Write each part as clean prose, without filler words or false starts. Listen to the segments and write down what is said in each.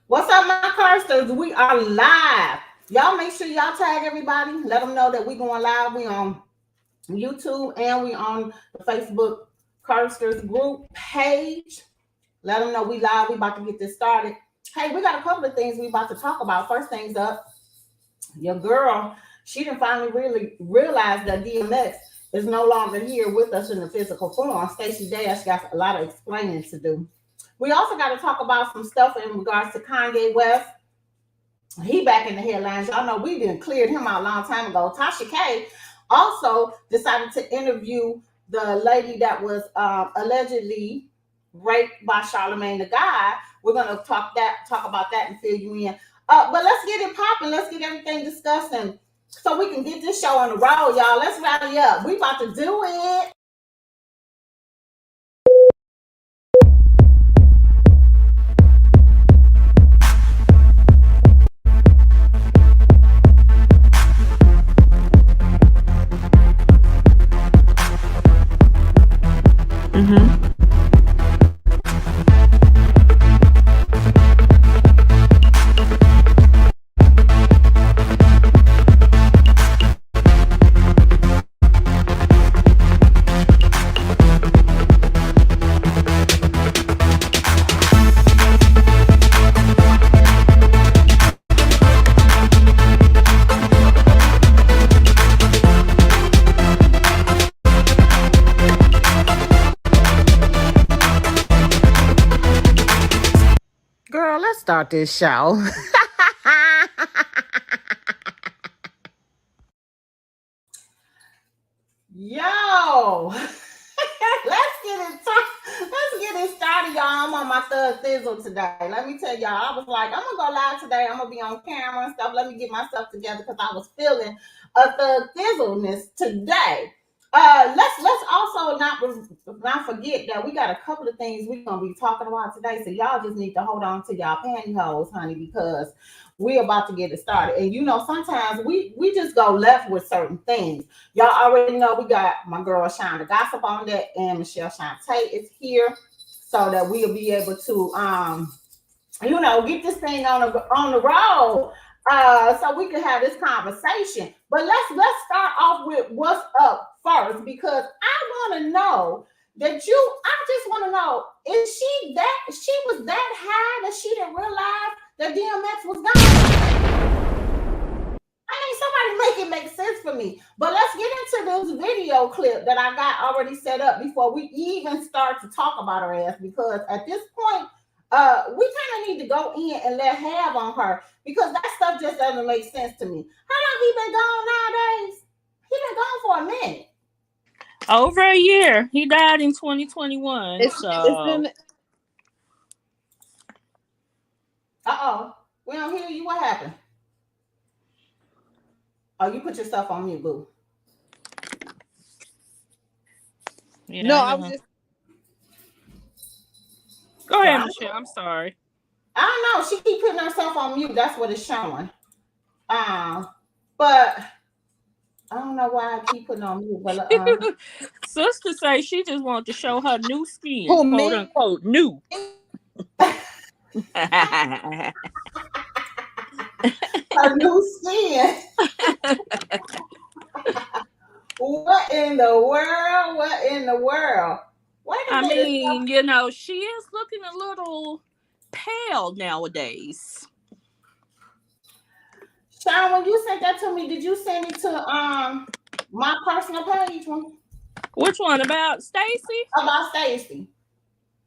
What's up, my Curbsters? We are live. Y'all make sure y'all tag everybody. Let them know that we going live. We on YouTube and we on the Facebook Curbsters group page. Let them know we live. We about to get this started. Hey, we got a couple of things we about to talk about. First things up, your girl, she didn't finally really realize that DMX is no longer here with us in the physical form. Stacey Dash got a lot of explaining to do. We also got to talk about some stuff in regards to Kanye West. He back in the headlines. Y'all know we didn't cleared him out a long time ago. Tasha K also decided to interview the lady that was allegedly raped by Charlemagne the God. We're gonna talk about that and fill you in. But let's get it popping. Let's get everything discussed and so we can get this show on the road, y'all. Let's rally up. We about to do it. Girl, let's start this show. Yo, let's get it started, y'all. I'm on my thug thizzle today. Let me tell y'all, I was like, I'm gonna go live today. I'm gonna be on camera and stuff. Let me get myself together because I was feeling a thug thizzleness today. Let's also not forget that we got a couple of things we're gonna be talking about today. So y'all just need to hold on to y'all pantyhose, honey, because we're about to get it started. And you know, sometimes we just go left with certain things. Y'all already know we got my girl Shawn the Gossip on that, and Michelle Shantee is here so that we'll be able to get this thing on the road. So we can have this conversation. But let's start off with what's up first because I want to know I just want to know, is she was that high that she didn't realize that DMX was gone? I mean, somebody make it make sense for me. But let's get into this video clip that I got already set up before we even start to talk about her ass. Because at this point, we kind of need to go in and let have on her because that stuff just doesn't make sense to me. How long he been gone nowadays? He been gone for a minute. Over a year. He died in 2021. We don't hear you. What happened? Oh, you put yourself on mute, boo. Yeah, no, I was just. Go ahead, Michelle. I'm sorry. I don't know. She keep putting herself on mute. That's what it's showing. But I don't know why I keep putting on mute. But Sister say she just wanted to show her new skin, quote unquote, new. Her new skin. What in the world? What in the world? I mean, you know, she is looking a little pale nowadays. Shawn, when you sent that to me, did you send it to my personal page? Which one? About Stacy? About Stacy.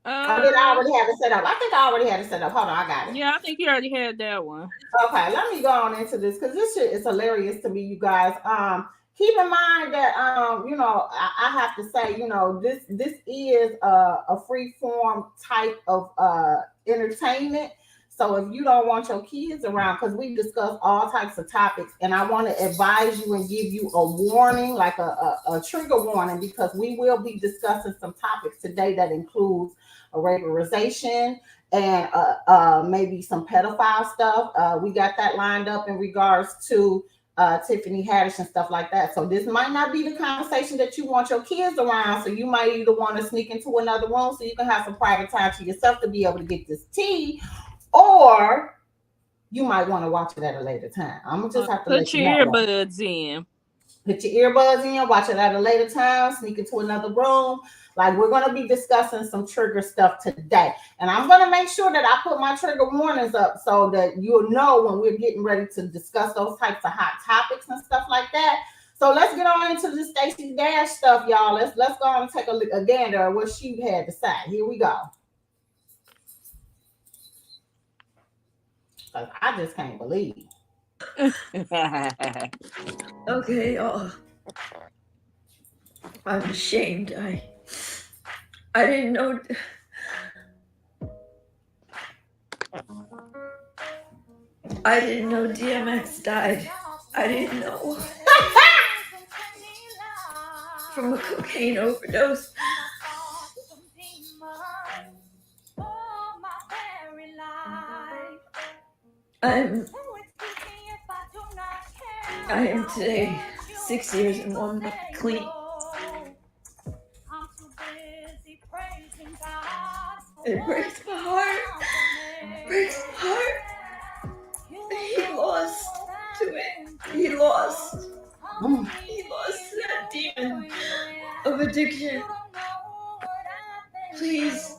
Or did I already have it set up? I think I already had it set up. Hold on, I got it. Yeah, I think you already had that one. Okay, let me go on into this because this shit is hilarious to me, you guys. Keep in mind that I have to say, this is a free form type of entertainment. So if you don't want your kids around, because we discuss all types of topics, and I want to advise you and give you a warning, like a trigger warning, because we will be discussing some topics today that includes a regularization and maybe some pedophile stuff. We got that lined up in regards to Tiffany Haddish and stuff like that. So this might not be the conversation that you want your kids around. So you might either want to sneak into another room so you can have some private time to yourself to be able to get this tea, or you might want to watch it at a later time. I'm gonna just have to Put let you your know. earbuds in. Put your earbuds in, watch it at a later time, sneak into another room. Like we're gonna be discussing some trigger stuff today. And I'm gonna make sure that I put my trigger warnings up so that you'll know when we're getting ready to discuss those types of hot topics and stuff like that. So let's get on into the Stacey Dash stuff, y'all. Let's go on and take a look a gander at what she had to say. Here we go. 'Cause I just can't believe. Okay, I'm ashamed. I didn't know. I didn't know DMX died. I didn't know. From a cocaine overdose. I am today 6 years and 1 month clean. It breaks my heart. It breaks my heart. He lost to it. He lost to that demon of addiction. Please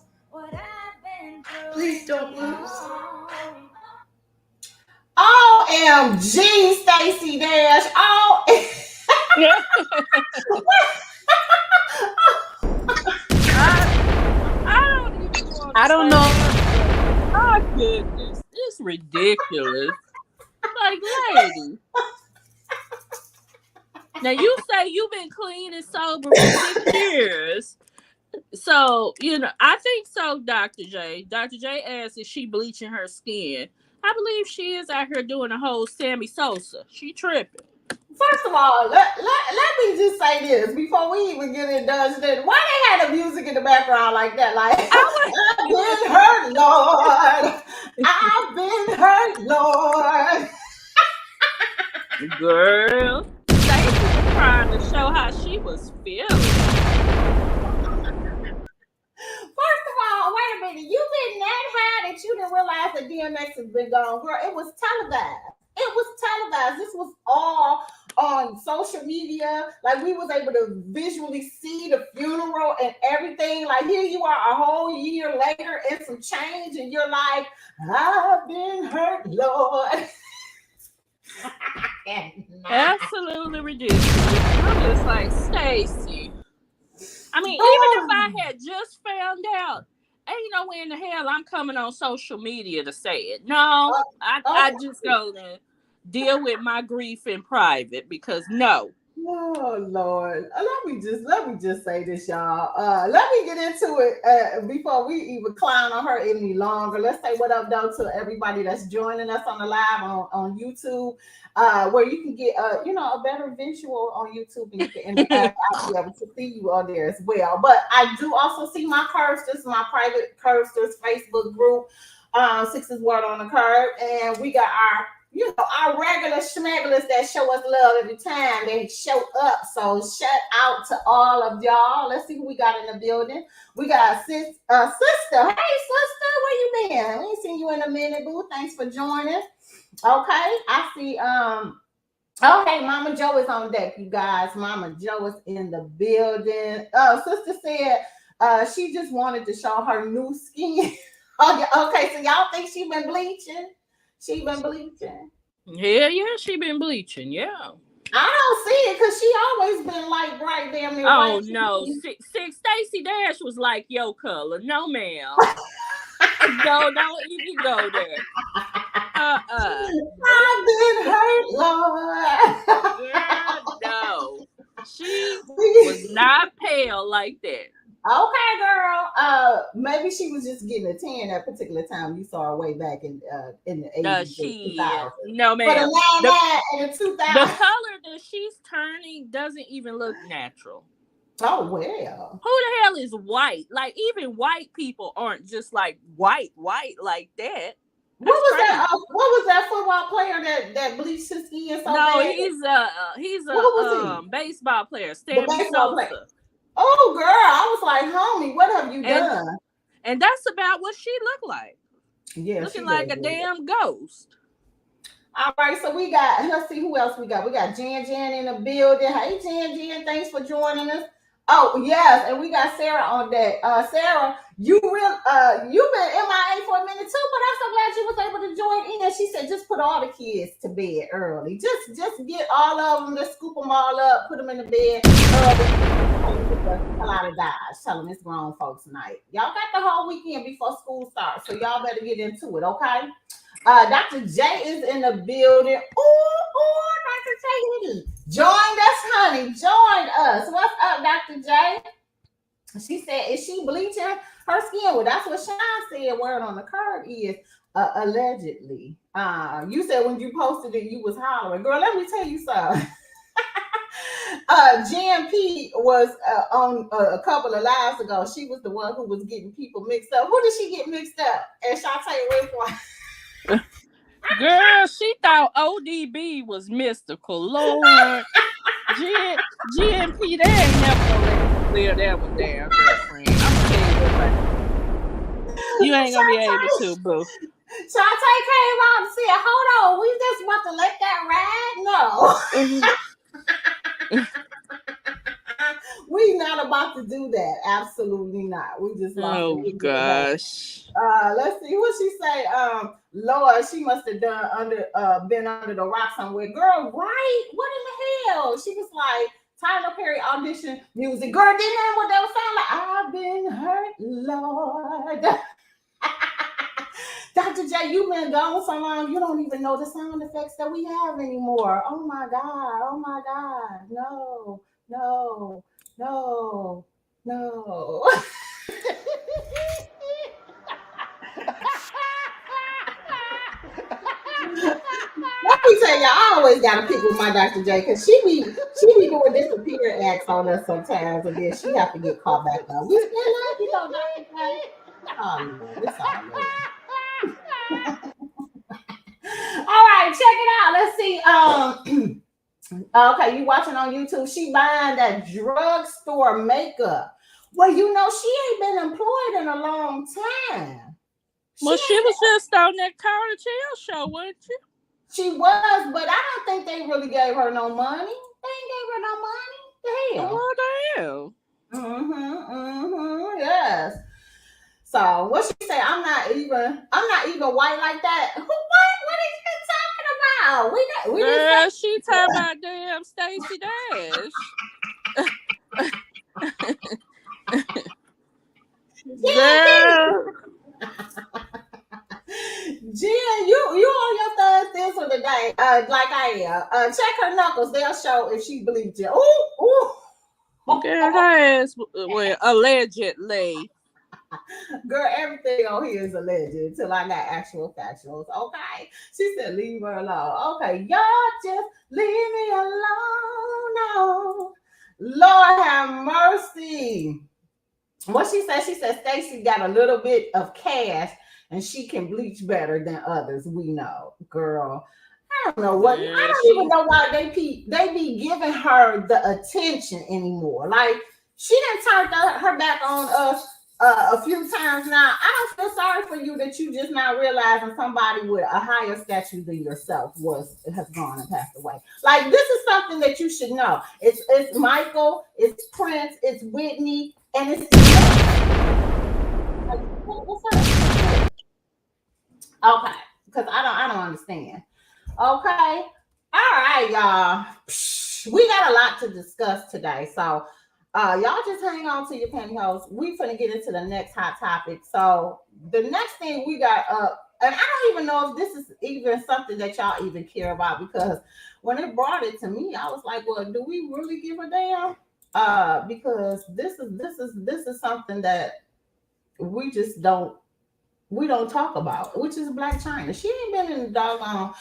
don't lose. OMG, Stacey Dash. Oh, I don't know. My goodness, it's ridiculous. Like, lady. Now you say you've been clean and sober for 6 years. So, I think so, Dr. J. Dr. J asked, is she bleaching her skin? I believe she is out here doing a whole Sammy Sosa. She tripping. First of all, let me just say this before we even get indulged in. Why they had the music in the background like that? Like, I've been hurt, Lord. I've been hurt, Lord. Girl, Stacey was trying to show how she was feeling. First of all, wait a minute. You've been that high that you didn't realize that DMX has been gone. Girl, it was televised. It was televised. This was all on social media. Like, we was able to visually see the funeral and everything. Like, here you are a whole year later and some change, and you're like, I've been hurt, Lord. Absolutely ridiculous. I'm just like, Stacey. I mean, even if I had just found out, ain't no way in the hell I'm coming on social media to say it. No, I just go to deal with my grief in private because no. Oh Lord. Let me just say this, y'all. Let me get into it before we even clown on her any longer. Let's say what up though to everybody that's joining us on the live on YouTube, where you can get a better visual on YouTube and you can interact. I'll be able to see you on there as well. But I do also see my Curbsters, my private Curbsters Facebook group, Sixx's Word on the Curb, and we got our regular schmegglers that show us love every time they show up. So shout out to all of y'all. Let's see who we got in the building. We got sister. Hey, sister, where you been? We ain't seen you in a minute, boo. Thanks for joining. Okay, I see. Okay, Mama Joe is on deck, you guys. Mama Joe is in the building. Sister said she just wanted to show her new skin. Okay, so y'all think she been bleaching? She been bleaching. Yeah, she been bleaching. Yeah. I don't see it because she always been like right damn near. Oh no, Stacey Dash was like your color. No, ma'am. No, don't even go there. I've been hurt, Lord. Girl, no, she was not pale like that. Okay, girl. Maybe she was just getting a tan that particular time. You saw her way back in the 80s. No, man. But in the 2000s. The color that she's turning doesn't even look natural. Oh, well. Who the hell is white? Like, even white people aren't just like white like that. What was that football player that bleached his skin so bad? He's a baseball player. Sammy Sosa. Oh, girl, I was like, homie, what have you done? And that's about what she looked like. Yeah, looking she like very a good. damn ghost. All right, so let's see who else we got. We got Jan in the building. Hey, Jan, thanks for joining us. Oh, yes, and we got Sarah on deck. Sarah, you've been MIA for a minute too, but I'm so glad you was able to join in. She said just put all the kids to bed early. Just get all of them, just scoop them all up, put them in the bed early. Get the hell out of Dodge. Tell them it's grown folks night. Y'all got the whole weekend before school starts, so y'all better get into it, okay? Dr. J is in the building. Ooh, Dr. J. Joined us, honey. Joined us. What's up, Dr. J? She said, is she bleaching her skin? Well, that's what Shawn said. Word on the curb is allegedly. You said when you posted it, you was hollering. Girl, let me tell you something. GMP was on a couple of lives ago. She was the one who was getting people mixed up. Who did she get mixed up? And Shantee, which one? Girl, she thought ODB was mystical. Lord, GMP, they ain't never gonna let you live that one down, girlfriend. I'm gonna tell you that right. You ain't gonna be able to, boo. Shantee came out and said, hold on, we just want to let that ride? No. We not about to do that. Absolutely not. We just lost Oh gosh. Let's see what she say. Lord, she must have been under the rock somewhere. Girl, right? What in the hell? She was like Tyler Perry audition music. Girl, didn't know what they were saying? Like, I've been hurt, Lord. Dr. J, you've been gone so long, you don't even know the sound effects that we have anymore. Oh my God. Oh my God. No. No. Let me tell you, I always gotta pick with my Dr. J because she be doing disappear acts on us sometimes, and then she have to get caught back up. We still love you though, Dr. J. Oh Lord, it's all love. All right, check it out. Let's see. Okay, you watching on YouTube? She buying that drugstore makeup. Well, you know she ain't been employed in a long time. She was just on that Carter Chill show, wasn't she? She was, but I don't think they really gave her no money. They ain't gave her no money. The hell? What the hell? Yes. So what she say? I'm not even white like that. What are you talking about? Girl, she talking about damn Stacey Dash. Girl. Jen, you on your third thistle today, like I am. Check her knuckles; they'll show if she bleached it. Ooh. Girl, her ass, well, allegedly. Girl, everything on here is alleged until I got actual factuals. Okay, she said, "Leave her alone." Okay, y'all just leave me alone. No, Lord have mercy. What she said? She said Stacey got a little bit of cash and she can bleach better than others. We know, girl. I don't know what. I don't even know why they be giving her the attention anymore. Like she done turned her back on us a few times now. I don't feel sorry for you that you just not realizing somebody with a higher stature than yourself has gone and passed away. Like this is something that you should know. It's Michael, it's Prince, it's Whitney, and it's okay, because I don't understand. Okay. All right, y'all. We got a lot to discuss today. So y'all just hang on to your pantyhose. We finna get into the next hot topic. So the next thing we got and I don't even know if this is even something that y'all even care about, because when they brought it to me, I was like, well, do we really give a damn? Because this is something that we just don't talk about, which is Blac Chyna. She ain't been in the doggone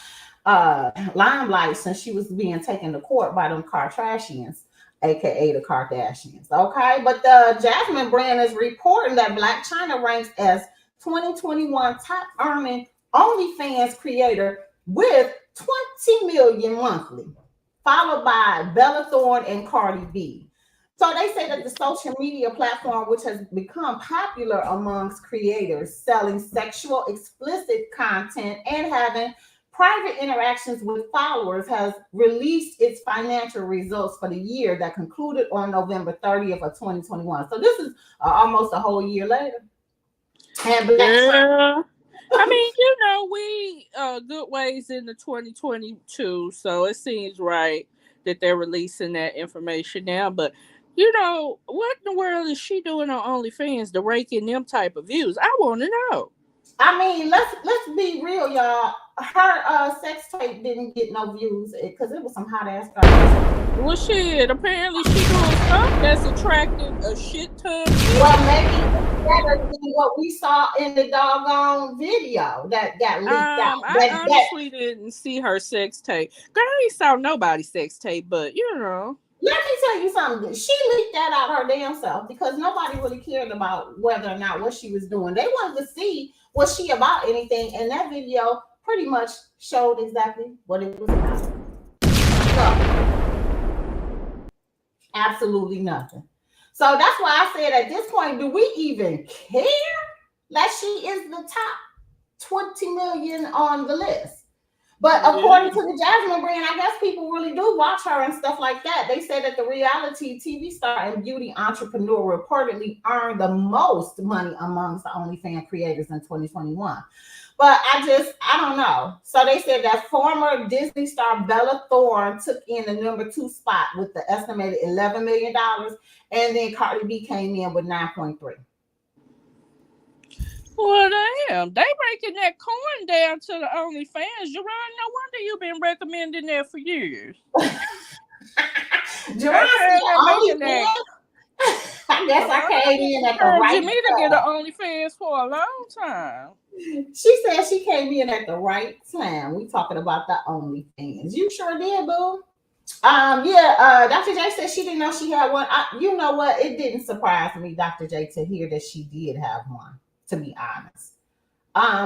limelight since she was being taken to court by them Kardashians, aka the Kardashians. Okay, but the Jasmine brand is reporting that Blac Chyna ranks as 2021 top earning OnlyFans creator with 20 million monthly, followed by Bella Thorne and Cardi B. So they say that the social media platform, which has become popular amongst creators selling sexual explicit content and having private interactions with followers, has released its financial results for the year that concluded on November 30th of 2021. So this is almost a whole year later. And Yeah. I mean, we good ways into 2022, so it seems right that they're releasing that information now. But what in the world is she doing on OnlyFans to rake in them type of views? I want to know. I mean, let's be real, y'all. Her sex tape didn't get no views because it was some hot ass girls. Well, shit. Apparently, she doing stuff that's attracting a shit ton. Well, maybe it's better than what we saw in the doggone video that got leaked out. I honestly didn't see her sex tape. Girl, I ain't saw nobody's sex tape, but Let me tell you something. She leaked that out her damn self because nobody really cared about whether or not what she was doing. They wanted to see was she about anything, and that video pretty much showed exactly what it was about. So, absolutely nothing. So that's why I said at this point, do we even care that she is the top 20 million on the list? But according to the Jasmine brand, I guess people really do watch her and stuff like that. They say that the reality TV star and beauty entrepreneur reportedly earned the most money amongst the OnlyFans creators in 2021. But I don't know. So they said that former Disney star Bella Thorne took in the number 2 spot with the estimated $11 million. And then Cardi B came in with 9.3. Well, damn, they breaking that coin down to the OnlyFans. Jerron, no wonder you've been recommending that for years. Jerron said OnlyFans. I guess I came in at the right time. You need to get an OnlyFans for a long time. She said she came in at the right time. We talking about the OnlyFans. You sure did, boo. Dr. J said she didn't know she had one. You know what? It didn't surprise me, Dr. J, to hear that she did have one, to be honest.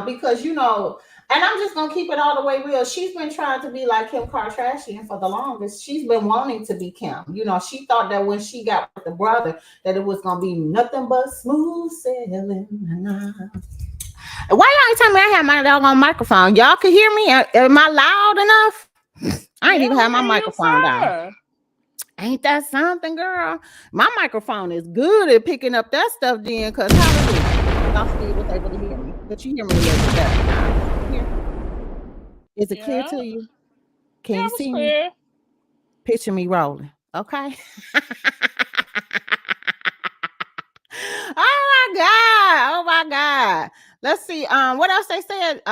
Because and I'm just gonna keep it all the way real. She's been trying to be like Kim Kardashian for the longest. She's been wanting to be Kim. She thought that when she got with the brother, that it was gonna be nothing but smooth sailing. Why y'all ain't telling me I have my doggone microphone? Y'all can hear me? Am I loud enough? I ain't even have my microphone down. Ain't that something, girl? My microphone is good at picking up that stuff then, because hallelujah, y'all still was able to hear me. But you hear me a little bit better now. Is it clear to you? Can you see me? Picture me rolling, okay? Oh my God. Let's see. What else they said?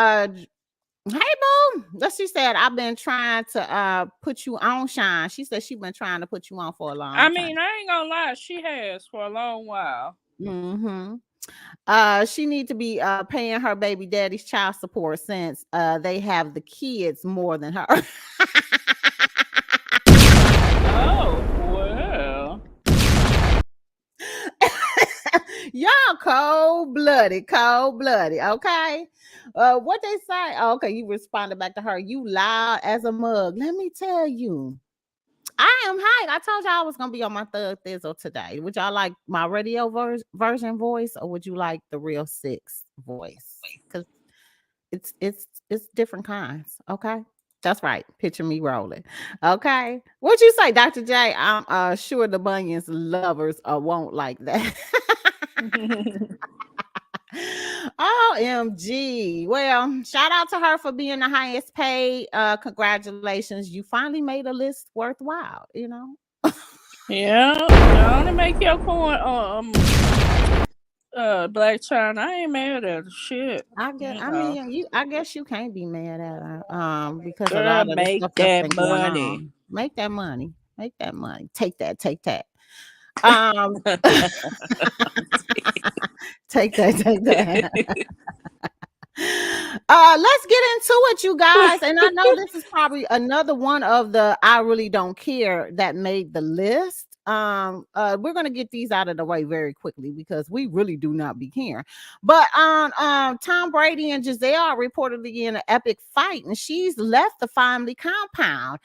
Hey, boo. She said, I've been trying to put you on, Shine. She said she's been trying to put you on for a long time. I mean, I ain't gonna lie. She has for a long while. Mm-hmm. She need to be paying her baby daddy's child support since they have the kids more than her. Oh, well. Y'all cold-blooded, okay? What they say? Oh, okay, you responded back to her. You loud as a mug. Let me tell you, I am hyped. I told y'all I was gonna be on my Thug Thizzle today. Would y'all like my radio version voice, or would you like the real Sixx voice? Because it's different kinds. Okay, that's right. Picture me rolling. Okay, what'd you say, Dr. J? I'm sure the Bunions lovers won't like that. OMG. Well, shout out to her for being the highest paid. Congratulations. You finally made a list worthwhile, Yeah, don't make your coin Black China. I ain't mad at her. Shit. I guess you can't be mad at her. Because girl, a lot of make the stuff that that's been money. going on. Make that money. Take that. Take that. Let's get into it, you guys. And I know this is probably another one of the I really don't care that made the list. We're gonna get these out of the way very quickly because we really do not be caring. But Tom Brady and Giselle reportedly in an epic fight, and she's left the family compound.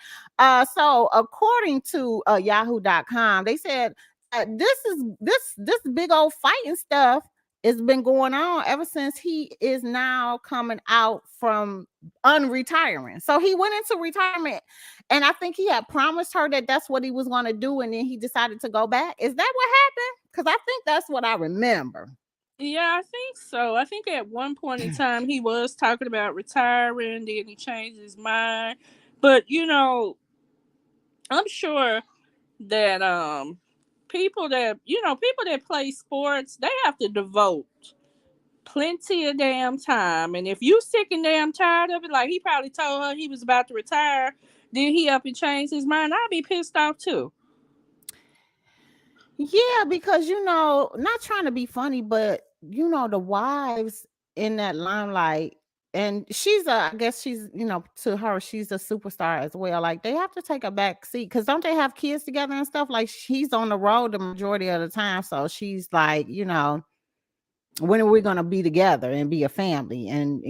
So according to Yahoo.com, they said this big old fighting stuff has been going on ever since he is now coming out from unretiring. So he went into retirement, and I think he had promised her that that's what he was going to do, and then he decided to go back. Is that what happened? Because I think that's what I remember. Yeah, I think so. I think at one point in time he was talking about retiring, then he changed his mind. But I'm sure that people that play sports, they have to devote plenty of damn time. And if you sick and damn tired of it, like he probably told her he was about to retire, then he up and changed his mind, I'd be pissed off too. Yeah, because not trying to be funny, but the wives in that limelight, and I guess she's, to her, she's a superstar as well. Like they have to take a back seat because don't they have kids together and stuff? Like she's on the road the majority of the time, so she's like, when are we gonna be together and be a family and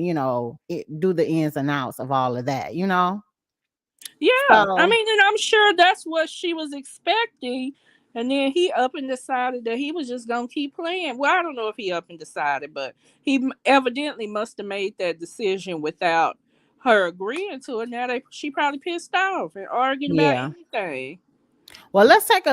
do the ins and outs of all of that? Yeah, I So mean, and I'm sure that's what she was expecting. And then he up and decided that he was just gonna keep playing. Well, I don't know if he up and decided, but evidently must have made that decision without her agreeing to it. Now she probably pissed off and arguing about yeah. anything. Well, let's take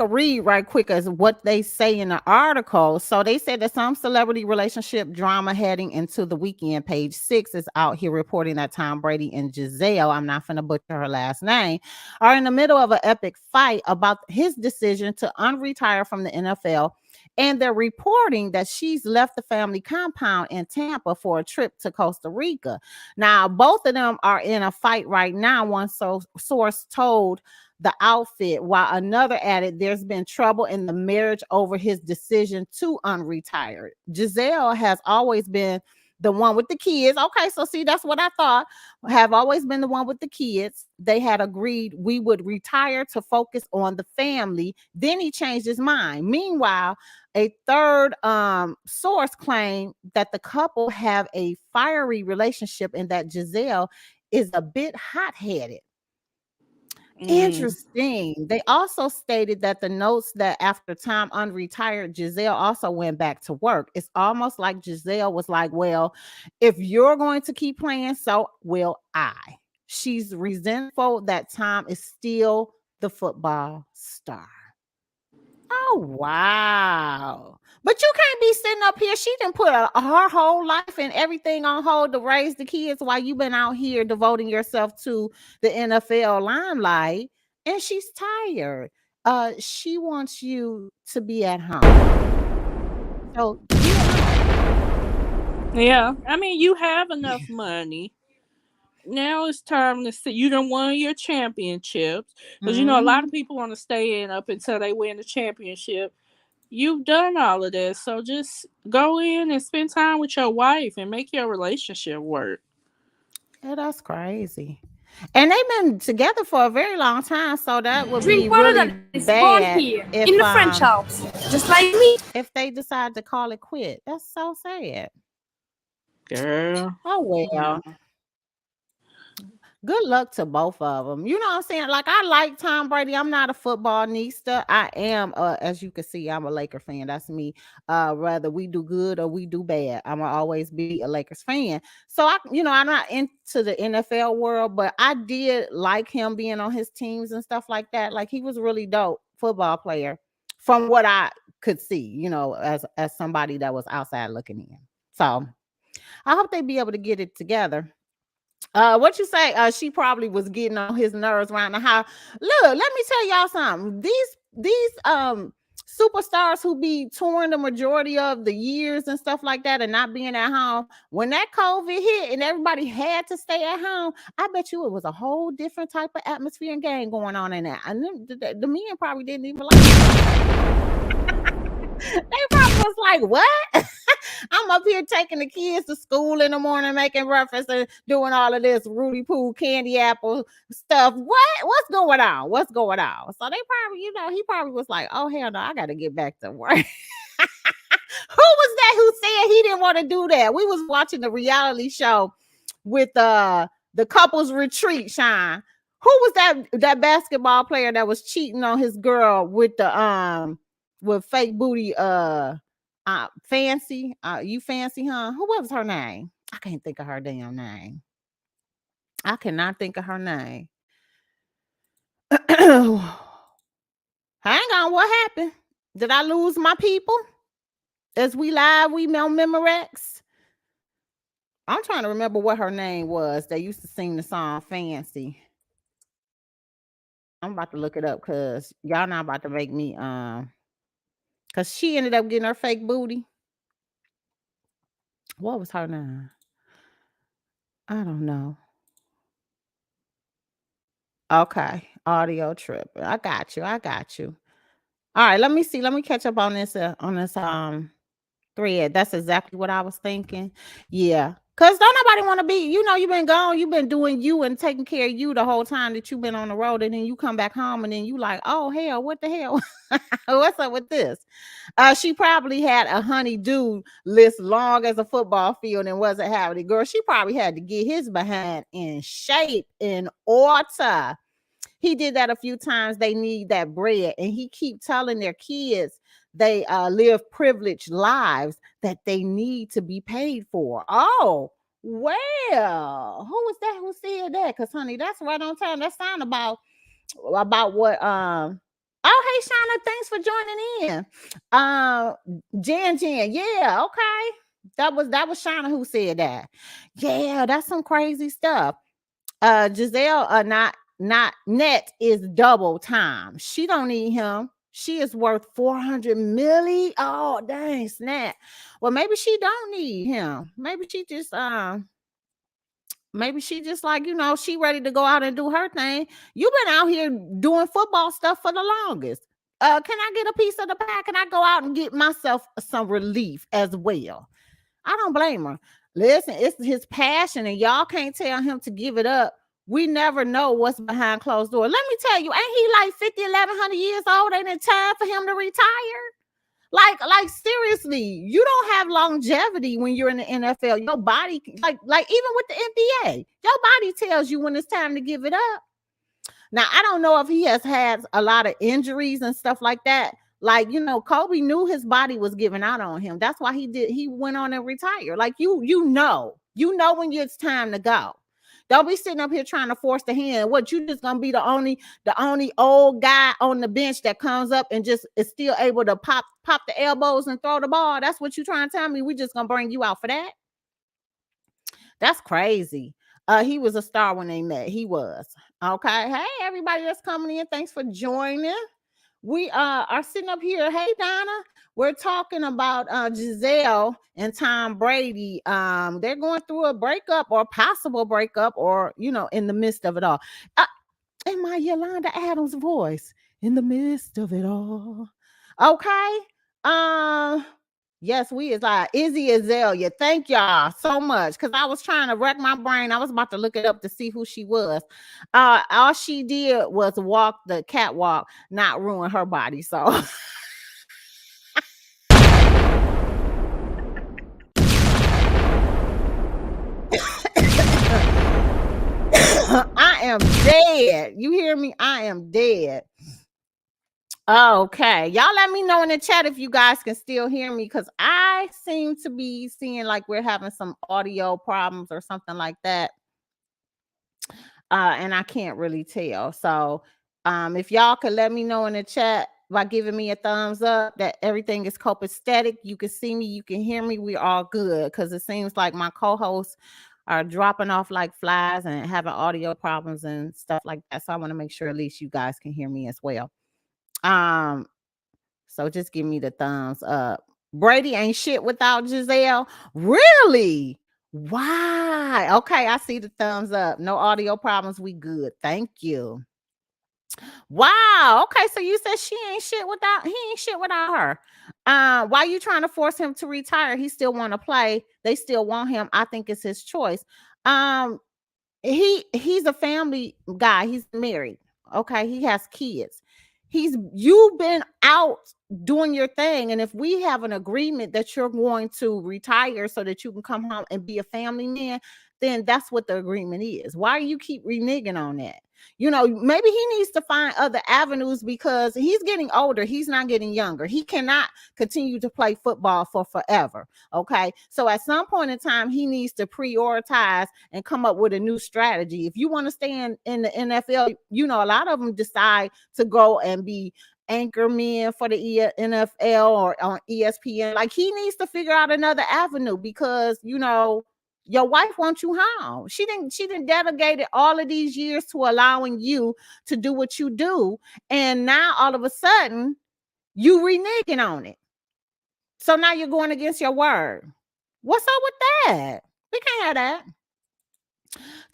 a read right quick as what they say in the article. So they said that some celebrity relationship drama heading into the weekend. Page 6 is out here reporting that Tom Brady and Giselle, I'm not going to butcher her last name, are in the middle of an epic fight about his decision to unretire from the NFL. And they're reporting that she's left the family compound in Tampa for a trip to Costa Rica. Now, both of them are in a fight right now. One source told the outfit, while another added there's been trouble in the marriage over his decision to unretire. Giselle has always been the one with the kids. Okay, so see, that's what I thought. Have always been the one with the kids. They had agreed we would retire to focus on the family. Then he changed his mind. Meanwhile, a third source claimed that the couple have a fiery relationship and that Giselle is a bit hot-headed. Interesting. They also stated that the notes that after Tom unretired, Giselle also went back to work. It's almost like Giselle was like, well, if you're going to keep playing, so will I. She's resentful that Tom is still the football star. Oh, wow. But you can't be sitting up here. She didn't put her whole life and everything on hold to raise the kids while you've been out here devoting yourself to the NFL limelight. And she's tired. She wants you to be at home. So get home. Yeah, I mean, you have enough money. Now it's time to see. You done won your championships. Because, a lot of people want to stay in up until they win the championship. You've done all of this. So just go in and spend time with your wife and make your relationship work. Yeah, that's crazy. And they've been together for a very long time. So that would Drink be water really that is born bad here if, in the French Alps, just like me. if they decide to call it quit. That's so sad. Girl. Oh, well. Good luck to both of them. You know what I'm saying? Like, I like Tom Brady. I'm not a football nista. I am, as you can see, I'm a Laker fan. That's me. Whether we do good or we do bad, I'm gonna always be a Lakers fan. So I'm not into the NFL world, but I did like him being on his teams and stuff like that. Like, he was a really dope football player from what I could see, as somebody that was outside looking in. So I hope they be able to get it together. What you say? She probably was getting on his nerves around the house. Look, let me tell y'all something. These superstars who be touring the majority of the years and stuff like that and not being at home, when that COVID hit and everybody had to stay at home, I bet you it was a whole different type of atmosphere and game going on in there. And the men probably didn't even like it. They probably was like, what? I'm up here taking the kids to school in the morning, making breakfast and doing all of this Rudy Poo candy apple stuff. What's going on? What's going on? So they probably, he probably was like, oh, hell no, I got to get back to work. Who was that who said he didn't want to do that? We was watching the reality show with the couples retreat, Sean. Who was that basketball player that was cheating on his girl with the with fake booty fancy. You fancy, huh? Who was her name? I can't think of her damn name. I cannot think of her name. Hang on, what happened? Did I lose my people? As we live, we on Memorex. I'm trying to remember what her name was. They used to sing the song Fancy. I'm about to look it up because y'all not about to make me because she ended up getting her fake booty. What was her name? I don't know. Okay, audio trip. I got you. All right, let me see. Let me catch up on this thread. That's exactly what I was thinking. Yeah. Cause don't nobody want to be, you've been gone, you've been doing you and taking care of you the whole time that you've been on the road, and then you come back home and then you like, oh hell, what the hell? What's up with this? She probably had a honey-do list long as a football field and wasn't having it. Girl, she probably had to get his behind in shape, in order. He did that a few times. They need that bread, and he keep telling their kids they live privileged lives that they need to be paid for. Oh, well, who was that who said that? Because honey, that's right on time. That's sound about what oh, hey Shauna, thanks for joining in. Jan, yeah, okay. That was Shauna who said that. Yeah, that's some crazy stuff. Giselle, not net is double time. She don't need him. She is worth 400 milli. Oh, dang, snap. Well, maybe she don't need him. Maybe she just like, she ready to go out and do her thing. You've been out here doing football stuff for the longest. Can I get a piece of the pie? Can I go out and get myself some relief as well? I don't blame her. Listen, it's his passion, and y'all can't tell him to give it up. We never know what's behind closed doors. Let me tell you, ain't he like 50, 1100 years old? Ain't it time for him to retire? Like seriously, you don't have longevity when you're in the NFL. Your body, like even with the NBA, your body tells you when it's time to give it up. Now, I don't know if he has had a lot of injuries and stuff like that. Like, Kobe knew his body was giving out on him. That's why he went on and retired. Like, you know when it's time to go. Don't be sitting up here trying to force the hand. What, you just gonna be the only old guy on the bench that comes up and just is still able to pop the elbows and throw the ball? That's what you trying to tell me? We just gonna bring you out for that? That's crazy. He was a star when they met. He was. Okay. Hey, everybody that's coming in, thanks for joining. We are sitting up here. Hey, Donna. We're talking about Giselle and Tom Brady. They're going through a breakup or possible breakup, or in the midst of it all. In my Yolanda Adams voice, in the midst of it all. Okay. Yes, we is like Izzy Azalea. Thank y'all so much. Cause I was trying to wreck my brain. I was about to look it up to see who she was. All she did was walk the catwalk, not ruin her body. So I am dead. You hear me? I am dead. Okay, y'all let me know in the chat if you guys can still hear me, because I seem to be seeing like we're having some audio problems or something like that, and I can't really tell. So if y'all could let me know in the chat by giving me a thumbs up that everything is copacetic, you can see me, you can hear me, we're all good, because it seems like my co-hosts are dropping off like flies and having audio problems and stuff like that. So I want to make sure at least you guys can hear me as well. So just give me the thumbs up. Brady ain't shit without Giselle. Really? Why? Okay, I see the thumbs up. No audio problems. We good. Thank you. Wow. Okay, so you said he ain't shit without her. Why you trying to force him to retire? He still want to play. They still want him. I think it's his choice. He's a family guy. He's married. Okay, he has kids. You've been out doing your thing. And if we have an agreement that you're going to retire so that you can come home and be a family man, then that's what the agreement is. Why do you keep reneging on that? Maybe he needs to find other avenues because he's getting older. He's not getting younger. He cannot continue to play football for forever. Okay. So at some point in time, he needs to prioritize and come up with a new strategy. If you want to stay in the NFL, a lot of them decide to go and be anchor men for the NFL or on ESPN. Like, he needs to figure out another avenue because, your wife wants you home. She didn't dedicated all of these years to allowing you to do what you do. And now all of a sudden you reneging on it. So now you're going against your word. What's up with that? We can't have that.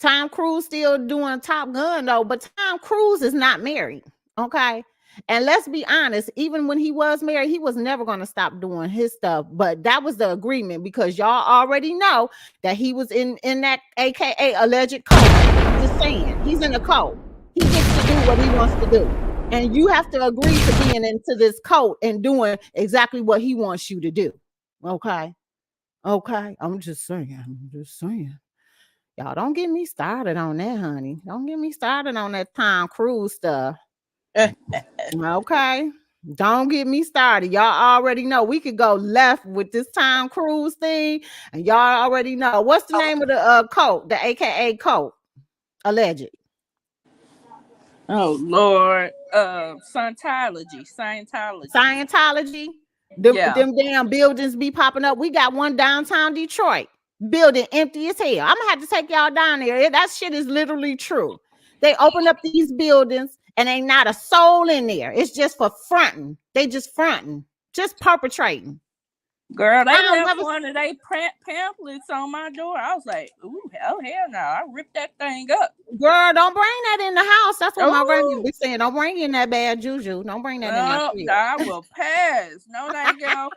Tom Cruise still doing Top Gun though, but Tom Cruise is not married. Okay. And let's be honest, even when he was married, he was never going to stop doing his stuff. But that was the agreement because y'all already know that he was in that AKA alleged cult. I'm just saying, he's in a cult. He gets to do what he wants to do. And you have to agree to being into this cult and doing exactly what he wants you to do. Okay. Okay. I'm just saying. Y'all don't get me started on that, honey. Don't get me started on that Tom Cruise stuff. Okay. Don't get me started. Y'all already know we could go left with this Tom Cruise thing. And y'all already know. What's the name of the cult? The AKA cult. Alleged. Oh, Lord. Scientology. Them damn buildings be popping up. We got one downtown Detroit. Building empty as hell. I'm gonna have to take y'all down there. That shit is literally true. They open up these buildings and ain't not a soul in there. It's just for fronting. They just fronting, just perpetrating. Girl, they left one of they pamphlets on my door. I was like, ooh, hell no. I ripped that thing up. Girl, don't bring that in the house. That's what my grandma be saying. Don't bring in that bad juju. Don't bring that in my crib. I will pass. No, thank you.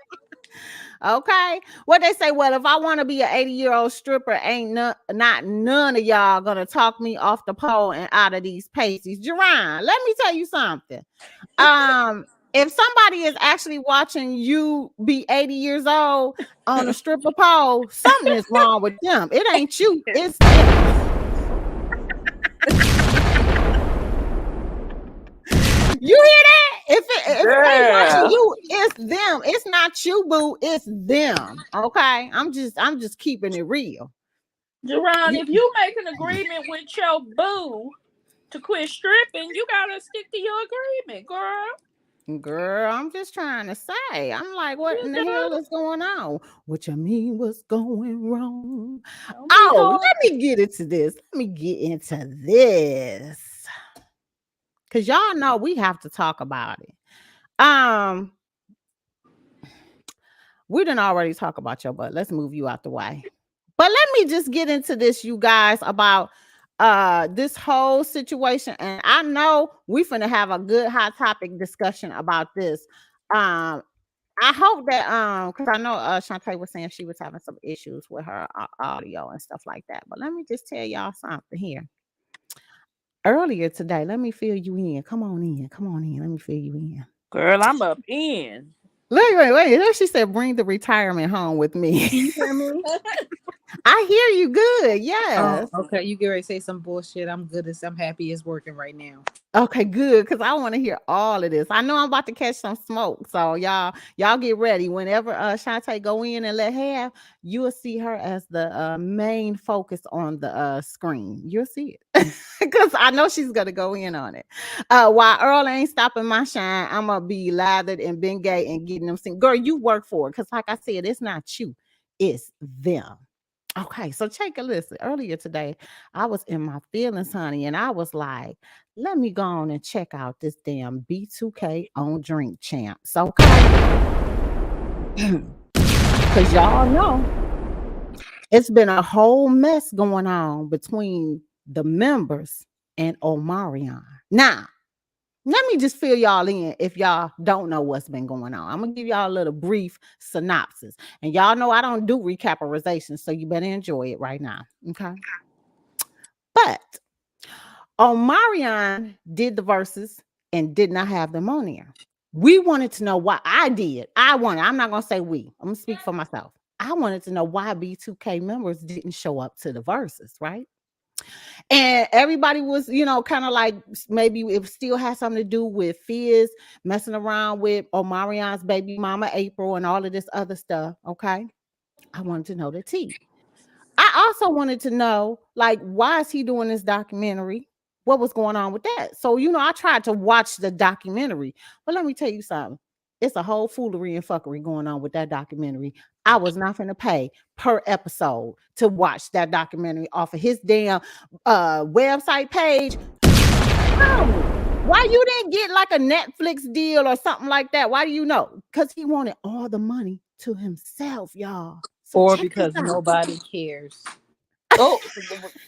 Okay. What they say, well, if I want to be an 80-year-old stripper, ain't not none of y'all gonna talk me off the pole and out of these pasties. Jerron, let me tell you something. If somebody is actually watching you be 80 years old on a stripper pole, something is wrong with them. It ain't you, it's them. You hear that? If they watching you, it's them. It's not you, boo. It's them. Okay. I'm just keeping it real. Jerron, if you make an agreement with your boo to quit stripping, you gotta stick to your agreement, girl. Girl, I'm just trying to say. I'm like, what in the hell is going on? What you mean? What's going wrong? Let me get into this. Because y'all know we have to talk about it. We didn't already talk about your butt. Let's move you out the way. But let me just get into this, you guys, about this whole situation. And I know we finna have a good hot topic discussion about this. I hope that because I know Shantee was saying she was having some issues with her audio and stuff like that. But let me just tell y'all something here. Earlier today, let me fill you in. Come on in. Let me fill you in. Girl, I'm up in. Wait. She said, bring the retirement home with me. You hear me? I hear you good. Yes. Oh, okay. You get ready to say some bullshit. I'm happy it's working right now. Okay, good. Because I want to hear all of this. I know I'm about to catch some smoke. So y'all get ready. Whenever Shantee go in and let have, you will see her as the main focus on the screen. You'll see it. Because I know she's gonna go in on it. While Earl ain't stopping my shine, I'm gonna be lathered and been gay and getting them sing. Girl, you work for it. Because like I said, it's not you, it's them. Okay, so take a listen. Earlier today, I was in my feelings, honey, and I was like, let me go on and check out this damn B2K on Drink Champs. Okay. Because y'all know it's been a whole mess going on between the members and Omarion. Now, let me just fill y'all in if y'all don't know what's been going on. I'm going to give y'all a little brief synopsis. And y'all know I don't do recapitation, so you better enjoy it right now. Okay? But Omarion did the verses and did not have them on there. We wanted to know why. I'm not gonna say we. I'm gonna speak for myself. I wanted to know why B2K members didn't show up to the verses, right? And everybody was, kind of like maybe it still has something to do with Fizz messing around with Omarion's baby mama April and all of this other stuff. Okay. I wanted to know the tea. I also wanted to know, like, why is he doing this documentary? What was going on with that? So, I tried to watch the documentary, but let me tell you something. It's a whole foolery and fuckery going on with that documentary. I was not going to pay per episode to watch that documentary off of his damn website page. Why you didn't get like a Netflix deal or something like that? Why do you know? Because he wanted all the money to himself, y'all. So or because nobody cares. Oh,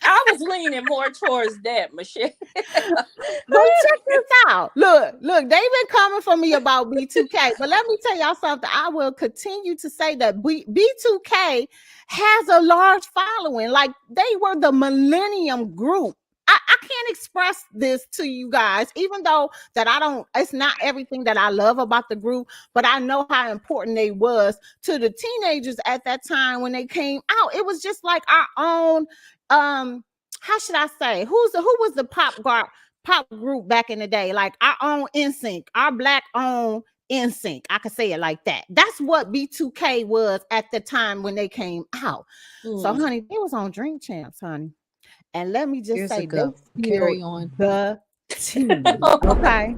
I was leaning more towards that, Michelle. But check this out. Look, they've been coming for me about B2K. But let me tell y'all something. I will continue to say that B2K has a large following. Like, they were the Millennium Group. I can't express this to you guys, even though that it's not everything that I love about the group, but I know how important they was to the teenagers at that time when they came out. It was just like our own, how should I say, who was the pop group back in the day? Like our own NSYNC, our black owned NSYNC. I could say it like that. That's what B2K was at the time when they came out. So, honey, they was on Drink Champs, honey. And let me just say, carry on the tea. Okay.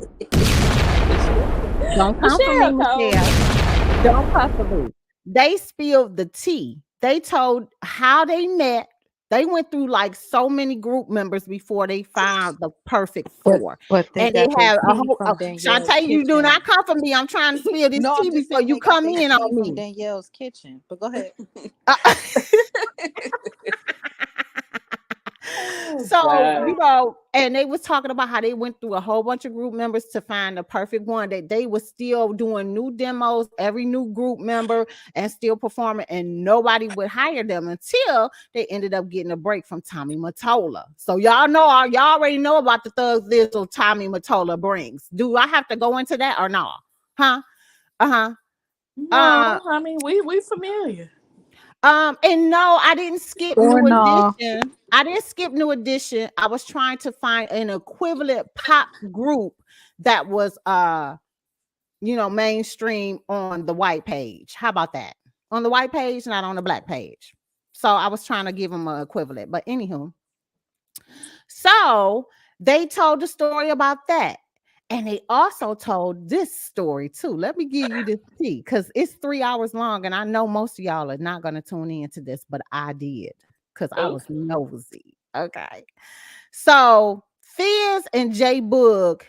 Don't come for me, Michelle. Don't come for me. They spilled the tea. They told how they met. They went through like so many group members before they found the perfect four. But they have a whole. Shantee, you do not come for me. I'm trying to spill this tea before you come in on me. Danielle's kitchen, but go ahead. So, and they was talking about how they went through a whole bunch of group members to find the perfect one. That they were still doing new demos, every new group member, and still performing, and nobody would hire them until they ended up getting a break from Tommy Mottola. So y'all already know about the Thug Thizzle Tommy Mottola brings. Do I have to go into that or no? Huh? No, I mean we familiar. And no, I didn't skip New Edition. I didn't skip New Edition. I was trying to find an equivalent pop group that was mainstream on the white page. How about that? On the white page, not on the black page. So I was trying to give them an equivalent. But anywho, so they told the story about that. And they also told this story too. Let me give you this tea because it's 3 hours long, and I know most of y'all are not going to tune into this, but I did because I was nosy. Okay, so Fizz and J Boog,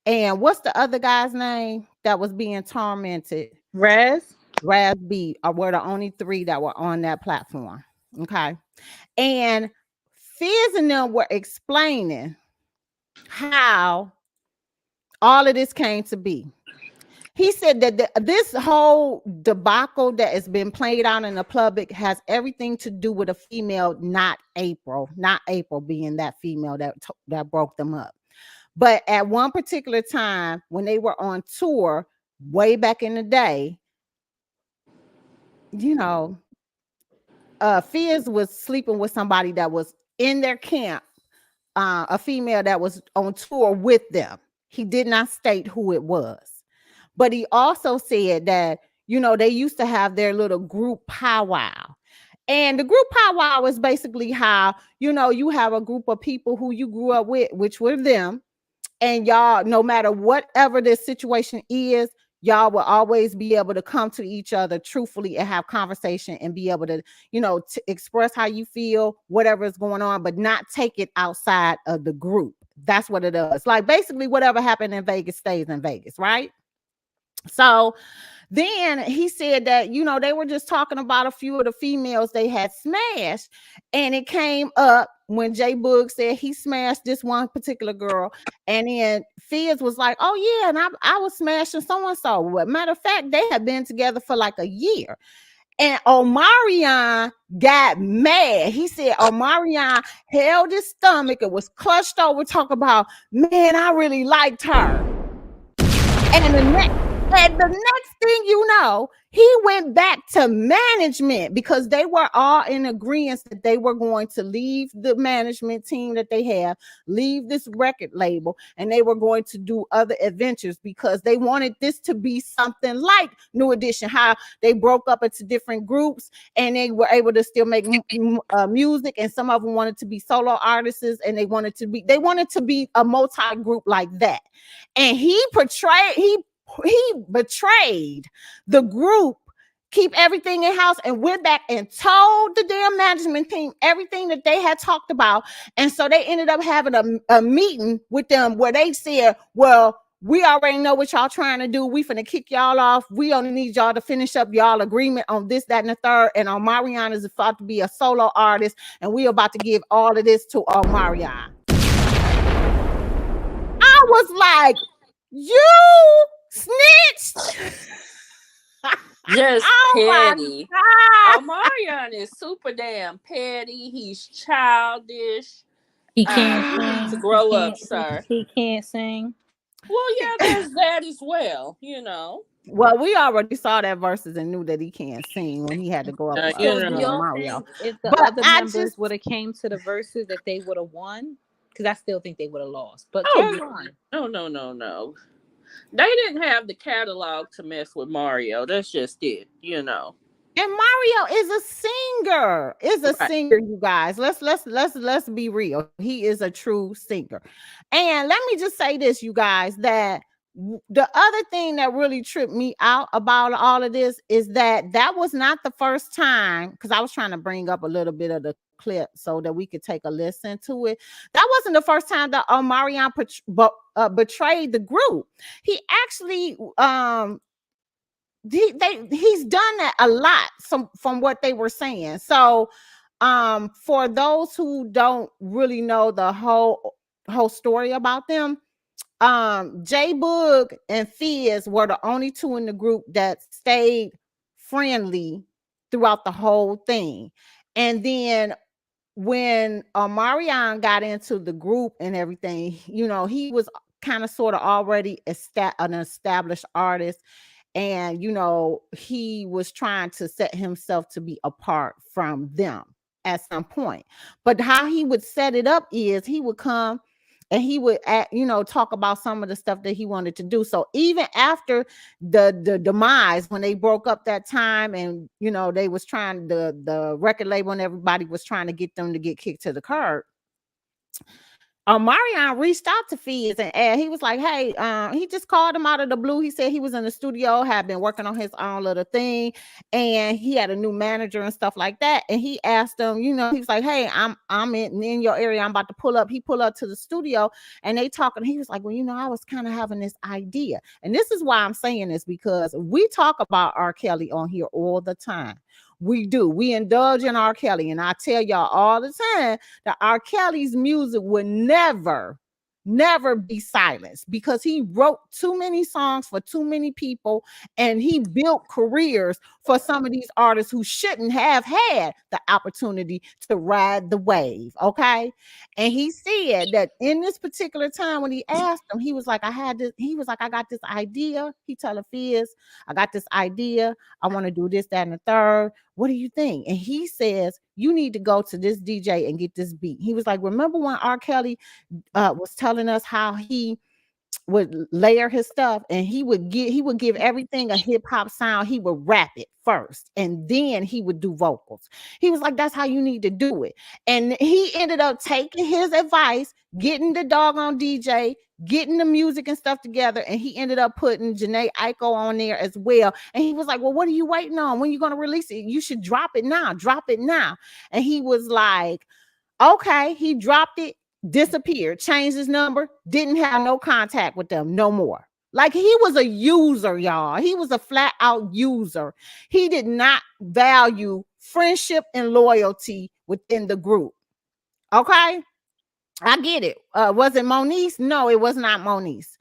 and what's the other guy's name that was being tormented? Raz B were the only three that were on that platform. Okay, and Fizz and them were explaining how all of this came to be. He said that this whole debacle that has been played out in the public has everything to do with a female, not April being that female that broke them up. But at one particular time when they were on tour way back in the day, Fizz was sleeping with somebody that was in their camp, a female that was on tour with them. He did not state who it was, but he also said that, they used to have their little group powwow. And the group powwow is basically how, you have a group of people who you grew up with, which were them. And y'all, no matter whatever the situation is, y'all will always be able to come to each other truthfully and have conversation and be able to, to express how you feel, whatever is going on, but not take it outside of the group. That's what it is. Like basically whatever happened in Vegas stays in Vegas, right? So then he said that, they were just talking about a few of the females they had smashed. And it came up when J Boog said he smashed this one particular girl. And then Fizz was like, oh yeah, and I was smashing so-and-so. Matter of fact, they had been together for like a year. And Omarion got mad. He said Omarion held his stomach and was clutched over, talking about, man, I really liked her. And the next thing you know, he went back to management because they were all in agreement that they were going to leave the management team that they have, leave this record label, and they were going to do other adventures because they wanted this to be something like New Edition, how they broke up into different groups and they were able to still make music, and some of them wanted to be solo artists, and they wanted to be a multi-group like that. And he betrayed the group, keep everything in house, and went back and told the damn management team everything that they had talked about. And so they ended up having a meeting with them where they said, well, we already know what y'all trying to do. We finna kick y'all off. We only need y'all to finish up y'all agreement on this, that, and the third. And Omarion is about to be a solo artist, and we about to give all of this to Omarion. I was like, you snitched. Just petty. God. Omarion is super damn petty. He's childish. He can't You need to sing. grow up, sir. He can't sing. Well, yeah, there's that as well, Well, we already saw that verses and knew that he can't sing when he had to go up you So do know. y'all Mario. think if the But other I members would have came to the verses that they would have won? Because I still think they would have lost. But carry on. No. They didn't have the catalog to mess with Mario. That's just it, And Mario is a singer. Singer, you guys. Let's be real. He is a true singer. And let me just say this, you guys, that the other thing that really tripped me out about all of this is that was not the first time, because I was trying to bring up a little bit of the clip so that we could take a listen to it. That wasn't the first time that Omarion betrayed the group. He actually he's done that a lot from what they were saying. So for those who don't really know the whole story about them, J Boog and Fizz were the only two in the group that stayed friendly throughout the whole thing. And then when Omarion got into the group and everything, he was kind of sort of already an established artist. And, he was trying to set himself to be apart from them at some point. But how he would set it up is he would come and he would, talk about some of the stuff that he wanted to do. So even after the demise, when they broke up that time and, they was trying, the record label and everybody was trying to get them to get kicked to the curb, Omarion reached out to Fizz and he was like, hey, he just called him out of the blue. He said he was in the studio, had been working on his own little thing, and he had a new manager and stuff like that. And he asked him, he was like, hey, I'm in your area. I'm about to pull up. He pulled up to the studio and they talking. He was like, well, I was kind of having this idea. And this is why I'm saying this, because we talk about R. Kelly on here all the time. We do. We indulge in R. Kelly. And I tell y'all all the time that R. Kelly's music would never be silenced because he wrote too many songs for too many people, and he built careers for some of these artists who shouldn't have had the opportunity to ride the wave. Okay. And he said that in this particular time when he asked him, he was like, I got this idea. He told Fizz, I got this idea. I want to do this, that, and the third. What do you think? And he says, you need to go to this DJ and get this beat. He was like, remember when R. Kelly was telling us how he would layer his stuff, and he would give everything a hip hop sound. He would rap it first and then he would do vocals. He was like, that's how you need to do it. And he ended up taking his advice, getting the doggone DJ, getting the music and stuff together, and he ended up putting Jhené Aiko on there as well. And he was like, well, what are you waiting on? When you going to release it? You should drop it now. And he was like, okay. He dropped it, disappeared, changed his number, didn't have no contact with them no more. Like, he was a user, y'all. He was a flat out user. He did not value friendship and loyalty within the group. Okay, I get it. Was it Moniece? No, it was not Moniece.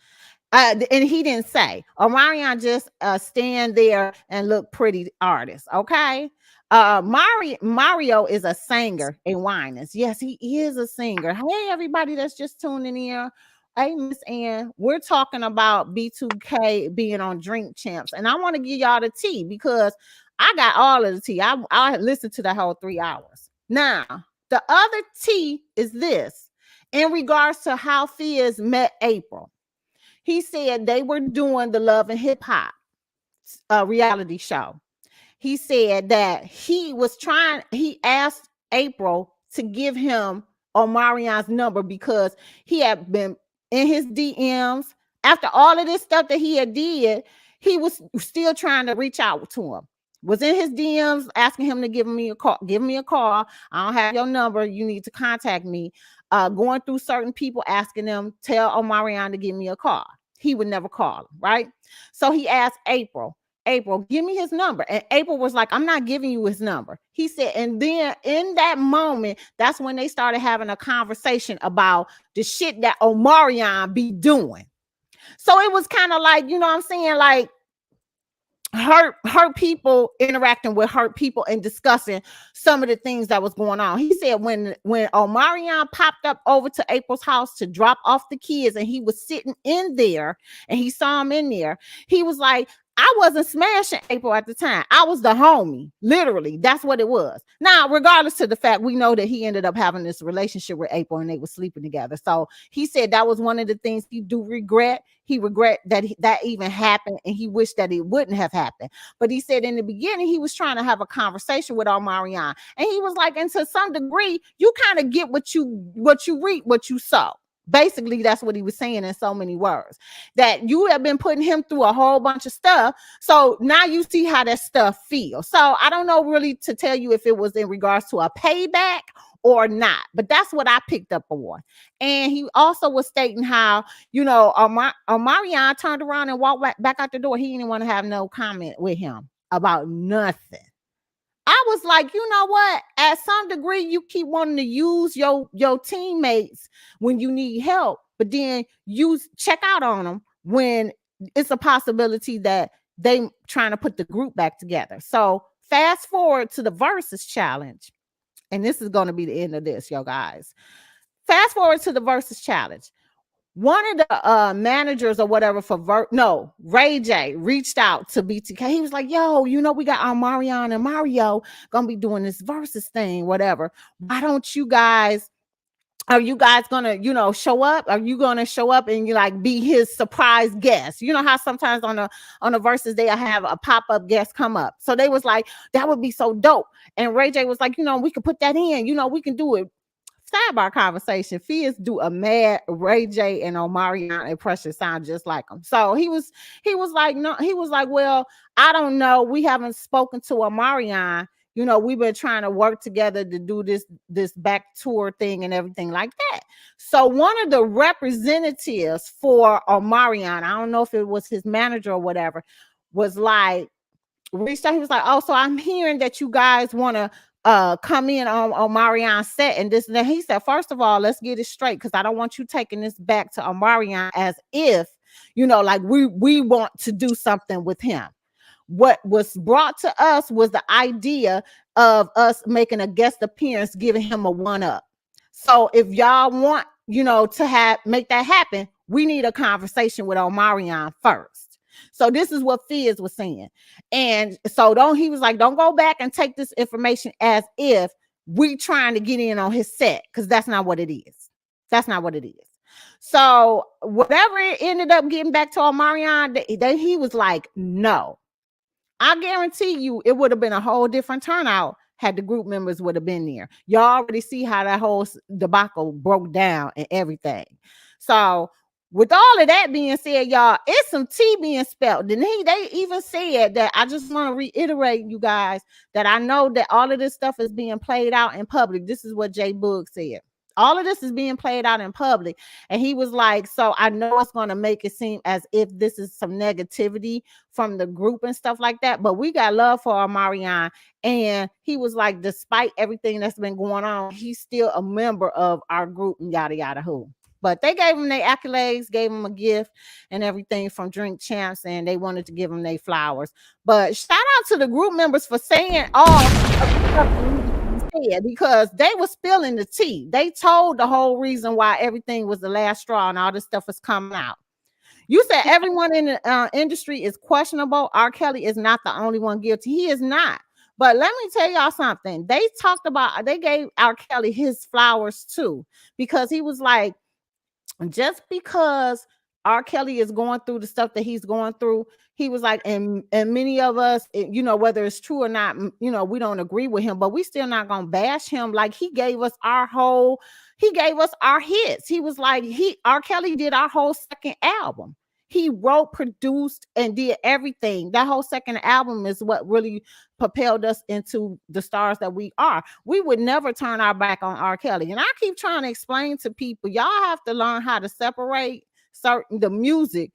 And he didn't say. Omarion just stand there and look pretty artist. Okay. Mario is a singer in Winans. Yes, he is a singer. Hey, everybody that's just tuning in. Hey, Miss Ann, we're talking about B2K being on Drink Champs, and I want to give y'all the tea because I got all of the tea. I listened to the whole 3 hours. Now, the other tea is this in regards to how Fizz met April. He said they were doing the Love and Hip Hop reality show. He said that he asked April to give him Omarion's number because he had been in his DMs. After all of this stuff that he had did, he was still trying to reach out to him. Was in his DMs asking him to give me a call. Give me a call. I don't have your number. You need to contact me. Going through certain people, asking them, tell Omarion to give me a call. He would never call him, right? So he asked April, give me his number. And April was like, I'm not giving you his number. He said, and then in that moment, that's when they started having a conversation about the shit that Omarion be doing. So it was kind of like, you know what I'm saying? Like, hurt people interacting with hurt people and discussing some of the things that was going on. He said when Omarion popped up over to April's house to drop off the kids and he was sitting in there and he saw him in there, he was like, I wasn't smashing April at the time. I was the homie. Literally, that's what it was. Now, regardless of the fact, we know that he ended up having this relationship with April and they were sleeping together. So he said that was one of the things he do regret. He regret that that even happened and he wished that it wouldn't have happened. But he said in the beginning, he was trying to have a conversation with Omarion. And he was like, and to some degree, you kind of get what you reap, what you sow. Basically, that's what he was saying in so many words, that you have been putting him through a whole bunch of stuff. So now you see how that stuff feels. So I don't know really to tell you if it was in regards to a payback or not, but that's what I picked up on. And he also was stating how, you know, Omarion turned around and walked back out the door. He didn't want to have no comment with him about nothing. I was like, you know what? At some degree, you keep wanting to use your teammates when you need help, but then you check out on them when it's a possibility that they trying to put the group back together. So fast forward to the versus challenge, and this is going to be the end of this, yo guys. Fast forward to the versus challenge. One of the managers or whatever for Ray J reached out to BTK. He was like, yo, you know, we got Omarion and Mario gonna be doing this versus thing, whatever. Why don't you guys, are you guys gonna, you know, show up? Are you gonna show up and you like be his surprise guest? You know how sometimes on the versus they have a pop-up guest come up. So they was like, that would be so dope. And Ray J was like, you know, we could put that in, you know, we can do it. Sidebar conversation. Fizz do a mad Ray J and Omarion impression sound just like him. So he was like, no, he was like, well, I don't know. We haven't spoken to Omarion. You know, we've been trying to work together to do this back tour thing and everything like that. So one of the representatives for Omarion, I don't know if it was his manager or whatever, was like, reached out. He was like, oh, so I'm hearing that you guys want to come in on Omarion's set and this and that. He said, first of all, let's get it straight, because I don't want you taking this back to Omarion as if, you know, like we want to do something with him. What was brought to us was the idea of us making a guest appearance, giving him a one-up. So if y'all want, you know, to make that happen, we need a conversation with Omarion first. So this is what Fizz was saying. And so he was like, don't go back and take this information as if we trying to get in on his set, because that's not what it is. That's not what it is. So whatever it ended up getting back to Omarion, he was like, no. I guarantee you it would have been a whole different turnout had the group members would have been there. Y'all already see how that whole debacle broke down and everything. So with all of that being said, y'all, it's some tea being spelled. And they even said that, I just want to reiterate, you guys, that I know that all of this stuff is being played out in public. This is what Jay Boog said. All of this is being played out in public. And he was like, so I know it's going to make it seem as if this is some negativity from the group and stuff like that. But we got love for Omarion. And he was like, despite everything that's been going on, he's still a member of our group and yada, yada, who. But they gave him their accolades, gave him a gift and everything from Drink Champs, and they wanted to give him their flowers. But shout out to the group members for saying all said, because they were spilling the tea. They told the whole reason why everything was the last straw and all this stuff is coming out. You said everyone in the industry is questionable. R. Kelly is not the only one guilty. He is not. But let me tell y'all something. They gave R. Kelly his flowers too, because he was like, just because R. Kelly is going through the stuff that he's going through, he was like, and many of us, whether it's true or not, we don't agree with him, but we still not gonna bash him. Like, he gave us our hits. He was like, R. Kelly did our whole second album. He wrote, produced, and did everything. That whole second album is what really propelled us into the stars that we are. We would never turn our back on R. Kelly. And I keep trying to explain to people, y'all have to learn how to separate the music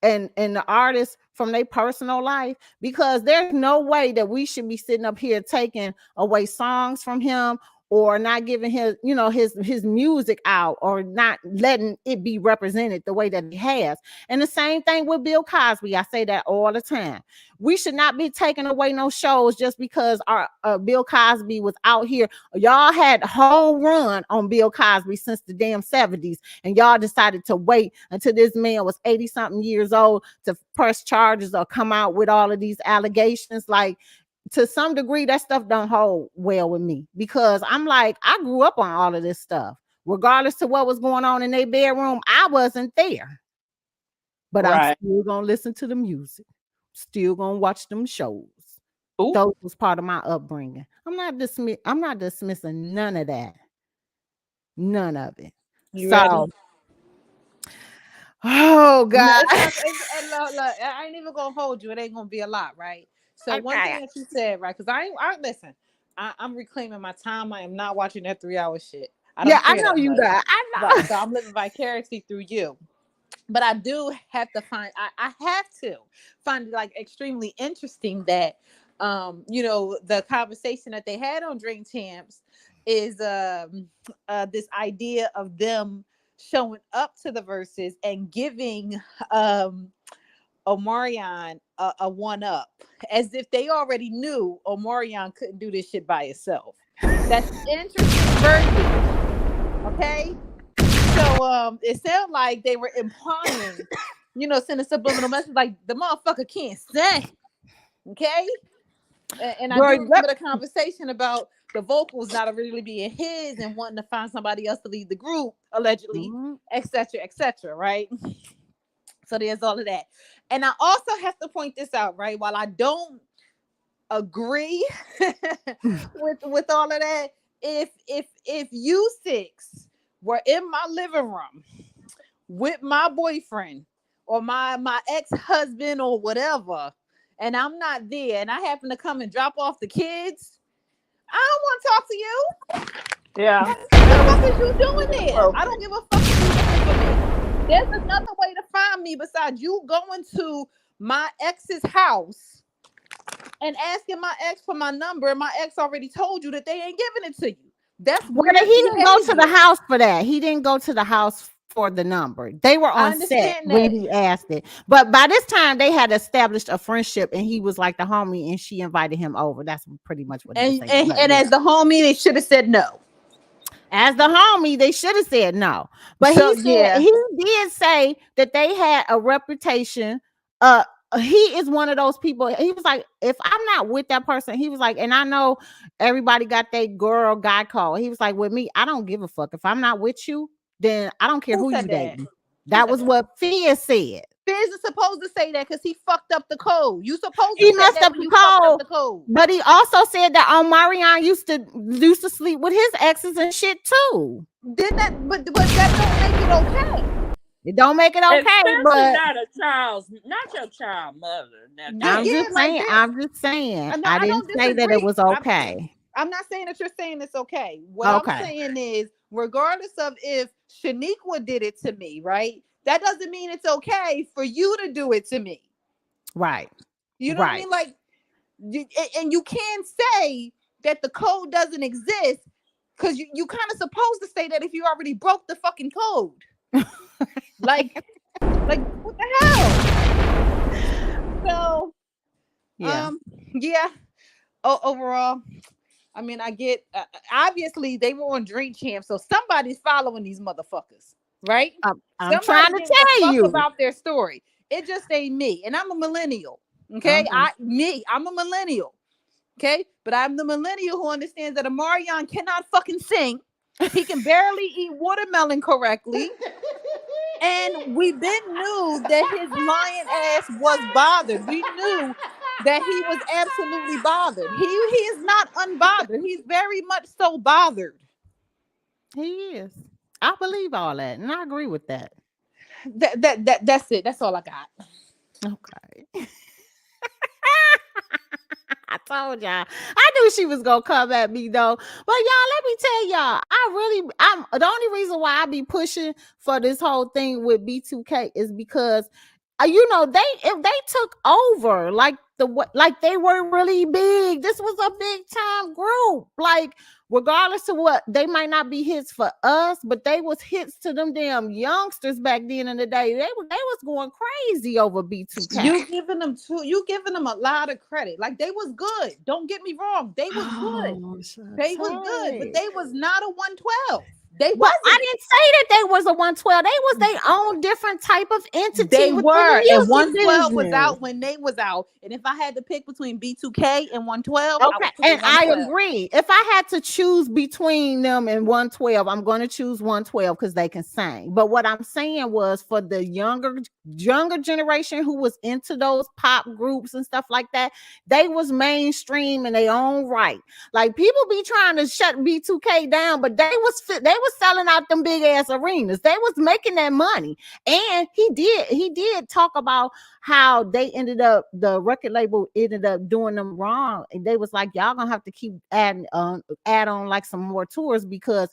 and the artist from their personal life, because there's no way that we should be sitting up here taking away songs from him, or not giving his music out, or not letting it be represented the way that he has. And the same thing with Bill Cosby. I say that all the time. We should not be taking away no shows just because our Bill Cosby was out here. Y'all had a whole run on Bill Cosby since the damn 70s, and y'all decided to wait until this man was 80 something years old to press charges or come out with all of these allegations. Like, to some degree, that stuff don't hold well with me, because I'm like, I grew up on all of this stuff. Regardless of what was going on in their bedroom, I wasn't there. But right. I'm still gonna listen to the music, still gonna watch them shows. Ooh. Those was part of my upbringing. I'm not dismissing none of that. None of it. You ready? Oh God. Look, I ain't even gonna hold you. It ain't gonna be a lot, right? So okay. One thing that you said, right? Because listen, I'm reclaiming my time. I am not watching that 3-hour shit. I know you got. I know. Right, so I'm living vicariously through you. But I do have to find. I have to find it like extremely interesting that, the conversation that they had on Drink Champs is this idea of them showing up to the verses and giving Omarion a one-up, as if they already knew Omarion couldn't do this shit by himself. That's interesting verbiage, okay? So it sounded like they were implying, sending subliminal message like the motherfucker can't sing, okay? And I do remember the conversation about the vocals not really being his and wanting to find somebody else to lead the group, allegedly, etc., right? So there's all of that. And I also have to point this out, right? While I don't agree with all of that, if you six were in my living room with my boyfriend or my ex-husband or whatever, and I'm not there, and I happen to come and drop off the kids, I don't want to talk to you. Yeah. What the fuck is you doing there? I don't give a fuck what you doing for me. There's another way to find me besides you going to my ex's house and asking my ex for my number, and my ex already told you that they ain't giving it to you. That's weird. He didn't go to the house for that. He didn't go to the house for the number. They were on set when he asked it. But by this time, they had established a friendship, and he was like the homie, and she invited him over. That's pretty much what he was saying. And as the homie, they should have said no. As the homie, they should have said no. But he did say that they had a reputation. He is one of those people. He was like, if I'm not with that person, he was like, and I know everybody got that girl guy call. He was like, with me, I don't give a fuck. If I'm not with you, then I don't care who you dating. That was what Fizz said. Fizz is supposed to say that because he fucked up the code. You supposed to messed up the code. But he also said that Omarion used to sleep with his exes and shit too. But that don't make it okay. It don't make it okay, especially but not your child mother. I'm just saying. I didn't say that it was okay. I'm not saying that you're saying it's okay. What I'm saying is, regardless of if Shaniqua did it to me, right? That doesn't mean it's okay for you to do it to me. Right. You know what I mean? Like, and you can't say that the code doesn't exist, because you kind of supposed to say that if you already broke the fucking code. like what the hell? So overall, I mean, I get obviously they were on Drink Champ, so somebody's following these motherfuckers, right? I'm trying Somebody to giving a tell fuck you. about their story. It just ain't me, and I'm a millennial. Okay, Uh-huh. I'm a millennial. Okay, but I'm the millennial who understands that Amarion cannot fucking sing. He can barely eat watermelon correctly. And we been knew that his lion ass was bothered. We knew that he was absolutely bothered. He is not unbothered. He's very much so bothered. He is. I believe all that, and I agree with that. That's it. That's all I got. Okay. I told y'all. I knew she was gonna come at me though. But y'all, let me tell y'all, I'm the only reason why I be pushing for this whole thing with B2K is because if they took over like they were really big. This was a big time group. Like regardless of what, they might not be hits for us, but they was hits to them damn youngsters back then in the day. They was going crazy over B2K. You giving them a lot of credit. Like they was good. Don't get me wrong. They was good. They was good, but they was not a 112. They Well, wasn't. I didn't say that they was a 112. They was their own different type of entity. They within were, the and music 112 was business. out when they was out. And if I had to pick between B2K and 112, I Okay, would pick and I 112. agree. If I had to choose between them and 112, I'm going to choose 112 because they can sing. But what I'm saying was for the younger generation who was into those pop groups and stuff like that, they was mainstream in their own right. Like people be trying to shut B2K down, but they was selling out them big ass arenas. They was making that money, and he did talk about how they ended up, the record label ended up doing them wrong, and they was like, y'all gonna have to keep add on like some more tours because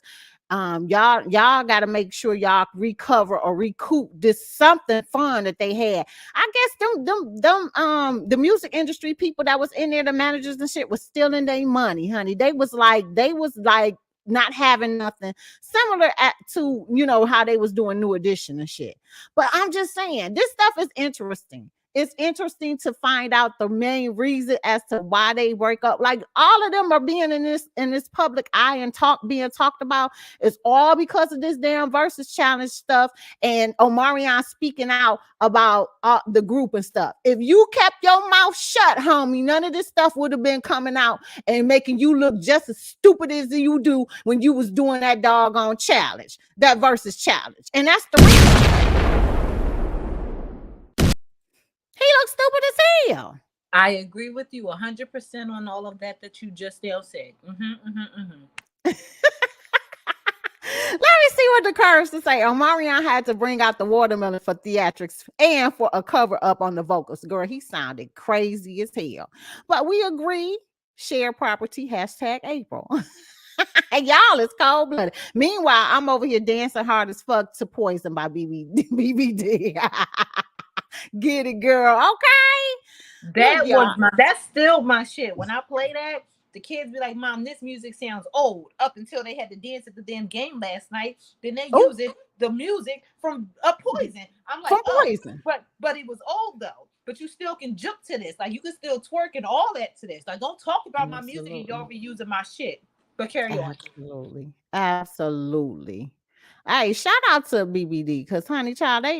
y'all got to make sure y'all recover or recoup this something fun that they had. I guess them the music industry people that was in there, the managers and shit, was stealing their money, honey. They was like not having nothing similar to how they was doing New Edition and shit. But I'm just saying, this stuff is interesting. It's interesting to find out the main reason as to why they break up. Like all of them are being in this public eye and being talked about. It's all because of this damn versus challenge stuff and Omarion speaking out about the group and stuff. If you kept your mouth shut, homie, none of this stuff would have been coming out and making you look just as stupid as you do when you was doing that doggone challenge, that versus challenge. And that's the reason. He looks stupid as hell. I agree with you 100% on all of that you just now said. Let me see what the Curbsters say. Omarion had to bring out the watermelon for theatrics and for a cover up on the vocals. Girl, he sounded crazy as hell. But we agree, share property, #April. Y'all is cold blooded. Meanwhile, I'm over here dancing hard as fuck to Poison by BBD. Get it, girl. Okay. That's still my shit. When I play that, the kids be like, Mom, this music sounds old. Up until they had to dance at the damn game last night. Then they use the music from Poison. I'm like, Poison. But it was old though. But you still can jump to this. Like you can still twerk and all that to this. Like don't talk about my music and y'all be using my shit. But carry on. Absolutely. Hey, shout out to BBD because, honey, child, they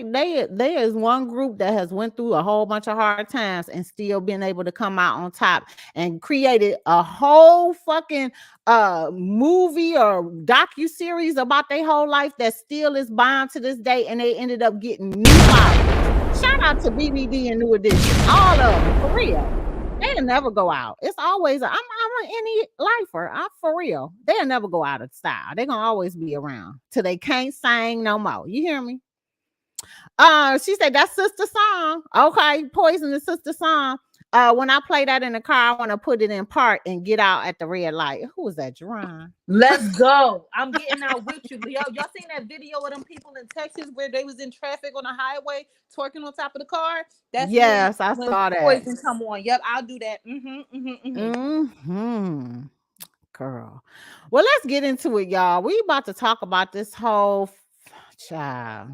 is one group that has went through a whole bunch of hard times and still been able to come out on top and created a whole fucking movie or docu-series about their whole life that still is bound to this day, and they ended up getting new albums. Shout out to BBD and New Edition, all of them, for real. They'll never go out. It's always I'm an any lifer. I'm for real. They'll never go out of style. They're gonna always be around till they can't sing no more. You hear me? She said that's sister song. Okay, Poison the sister song. When I play that in the car, I want to put it in park and get out at the red light. Who was that, Jerron? Let's go. I'm getting out with you. Y'all seen that video of them people in Texas where they was in traffic on the highway twerking on top of the car? I saw that. Poison come on. Yep, I'll do that. Girl. Well, let's get into it, y'all. We about to talk about this whole child.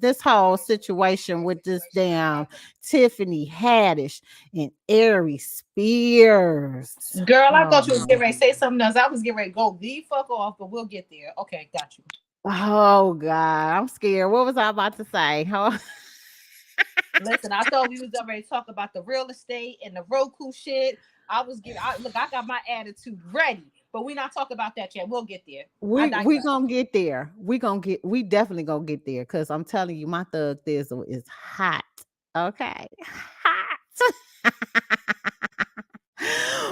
this whole situation with this damn Tiffany Haddish and Ari Spears. Girl, I thought you was Oh, getting ready to say something else. I was getting ready to go the fuck off, but we'll get there. Okay, got you. oh God, I'm scared. What was I about to say? Listen, I thought we was already talking about the real estate and the Roku shit. Look, I got my attitude ready, but we're not talking about that yet. We'll get there. We gonna get there. We definitely gonna get there because I'm telling you, my thug thizzle is hot. Okay. Hot.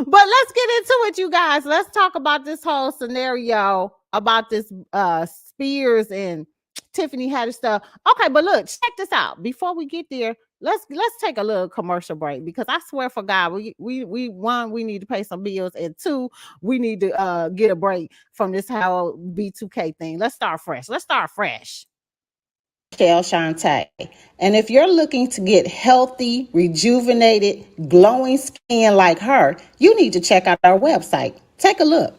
But let's get into it, you guys. Let's talk about this whole scenario about this Spears and Tiffany Haddish stuff. Okay, but look, check this out. Before we get there, let's take a little commercial break because I swear for God, we one, we need to pay some bills, and two, we need to get a break from this whole B2K thing. Let's start fresh. Michelle Shantee. And if you're looking to get healthy, rejuvenated, glowing skin like her, you need to check out our website. Take a look.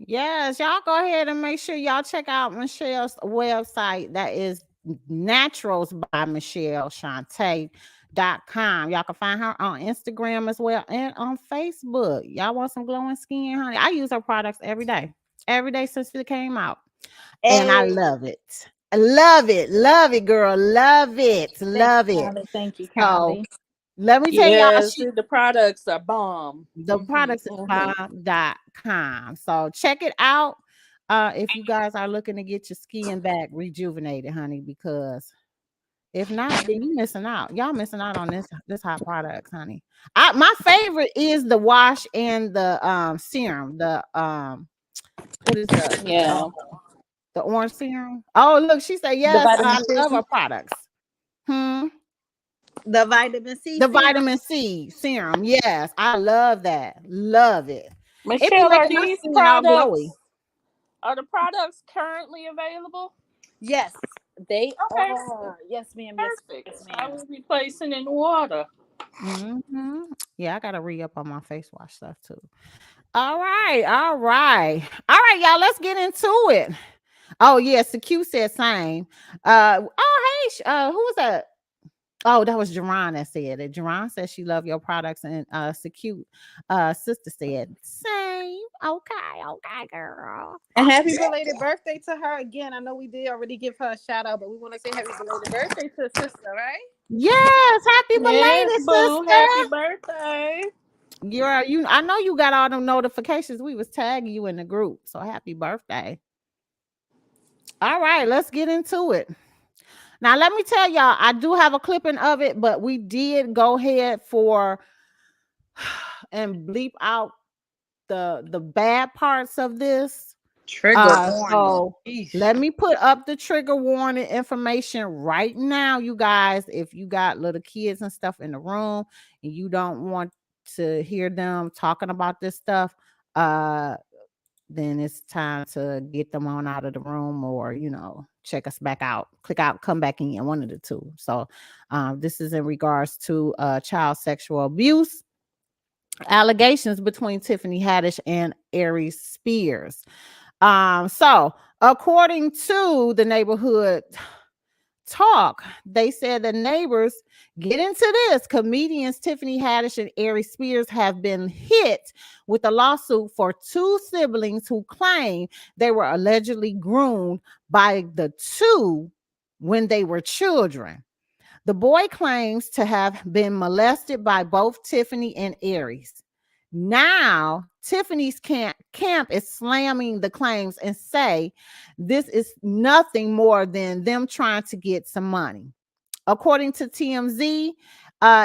Yes, y'all go ahead and make sure y'all check out Michelle's website. That is Naturals by Michelle Shantee.com. Y'all can find her on Instagram as well and on Facebook. Y'all want some glowing skin, honey? I use her products every day since it came out. And I love it. Love it, girl. Love it. Thank you, So Callie. let me tell y'all, Yes, the products are bomb. the products is bomb.com. So check it out. If you guys are looking to get your skin back rejuvenated, honey, because if not, then you missing out. Y'all missing out on this hot products, honey. My favorite is the wash and the serum. The what is that? Yeah. The orange serum. Oh, look, she said yes. I love her products. The vitamin C. The vitamin C serum. Yes, I love that. Love it. It be Michelle, are making my these skin all glowy. are the products currently available? Yes, they Okay. are. Yes, ma'am. Perfect. Yes, I ma'am. will be placing in water. Yeah, I gotta re-up on my face wash stuff too. All right, y'all. Let's get into it. Oh yes, the Q said same. Oh hey, who was that? Oh, that was Jerron that said it. Jerron said she loved your products, and Secute sister said same. Okay, girl. And happy belated birthday to her again. I know we did already give her a shout out, but we want to say happy belated birthday to sister, right? Yes, happy belated, Yes, boo. sister. Happy birthday. Girl, I know you got all them notifications. We was tagging you in the group, so happy birthday. All right, let's get into it. Now, let me tell y'all, I do have a clipping of it, but we did go ahead for and bleep out the bad parts of this. Trigger warning. So let me put up the trigger warning information right now, you guys. If you got little kids and stuff in the room and you don't want to hear them talking about this stuff, then it's time to get them on out of the room, or check us back out, click out, come back in, one of the two. So this is in regards to child sexual abuse allegations between Tiffany Haddish and Ari Spears. So according to the neighborhood talk, they said the neighbors, get into this, comedians Tiffany Haddish and Ari Spears have been hit with a lawsuit for two siblings who claim they were allegedly groomed by the two when they were children. The boy claims to have been molested by both Tiffany and Aries. Now, Tiffany's camp is slamming the claims and say this is nothing more than them trying to get some money. According to TMZ,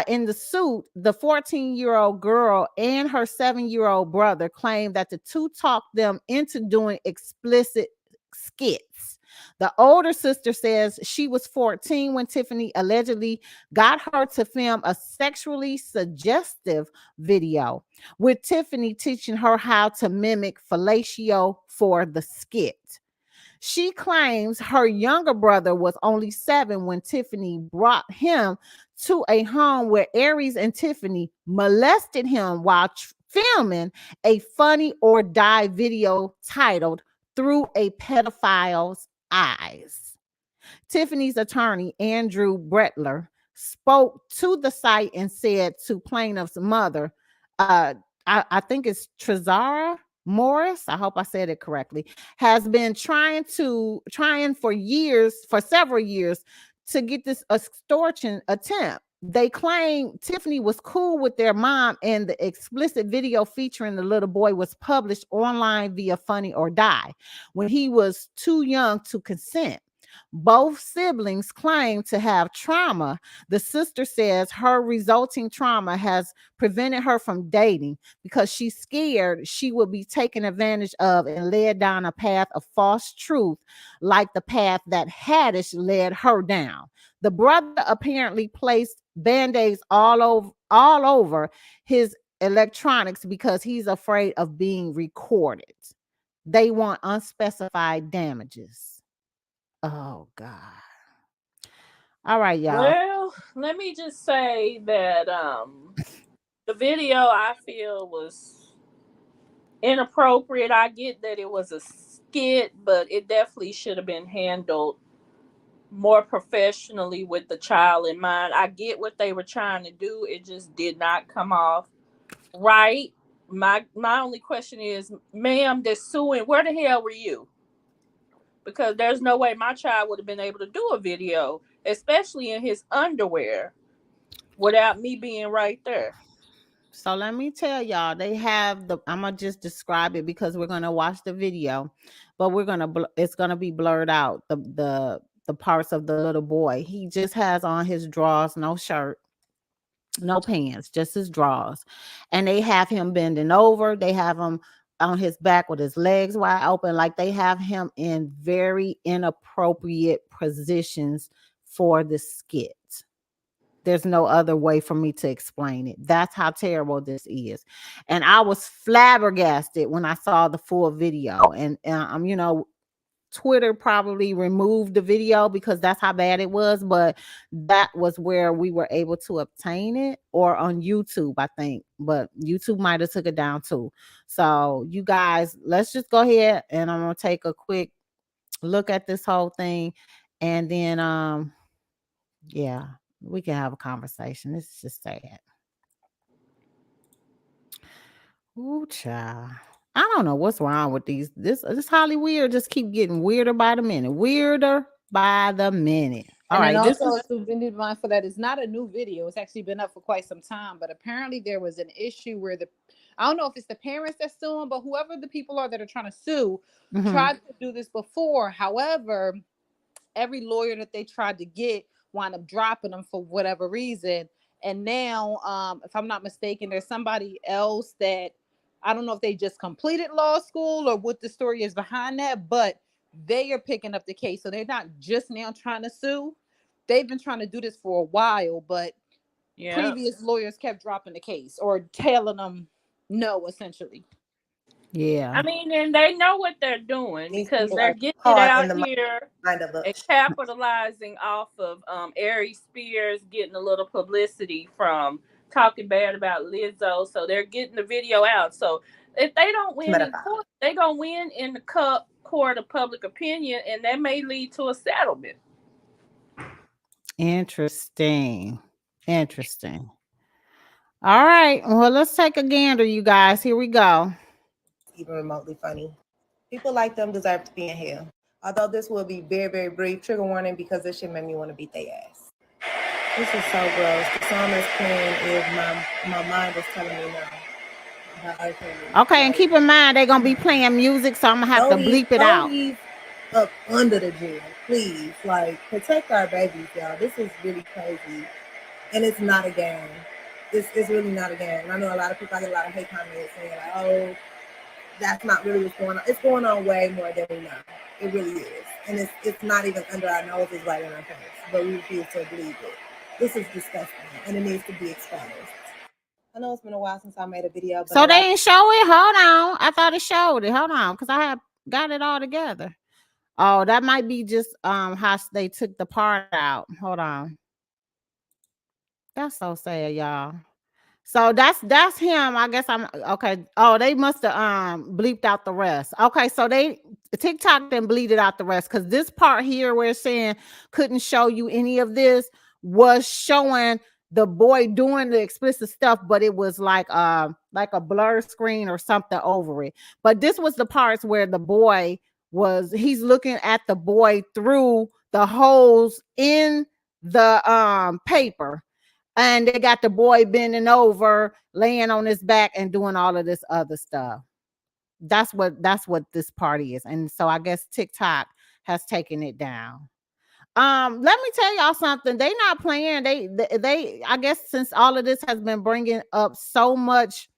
in the suit, the 14-year-old girl and her 7-year-old brother claim that the two talked them into doing explicit skits. The older sister says she was 14 when Tiffany allegedly got her to film a sexually suggestive video, with Tiffany teaching her how to mimic fellatio for the skit. She claims her younger brother was only 7 when Tiffany brought him to a home where Aries and Tiffany molested him while filming a Funny or Die video titled Through a Pedophile's Eyes. Tiffany's attorney, Andrew Bretler, spoke to the site and said to plaintiff's mother, I think it's Trezara Morris, I hope I said it correctly, has been trying for several years to get this extortion attempt. They claim Tiffany was cool with their mom, and the explicit video featuring the little boy was published online via Funny or Die when he was too young to consent. Both siblings claim to have trauma. The sister says her resulting trauma has prevented her from dating because she's scared she will be taken advantage of and led down a path of false truth, like the path that Haddish led her down. The brother apparently placed band-aids all over his electronics because he's afraid of being recorded. They want unspecified damages. Oh God. All right, y'all. Well, let me just say that the video I feel was inappropriate. I get that it was a skit, but it definitely should have been handled more professionally with the child in mind. I get what they were trying to do. It just did not come off right. My only question is, ma'am, they're suing. Where the hell were you? Because there's no way my child would have been able to do a video, especially in his underwear, without me being right there. So let me tell y'all, they have I'm gonna just describe it because we're gonna watch the video, but it's gonna be blurred out, the parts of the little boy. He just has on his drawers, no shirt, no pants, just his drawers, and they have him bending over. They have him on his back with his legs wide open, like they have him in very inappropriate positions for the skit. There's no other way for me to explain it. That's how terrible this is. And I was flabbergasted when I saw the full video. And Twitter probably removed the video because that's how bad it was, but that was where we were able to obtain it, or on YouTube, I think. But YouTube might have took it down too. So you guys, let's just go ahead and I'm gonna take a quick look at this whole thing, and then yeah, we can have a conversation. This is just sad. Ooh, child. I don't know what's wrong with these. This Hollywood just keep getting weirder by the minute. Weirder by the minute. All and right. This also, we need to be mindful that it's not a new video. It's actually been up for quite some time. But apparently there was an issue where I don't know if it's the parents that's suing, but whoever the people are that are trying to sue tried to do this before. However, every lawyer that they tried to get wound up dropping them for whatever reason. And now, if I'm not mistaken, there's somebody else that I don't know if they just completed law school or what the story is behind that, but they are picking up the case. So they're not just now trying to sue. They've been trying to do this for a while, but previous lawyers kept dropping the case or telling them no, essentially. Yeah. I mean, and they know what they're doing because they're getting it out here and capitalizing off of Aries Spears getting a little publicity from talking bad about Lizzo. So they're getting the video out. So if they don't win in court, they're going to win in the court of public opinion, and that may lead to a settlement. Interesting. All right. Well, let's take a gander, you guys. Here we go. Even remotely funny. People like them deserve to be in here. Although this will be very, very brief. Trigger warning, because this shit made me want to beat their ass. This is so gross. The song that's playing is my mind is telling me no. Okay, and keep in mind they're gonna be playing music, so I'm gonna have to bleep it out. Up under the jail, please. Like, protect our babies, y'all. This is really crazy, and it's not a game. It's really not a game. I know a lot of people. I get a lot of hate comments saying like, "Oh, that's not really what's going on." It's going on way more than we know. It really is. And it's not even under our noses, right in our face. But we refuse to believe it. This is disgusting, and it needs to be exposed. I know it's been a while since I made a video, but So they didn't show it? Hold on. I thought it showed it. Hold on, because I had got it all together. Oh, that might be just how they took the part out. Hold on. That's so sad, y'all. So that's him. I guess I'm okay. Oh, they must have bleeped out the rest. Okay, so they TikTok then bleeded out the rest because this part here where it's saying couldn't show you any of this was showing the boy doing the explicit stuff, but it was like a blur screen or something over it. But this was the parts where the boy he's looking at the boy through the holes in the paper. And they got the boy bending over, laying on his back, and doing all of this other stuff. That's what this party is. And so I guess TikTok has taken it down. Let me tell y'all something. They not playing. They I guess since all of this has been bringing up so much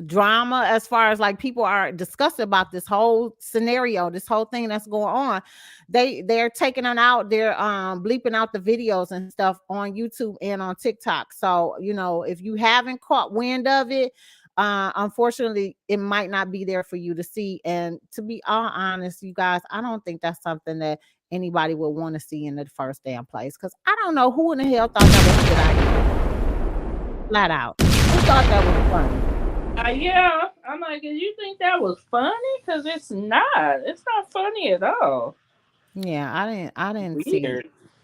drama as far as like people are discussing about this whole scenario, this whole thing that's going on, they're taking it out, they're bleeping out the videos and stuff on YouTube and on TikTok. So if you haven't caught wind of it, unfortunately it might not be there for you to see. And to be all honest, you guys, I don't think that's something that anybody would want to see in the first damn place, because I don't know who in the hell thought that was a good idea. Flat out, who thought that was funny? Yeah, I'm like, did you think that was funny? Because it's not. It's not funny at all. Yeah, I didn't see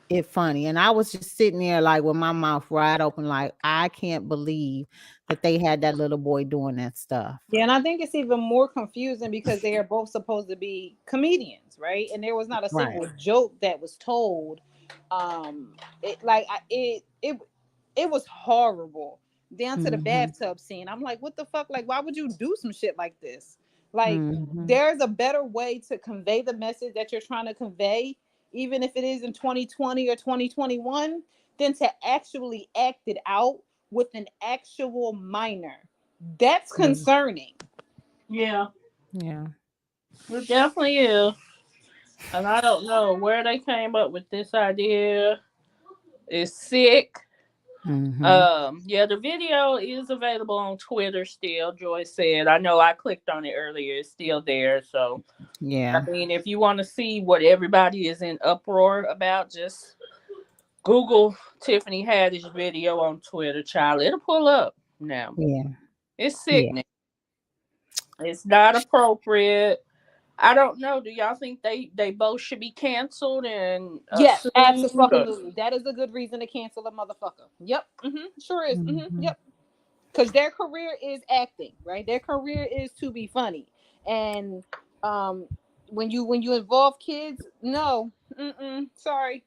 it funny, and I was just sitting there like with my mouth wide open, like I can't believe that they had that little boy doing that stuff. Yeah, and I think it's even more confusing because they are both supposed to be comedians, right? And there was not a single joke that was told. It was horrible. Down to the bathtub scene. I'm like, what the fuck? Like, why would you do some shit like this? Like, there's a better way to convey the message that you're trying to convey, even if it is in 2020 or 2021, than to actually act it out with an actual minor. That's concerning. Yeah. Yeah. It definitely is. And I don't know where they came up with this idea. It's sick. Yeah, the video is available on Twitter still. Joy said, I know I clicked on it earlier. It's still there. So yeah, I mean, if you want to see what everybody is in uproar about, just Google Tiffany Haddish video on Twitter, child. It'll pull up now. Yeah, it's sickening. It's not appropriate. I don't know. Do y'all think they both should be canceled? And yes, absolutely. That is a good reason to cancel a motherfucker. Yep. Sure is. Yep. Because their career is acting, right? Their career is to be funny. And when you involve kids, no. Sorry.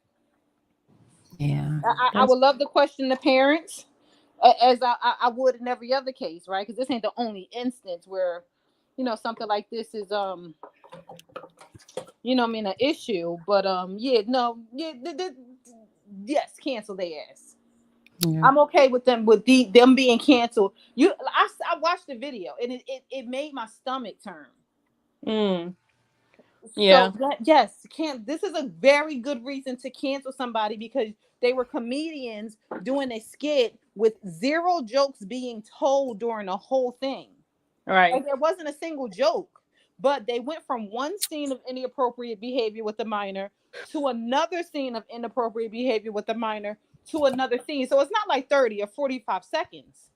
Yeah. I would love to question the parents, as I would in every other case, right? Because this ain't the only instance where something like this is an issue. But yes, cancel their ass. Yeah. I'm okay with them them being canceled. I watched the video and it made my stomach turn. Yeah. So yes, this is a very good reason to cancel somebody, because they were comedians doing a skit with zero jokes being told during the whole thing. Right. Like, there wasn't a single joke, but they went from one scene of inappropriate behavior with the minor to another scene of inappropriate behavior with the minor to another scene. So it's not like 30 or 45 seconds.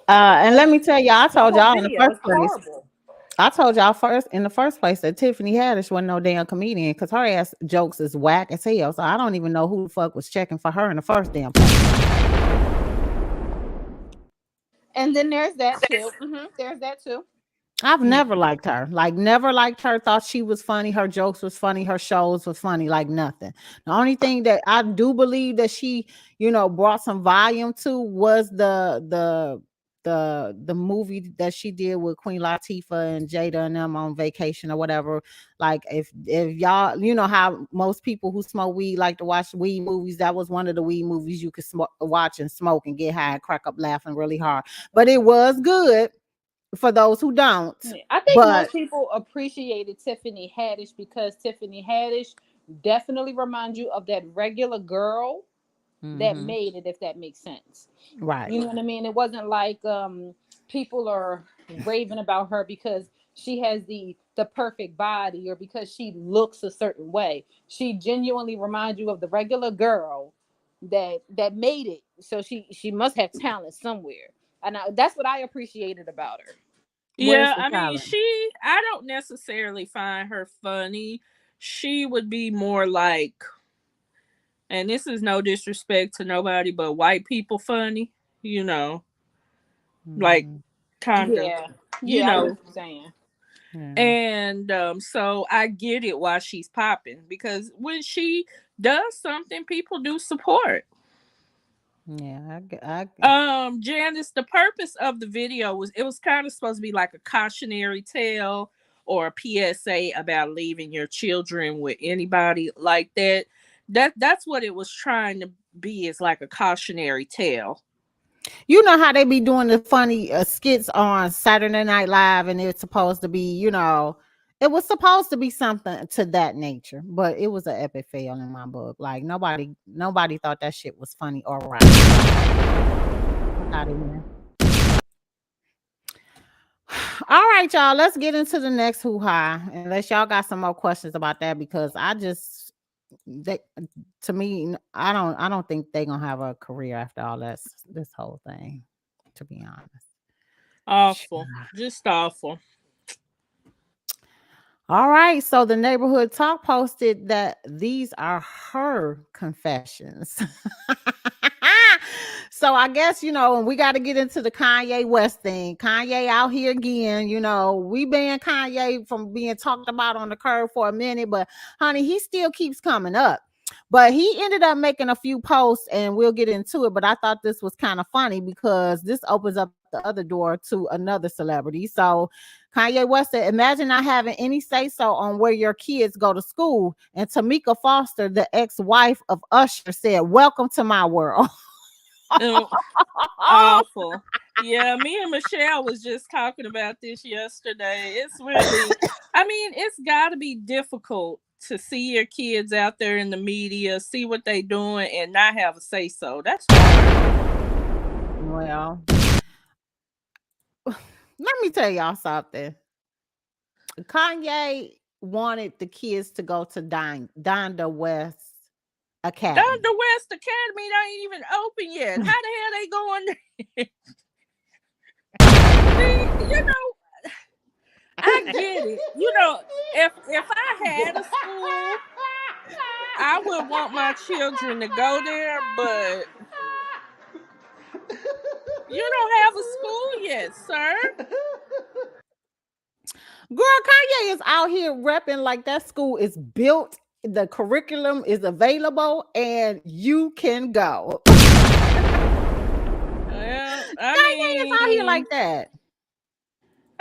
And let me tell y'all, I told y'all in the first place. I told y'all in the first place that Tiffany Haddish wasn't no damn comedian, because her ass jokes is whack as hell. So I don't even know who the fuck was checking for her in the first damn place. And then there's that too. There's that too. I've never liked her. Like, never liked her. Thought she was funny. Her jokes was funny. Her shows was funny. Like nothing. The only thing that I do believe that she, brought some volume to was the movie that she did with Queen Latifah and Jada and them on Vacation or whatever. Like, if y'all, how most people who smoke weed like to watch weed movies, that was one of the weed movies you could watch and smoke and get high and crack up laughing really hard. But it was good. for those who don't. I think But most people appreciated Tiffany Haddish because Tiffany Haddish definitely reminds you of that regular girl that made it, if that makes sense. right. You know what I mean? It wasn't like people are raving about her because she has the perfect body or because she looks a certain way. She genuinely reminds you of the regular girl that made it. So she must have talent somewhere. And that's what I appreciated about her. Where's Yeah, the I mean, talent? I don't necessarily find her funny. She would be more like, and this is no disrespect to nobody, but white people funny, you know, like kind of, Yeah. you Yeah, I get know. what you're saying. Yeah. And so I get it why she's popping because when she does something, people do support. Yeah, I Janice, the purpose of the video was it was kind of supposed to be like a cautionary tale or a PSA about leaving your children with anybody like that. That's what it was trying to be, is like a cautionary tale. you know how they be doing the funny skits on Saturday Night Live, and it's supposed to be, it was supposed to be something to that nature, but it was an epic fail in my book. Like nobody thought that shit was funny or right. Fuck out of here. All right, y'all. Let's get into the next hoo ha. Unless y'all got some more questions about that, because they, to me, I don't think they gonna have a career after all this whole thing. To be honest. Awful, just awful. All right. So the neighborhood talk posted that these are her confessions. So I guess, and we got to get into the Kanye West thing. Kanye out here again. We banned Kanye from being talked about on the curve for a minute, but honey, he still keeps coming up. But he ended up making a few posts, and we'll get into it. But I thought this was kind of funny because this opens up the other door to another celebrity. So Kanye West said, imagine not having any say so on where your kids go to school. And Tamika Foster, the ex-wife of Usher, said, welcome to my world. Awful. Yeah, me and Michelle was just talking about this yesterday. It's really, I mean, it's got to be difficult to see your kids out there in the media, see what they doing, and not have a say so. That's hard. Well, let me tell y'all something. Kanye wanted the kids to go to Donda West Academy. Donda West Academy ain't even open yet. How the hell they going there? See, I get it. If I had a school, I would want my children to go there, but you don't have a school yet, sir. Girl, Kanye is out here repping like that school is built, the curriculum is available, and you can go. Well, Kanye is out here like that.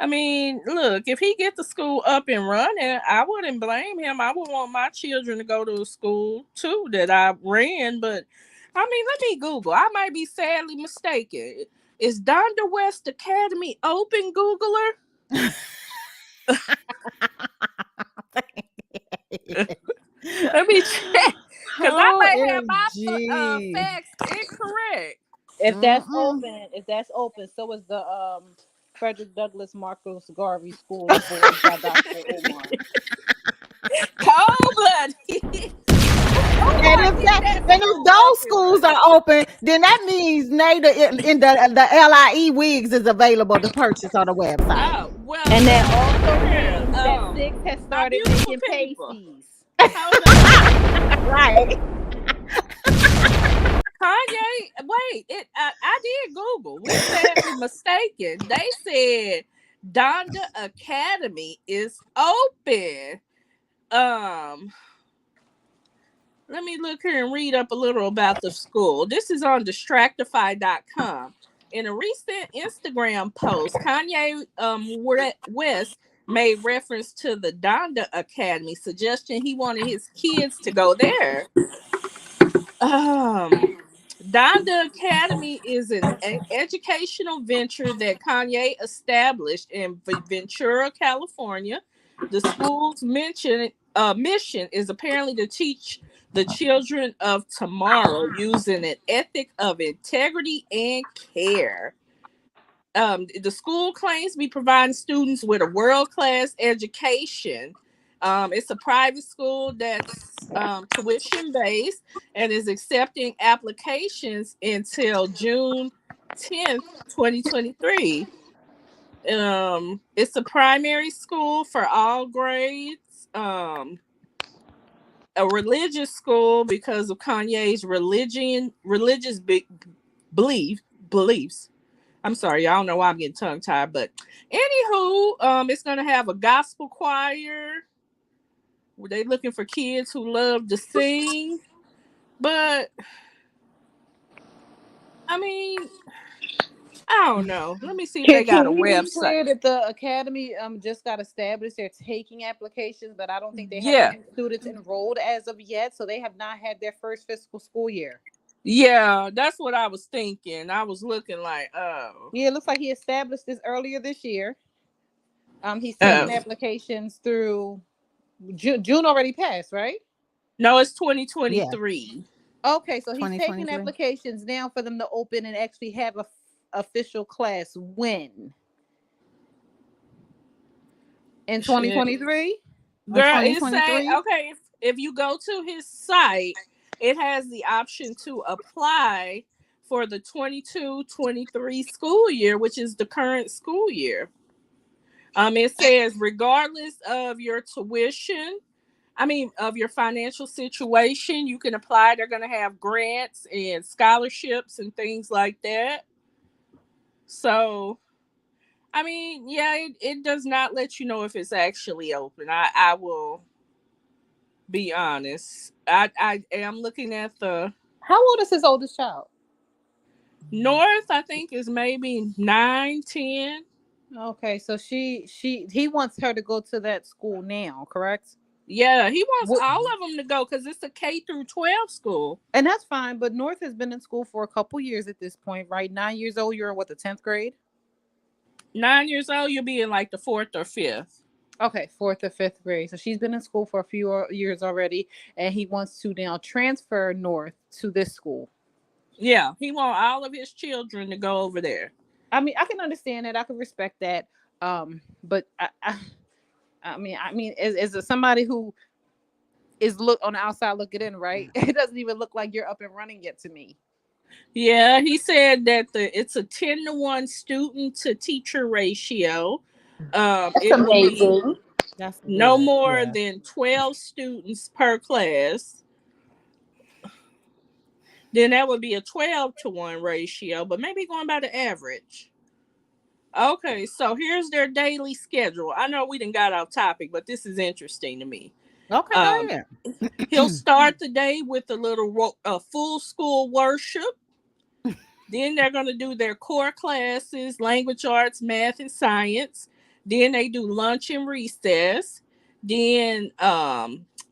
I mean, look, if he get the school up and running, I wouldn't blame him. I would want my children to go to a school too that I ran, but I mean, let me Google. I might be sadly mistaken. Is Donda West Academy open, Googler? Let me check, because I might have my facts incorrect. If that's open, so is the Frederick Douglass Marcos Garvey School Board by Dr. Omar. Cold blooded. And if those schools are open, then that means NADA in the LIE wigs is available to purchase on the website. Oh, well, and that also means that Sixx has started making pasties. Hold on. Right. Kanye, wait, I did Google. We said we mistaken. They said Donda Academy is open. Let me look here and read up a little about the school. This is on distractify.com. In a recent Instagram post, Kanye West made reference to the Donda Academy, suggesting he wanted his kids to go there. Donda Academy is an educational venture that Kanye established in Ventura, California. The school's mission is apparently to teach the children of tomorrow using an ethic of integrity and care. The school claims to be providing students with a world-class education. It's a private school that's tuition-based and is accepting applications until June 10th, 2023. It's a primary school for all grades. A religious school because of Kanye's religious beliefs. I'm sorry, I don't know why I'm getting tongue tied, but anywho, it's gonna have a gospel choir. They looking for kids who love to sing, but I mean, I don't know. Let me see if they got a Can we be website. clear that the academy just got established? They're taking applications, but I don't think they have Yeah, any students enrolled as of yet, so they have not had their first fiscal school year. yeah, that's what I was thinking. I was looking like, oh, Yeah, it looks like he established this earlier this year. He's taking applications through June already passed, right? no, it's 2023. Okay, so he's taking 2023. applications now for them to open and actually have a official class when? In 2023? Girl, it say okay. If you go to his site, it has the option to apply for the 22-23 school year, which is the current school year. It says regardless of your tuition, of your financial situation, you can apply. They're going to have grants and scholarships and things like that. So, it does not let you know if it's actually open. I will be honest. I am looking at the How old is his oldest child? North, I think is maybe 9, 10. Okay, so he wants her to go to that school now, correct? Yeah, he wants all of them to go because it's a K through 12 school. And that's fine, but North has been in school for a couple years at this point, right? 9 years old, you're in what, the 10th grade? 9 years old, you'll be in like the 4th or 5th. Okay, 4th or 5th grade. So she's been in school for a few years already, and he wants to now transfer North to this school. Yeah, he wants all of his children to go over there. I mean, I can understand that. I can respect that. But I mean, as somebody who is look on the outside looking in, right? It doesn't even look like you're up and running yet to me. Yeah, he said that it's a 10-to-1 student to teacher ratio. That's amazing. That's no good. more than 12 students per class. Then that would be a 12-to-1 ratio, but maybe going by the average. Okay, so here's their daily schedule. I know we didn't got off topic, but this is interesting to me. Okay, He'll start the day with a full school worship. Then they're going to do their core classes, language arts, math, and science. Then they do lunch and recess. Then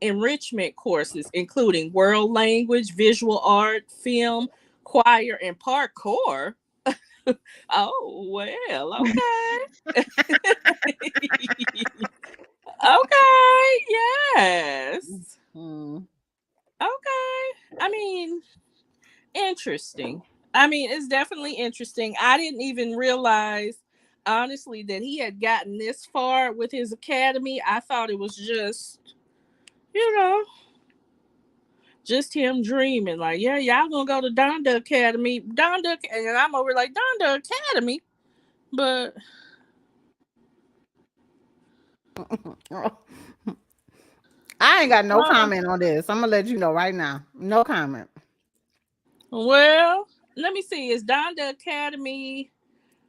enrichment courses, including world language, visual art, film, choir, and parkour. Oh, well, okay. Okay, yes. Okay. Interesting. It's definitely interesting. I didn't even realize, honestly, that he had gotten this far with his academy. I thought it was just, just him dreaming. Like, yeah, y'all gonna go to Donda Academy. And I'm over like, Donda Academy? But I ain't got no comment on this. I'm gonna let you know right now. No comment. Well, let me see. Is Donda Academy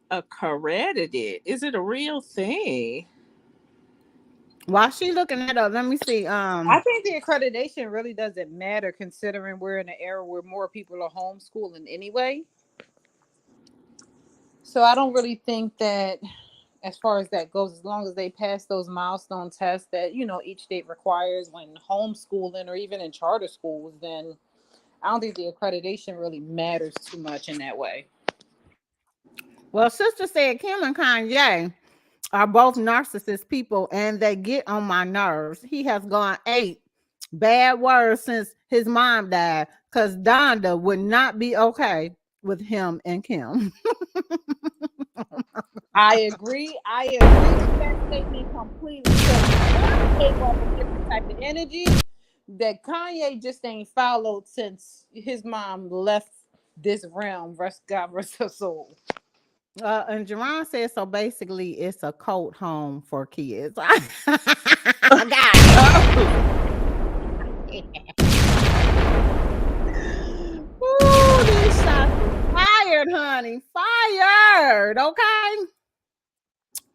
accredited? Is it a real thing? While she looking that up, let me see. I think the accreditation really doesn't matter, considering we're in an era where more people are homeschooling anyway. So I don't really think that, as far as that goes, as long as they pass those milestone tests that each state requires when homeschooling or even in charter schools, then I don't think the accreditation really matters too much in that way. Well, sister said Kim and Kanye are both narcissist people and they get on my nerves. He has gone 8 bad words since his mom died because Donda would not be okay with him and Kim. I agree. I agree with that statement completely because Donda gave off a different type of energy that Kanye just ain't followed since his mom left this realm. God rest her soul. And Jerron said so. Basically, it's a cult home for kids. Got it. Ooh, these shots are fired, honey. Fired. Okay.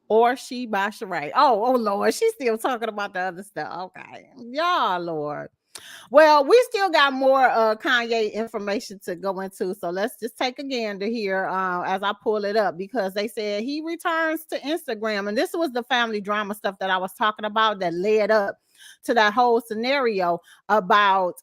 Or She by Sheree. Oh Lord, she's still talking about the other stuff. Okay, y'all, Lord. Well, we still got more Kanye information to go into, so let's just take a gander here as I pull it up because they said he returns to Instagram, and this was the family drama stuff that I was talking about that led up to that whole scenario about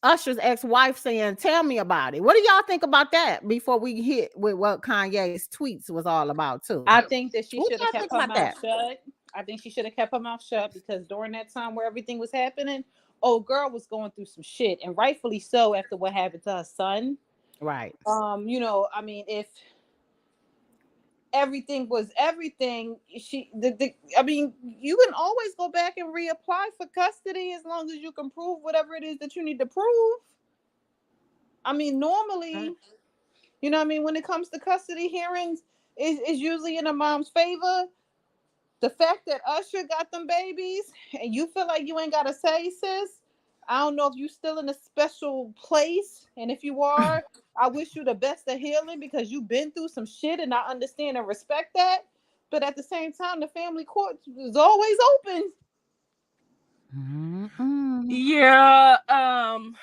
Usher's ex-wife saying, "Tell me about it." What do y'all think about that before we hit with what Kanye's tweets was all about too? I think that she What should y'all have kept think her about mouth that? shut. I think she should have kept her mouth shut because during that time where everything was happening, old girl was going through some shit, and rightfully so after what happened to her son. Right. I mean, if everything was everything, I mean, you can always go back and reapply for custody as long as you can prove whatever it is that you need to prove. I mean, normally, you know what I mean, when it comes to custody hearings, is usually in a mom's favor. The fact that Usher got them babies and you feel like you ain't got to say, sis, I don't know if you still in a special place. And if you are, I wish you the best of healing because you've been through some shit and I understand and respect that. But at the same time, the family court is always open. Yeah. Mm-mm.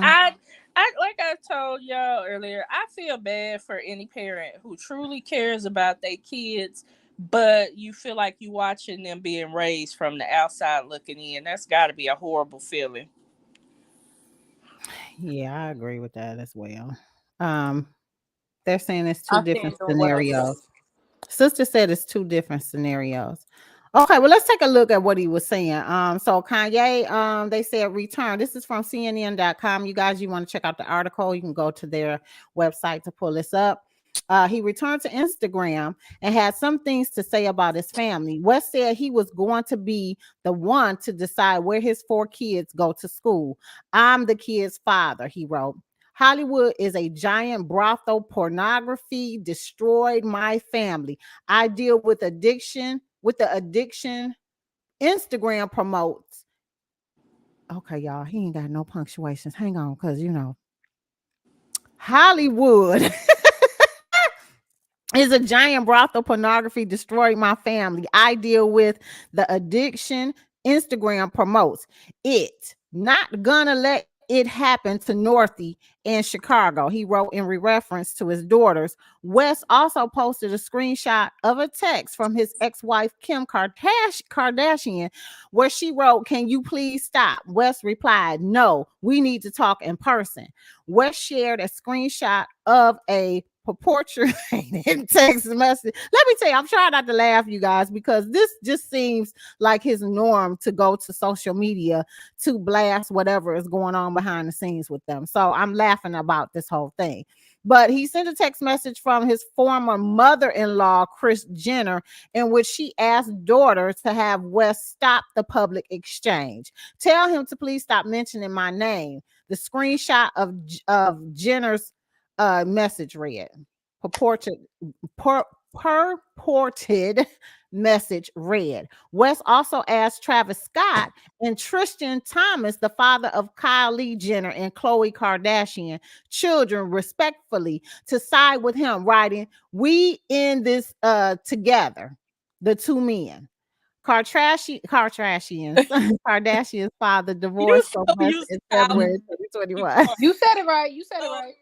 I like I told y'all earlier, I feel bad for any parent who truly cares about their kids, but you feel like you watching them being raised from the outside looking in. That's got to be a horrible feeling. Yeah, I agree with that as well. Um, they're saying it's two I different stand on what I said. scenarios. Sister said it's 2 different scenarios. Okay, well, let's take a look at what he was saying. So Kanye, they said return. This is from CNN.com. You guys, you want to check out the article, you can go to their website to pull this up. He returned to Instagram and had some things to say about his family. West said he was going to be the one to decide where his 4 kids go to school. I'm the kid's father, he wrote. Hollywood is a giant brothel. Pornography destroyed my family. I deal with addiction. With the addiction, Instagram promotes. Okay, y'all, he ain't got no punctuations. Hang on, because Hollywood is a giant brothel. Pornography destroyed my family. I deal with the addiction. Instagram promotes it. Not gonna let it happen to Northie in Chicago. He wrote in reference to his daughters. West also posted a screenshot of a text from his ex-wife Kim Kardashian, where she wrote, "Can you please stop?" West replied, "No, we need to talk in person." West shared a screenshot of a purported text message. Let me tell you, I'm trying not to laugh, you guys, because this just seems like his norm to go to social media to blast whatever is going on behind the scenes with them. So I'm laughing about this whole thing. But he sent a text message from his former mother-in-law, Kris Jenner, in which she asked daughter to have West stop the public exchange. Tell him to please stop mentioning my name. The screenshot of Jenner's message read. Purported message read. West also asked Travis Scott and Tristan Thomas, the father of Kylie Jenner and Khloe Kardashian children, respectfully, to side with him, writing, "We in this together, the 2 men." Kardashian's father You divorced so West used in to how February 2021. You said it right. You said it right.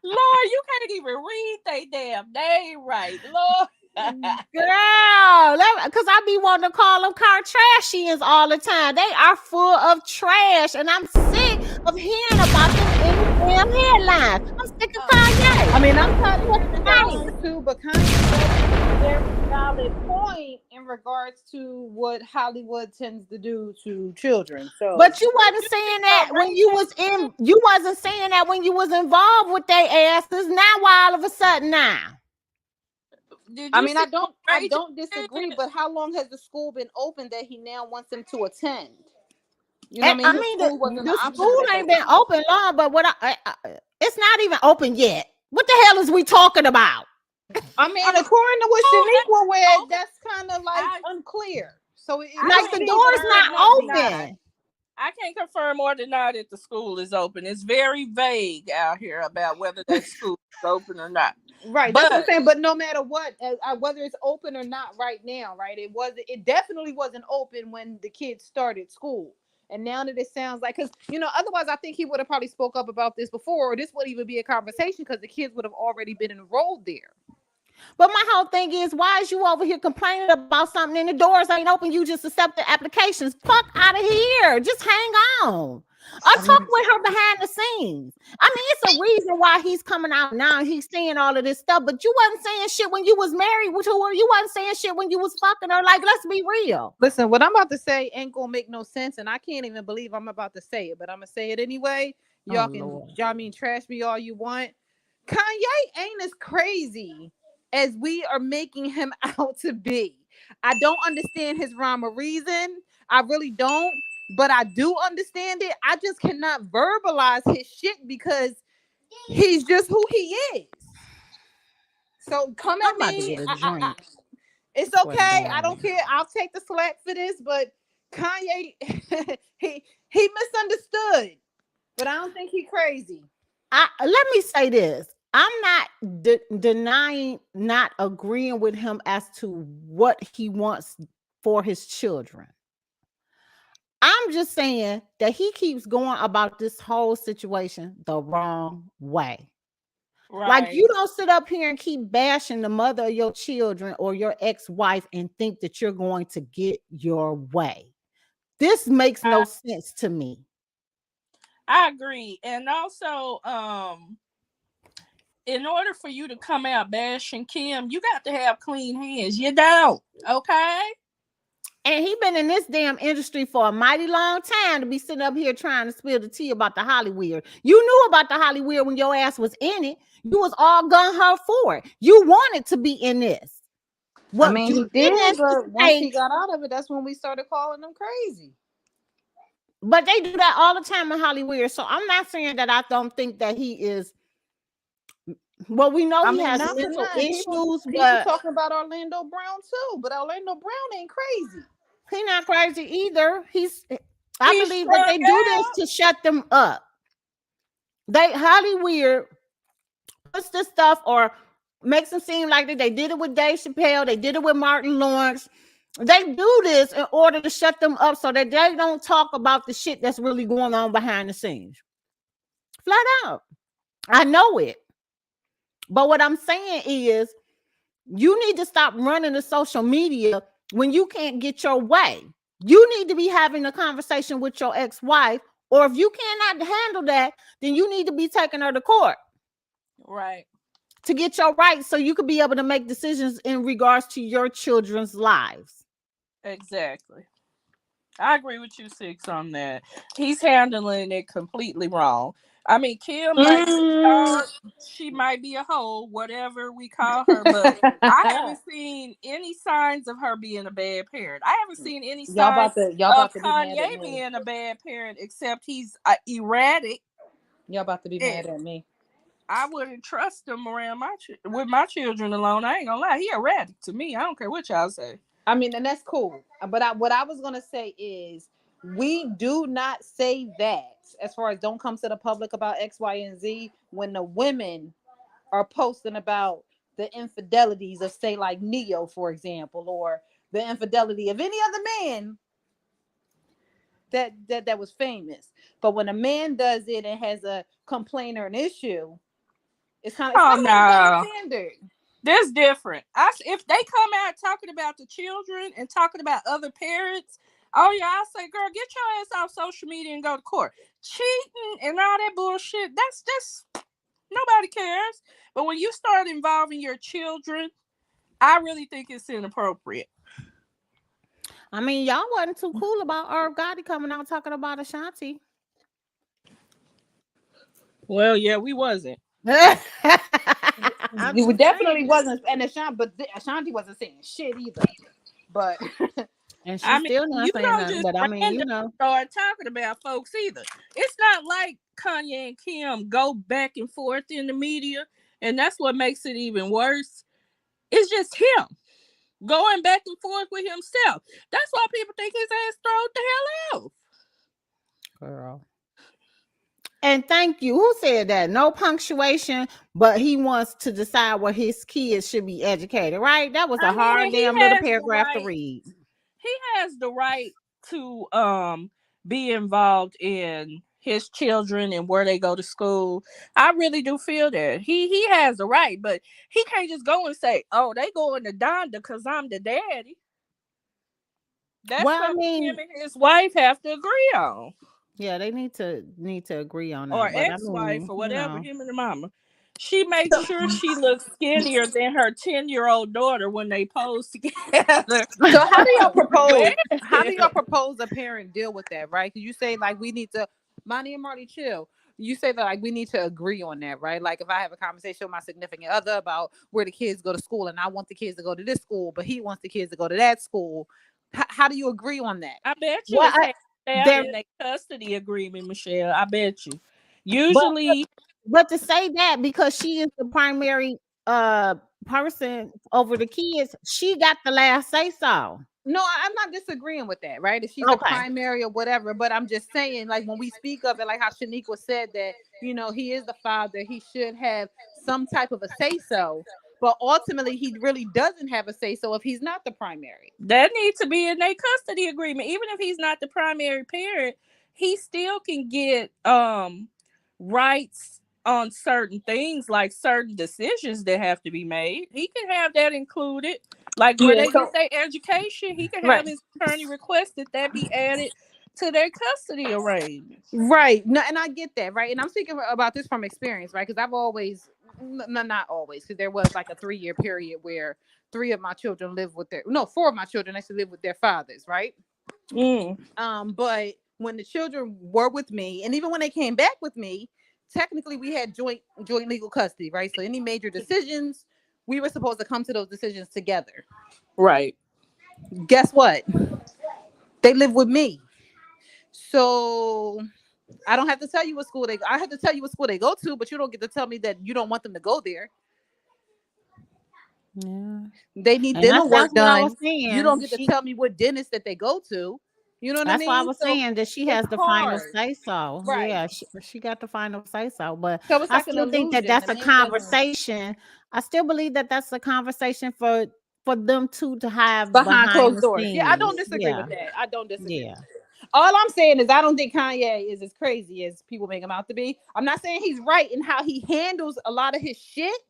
Lord, you can't even read they damn name right. Lord. Girl, because I be wanting to call them car trashians all the time. They are full of trash, and I'm sick of hearing about them in the damn headlines. I'm sick of Kanye. I mean, I'm tired of What's hearing the the name? headlines too, but Kanye does make a very valid point in regards to what Hollywood tends to do to children. So, But you wasn't saying that when you was in. You wasn't saying that when you was involved with their asses. Now, why all of a sudden now? Did I you mean, see I don't disagree, but how long has the school been open that he now wants them to attend? You know And, what I I mean? His mean, school wasn't an the option school for that ain't been time. open long, but it's not even open yet. What the hell is we talking about? I mean, according to what Shaniqua read, that's kind of like unclear. So it Like the door's not open. I can't confirm or deny that the school is open. It's very vague out here about whether that school is open or not. Right, that's what I'm saying. But no matter what, whether it's open or not right now, right? It definitely wasn't open when the kids started school. And now that it sounds like, because otherwise I think he would have probably spoke up about this before, or this would even be a conversation because the kids would have already been enrolled there. But my whole thing is, why is you over here complaining about something and the doors ain't open? You just accept the applications. Fuck out of here. Just hang on. Or talk with her behind the scenes. I mean, it's a reason why he's coming out now. He's saying all of this stuff, but you wasn't saying shit when you was married to her. You wasn't saying shit when you was fucking her. Like, let's be real. Listen, what I'm about to say ain't gonna make no sense, and I can't even believe I'm about to say it, but I'm gonna say it anyway. Y'all mean trash me all you want. Kanye ain't as crazy as we are making him out to be. I don't understand his rhyme or reason. I really don't, but I do understand it. I just cannot verbalize his shit because he's just who he is. So come at me. It's okay. I don't care. I'll take the slack for this, but Kanye, he misunderstood, but I don't think he crazy. Let me say this. I'm not denying, not agreeing with him as to what he wants for his children. I'm just saying that he keeps going about this whole situation the wrong way. Right. Like, you don't sit up here and keep bashing the mother of your children or your ex-wife and think that you're going to get your way. This makes no sense to me. I agree. And also, in order for you to come out bashing Kim, you got to have clean hands. You don't, okay? And he been in this damn industry for a mighty long time to be sitting up here trying to spill the tea about the Hollywood. You knew about the Hollywood when your ass was in it. You was all gun-ho for it. You wanted to be in this. What, I mean, he did, but once he got out of it, that's when we started calling him crazy. But they do that all the time in Hollywood. So I'm not saying that I don't think that he is. Well, we know he has mental issues. People talking about Orlando Brown too, but Orlando Brown ain't crazy. He's not crazy either. I believe that they do this to shut them up. Hollywood puts this stuff or makes them seem like they did it with Dave Chappelle. They did it with Martin Lawrence. They do this in order to shut them up so that they don't talk about the shit that's really going on behind the scenes. Flat out. I know it. But what I'm saying is, you need to stop running the social media when you can't get your way. You need to be having a conversation with your ex-wife, or if you cannot handle that, then you need to be taking her to court. Right. To get your rights so you could be able to make decisions in regards to your children's lives. Exactly. I agree with you, Sixx, on that. He's handling it completely wrong. I mean, Kim might she might be a hoe, whatever we call her, but I haven't seen any signs of her being a bad parent. I haven't seen any signs of Kanye being a bad parent, except he's erratic. Y'all about to be mad at me. I wouldn't trust him around with my children alone. I ain't gonna lie, he erratic to me. I don't care what y'all say. I mean, and that's cool. But what I was gonna say is, we do not say that as far as don't come to the public about X, Y, and Z when the women are posting about the infidelities of, say, like Neo, for example, or the infidelity of any other man that was famous. But when a man does it and has a complaint or an issue, it's kind of like standard. That's different. If they come out talking about the children and talking about other parents, oh yeah, I say, girl, get your ass off social media and go to court. Cheating and all that bullshit, that's just nobody cares. But when you start involving your children, I really think it's inappropriate. I mean, y'all wasn't too cool about Irv Gotti coming out talking about Ashanti. Well, yeah, we wasn't. We definitely wasn't, and Ashanti wasn't saying shit either. But and she's still not saying nothing. But I mean, start talking about folks either. It's not like Kanye and Kim go back and forth in the media, and that's what makes it even worse. It's just him going back and forth with himself. That's why people think his ass throwed the hell out. Girl. And thank you. Who said that? No punctuation, but he wants to decide where his kids should be educated, right? That was a hard damn little paragraph to read. He has the right to be involved in his children and where they go to school. I really do feel that. He has the right, but he can't just go and say, oh, they going to Donda because I'm the daddy. That's something him and his wife have to agree on. Yeah, they need to agree on that. Or ex-wife or whatever, him and the mama. She makes sure she looks skinnier than her 10-year-old daughter when they pose together. So how do y'all propose? How do y'all propose a parent deal with that, right? Because you say like we need to, Monty and Marty, chill. You say that like we need to agree on that, right? Like if I have a conversation with my significant other about where the kids go to school, and I want the kids to go to this school, but he wants the kids to go to that school, how do you agree on that? I bet you. In a custody agreement, Michelle. I bet you. Usually, but to say that because she is the primary person over the kids, she got the last say so. No, I'm not disagreeing with that, right? If she's the primary or whatever, but I'm just saying, like when we speak of it, like how Shaniqua said that, he is the father, he should have some type of a say so. But ultimately, he really doesn't have a say so if he's not the primary. That needs to be in a custody agreement. Even if he's not the primary parent, he still can get rights on certain things, like certain decisions that have to be made. He can have that included. Like where they get their education, he can have his attorney request that be added to their custody arrangement. Right. No, and I get that, right? And I'm speaking about this from experience, right? Because I've always, not always, because there was like a 3-year period where 4 of my children actually live with their fathers, right? But when the children were with me, and even when they came back with me, technically we had joint legal custody, right? So any major decisions, we were supposed to come to those decisions together. Right. Guess what? They live with me. So I don't have to tell you what school I have to tell you what school they go to, but you don't get to tell me that you don't want them to go there. Yeah. They need dental work done. You don't get to tell me what dentist that they go to. You know what I mean? That's why I was saying that she has the final say so. Right. Yeah, she got the final say so. But I still think that that's a conversation. I still believe that that's a conversation for them two to have behind closed doors. Yeah, I don't disagree with that. I don't disagree. Yeah. All I'm saying is I don't think Kanye is as crazy as people make him out to be. I'm not saying he's right in how he handles a lot of his shit.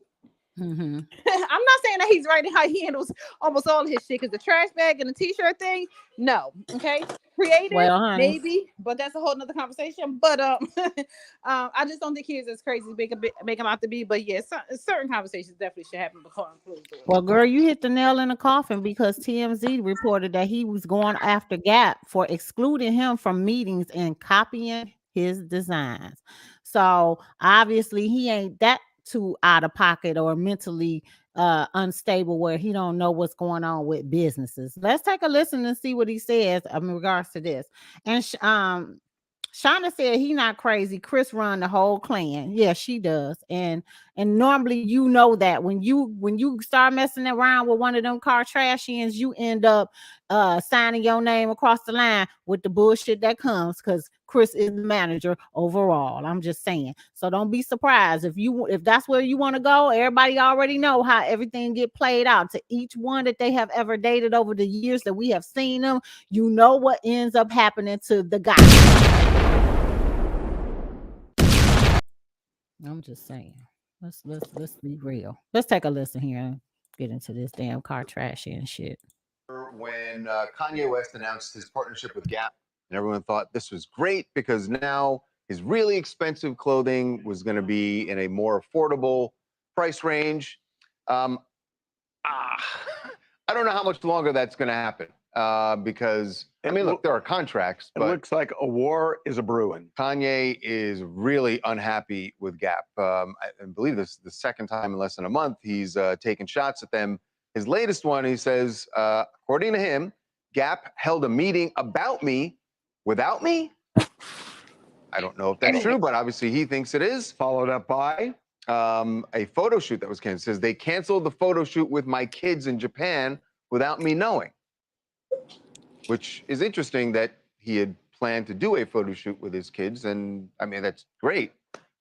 Mm-hmm. I'm not saying that he's right in how he handles almost all of his shit, because the trash bag and the t-shirt thing, no. Okay, creative, maybe, but that's a whole nother conversation. But I just don't think he is as crazy as make him out to be. But yeah, certain conversations definitely should happen before closed doors. Well, girl, you hit the nail in the coffin, because TMZ reported that he was going after Gap for excluding him from meetings and copying his designs. So obviously he ain't that too out of pocket or mentally unstable where he don't know what's going on with businesses. Let's take a listen and see what he says in regards to this. And Shauna said he not crazy. Chris run the whole clan. Yeah, she does. And normally you know that when you start messing around with one of them car trashians, you end up signing your name across the line with the bullshit that comes, because Chris is the manager overall. I'm just saying. So don't be surprised if that's where you want to go. Everybody already know how everything get played out. To each one that they have ever dated over the years that we have seen them, you know what ends up happening to the guy. I'm just saying. Let's be real. Let's take a listen here and get into this damn car trashy and shit. When Kanye West announced his partnership with Gap, and everyone thought this was great because now his really expensive clothing was going to be in a more affordable price range. I don't know how much longer that's going to happen because, I mean, look, there are contracts. It looks like a war is a brewing. Kanye is really unhappy with Gap. I believe this is the second time in less than a month he's taken shots at them. His latest one, he says, according to him, Gap held a meeting about me without me. I don't know if that's true, but obviously he thinks it is. Followed up by a photo shoot that was canceled. It says they canceled the photo shoot with my kids in Japan without me knowing, which is interesting that he had planned to do a photo shoot with his kids. And I mean, that's great.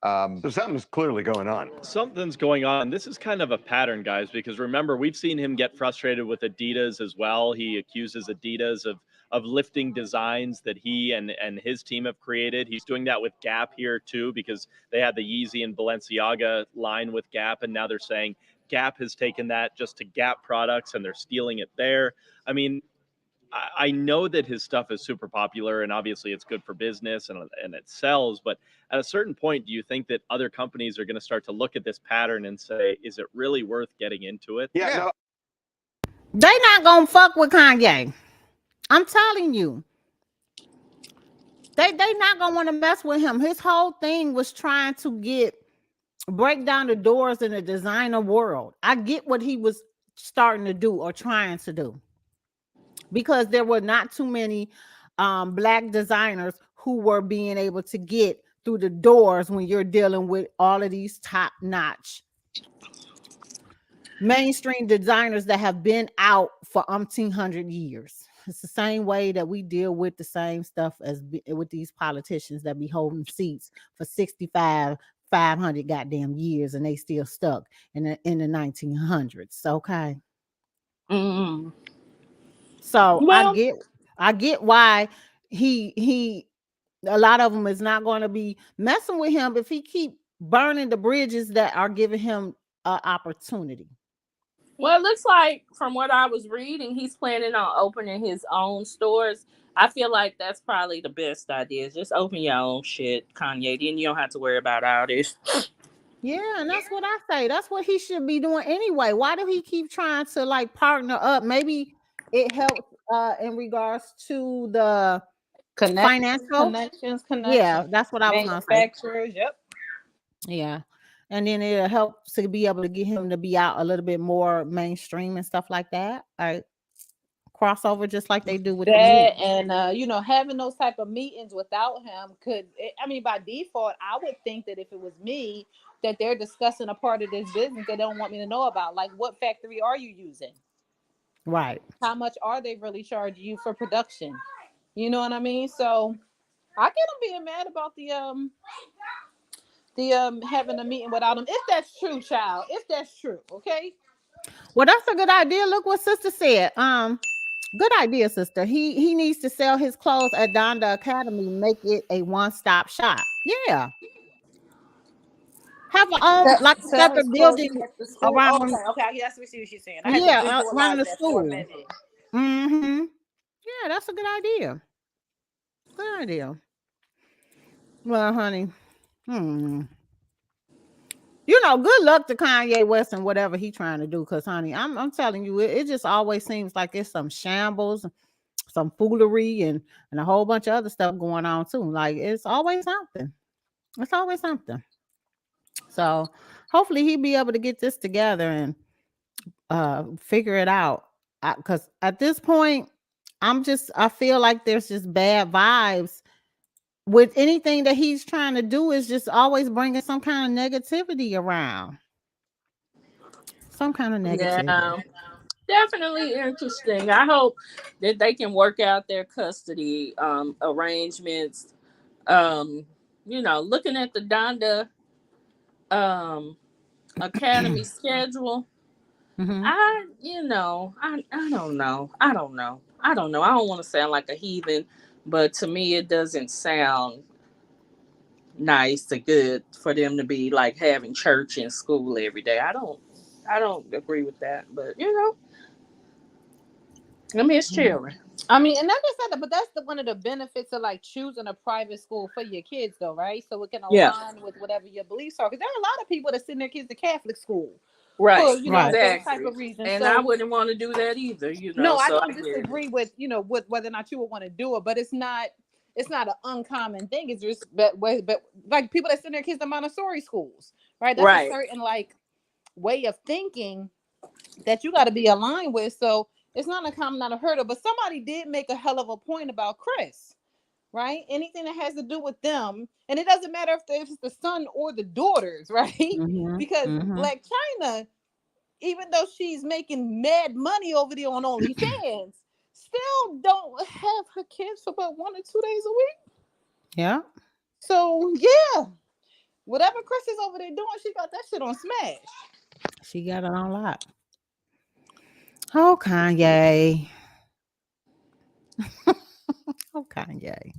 So something's clearly going on. Something's going on. This is kind of a pattern, guys, because remember, we've seen him get frustrated with Adidas as well. He accuses Adidas of lifting designs that he and his team have created. He's doing that with Gap here too, because they had the Yeezy and Balenciaga line with Gap, and now they're saying Gap has taken that just to Gap products and they're stealing it there. I mean, I know that his stuff is super popular and obviously it's good for business and it sells, but at a certain point, do you think that other companies are going to start to look at this pattern and say, is it really worth getting into it? Yeah. No. They not gonna fuck with Kanye. I'm telling you. They not gonna want to mess with him. His whole thing was trying to break down the doors in the designer world. I get what he was starting to do or trying to do, because there were not too many black designers who were being able to get through the doors when you're dealing with all of these top-notch mainstream designers that have been out for umpteen hundred years. It's the same way that we deal with the same stuff as with these politicians that be holding seats for 500 goddamn years and they still stuck in the 1900s. Okay. Mm. So Well, I get why he a lot of them is not going to be messing with him if he keep burning the bridges that are giving him an opportunity. Well, it looks like from what I was reading, he's planning on opening his own stores. I feel like that's probably the best idea. Just open your own shit, Kanye. Then you don't have to worry about all this. Yeah, and that's what I say. That's what he should be doing anyway. Why do he keep trying to like partner up? Maybe it helps in regards to the financial connections. Yeah, that's what I was gonna say. Manufacturers, yep. Yeah. And then it'll help to be able to get him to be out a little bit more mainstream and stuff like that. Like crossover, just like they do with that. And having those type of meetings without him by default, I would think that if it was me, that they're discussing a part of this business they don't want me to know about. Like, what factory are you using? Right. How much are they really charging you for production? You know what I mean? So I get him being mad about the having a meeting without him. If that's true, child. If that's true, okay. Well, that's a good idea. Look what sister said. Good idea, sister. He needs to sell his clothes at Donda Academy, make it a one-stop shop. Yeah. Have a own like separate building around. Okay, that's what she's saying. Yeah, around the school. Mm-hmm. Yeah, that's a good idea. Good idea. Well, honey. Good luck to Kanye West and whatever he's trying to do. Because, honey, I'm telling you, it just always seems like it's some shambles, some foolery, and a whole bunch of other stuff going on too. Like it's always something. It's always something. So hopefully he'll be able to get this together and figure it out. Because at this point, I feel like there's just bad vibes with anything that he's trying to do. Is just always bringing some kind of negativity around. Some kind of negativity. Yeah, definitely interesting. I hope that they can work out their custody arrangements. Looking at the Donda Academy schedule, I don't know. I don't know. I don't want to sound like a heathen, but to me it doesn't sound nice and good for them to be like having church and school every day. I don't agree with that, but I mean it's children. I mean, and I just said that, but that's one of the benefits of like choosing a private school for your kids, though, right? So it can Yeah. align with whatever your beliefs are. Because there are a lot of people that send their kids to Catholic school Right. for those type Exactly. of reasons. And I So wouldn't want to do that either, no, I so don't I get it. disagree with with whether or not you would want to do it, but it's not an uncommon thing. It's just but like people that send their kids to Montessori schools, right? That's a certain like way of thinking that you got to be aligned with. So it's not uncommon, not a hurdle. But somebody did make a hell of a point about Chris, right? Anything that has to do with them, and it doesn't matter if it's the son or the daughters, right? Because Black China, even though she's making mad money over there on OnlyFans, still don't have her kids for about 1 or 2 days a week. Yeah. So yeah, whatever Chris is over there doing, she got that shit on smash. She got it on lock. Oh, Kanye. Oh, Kanye.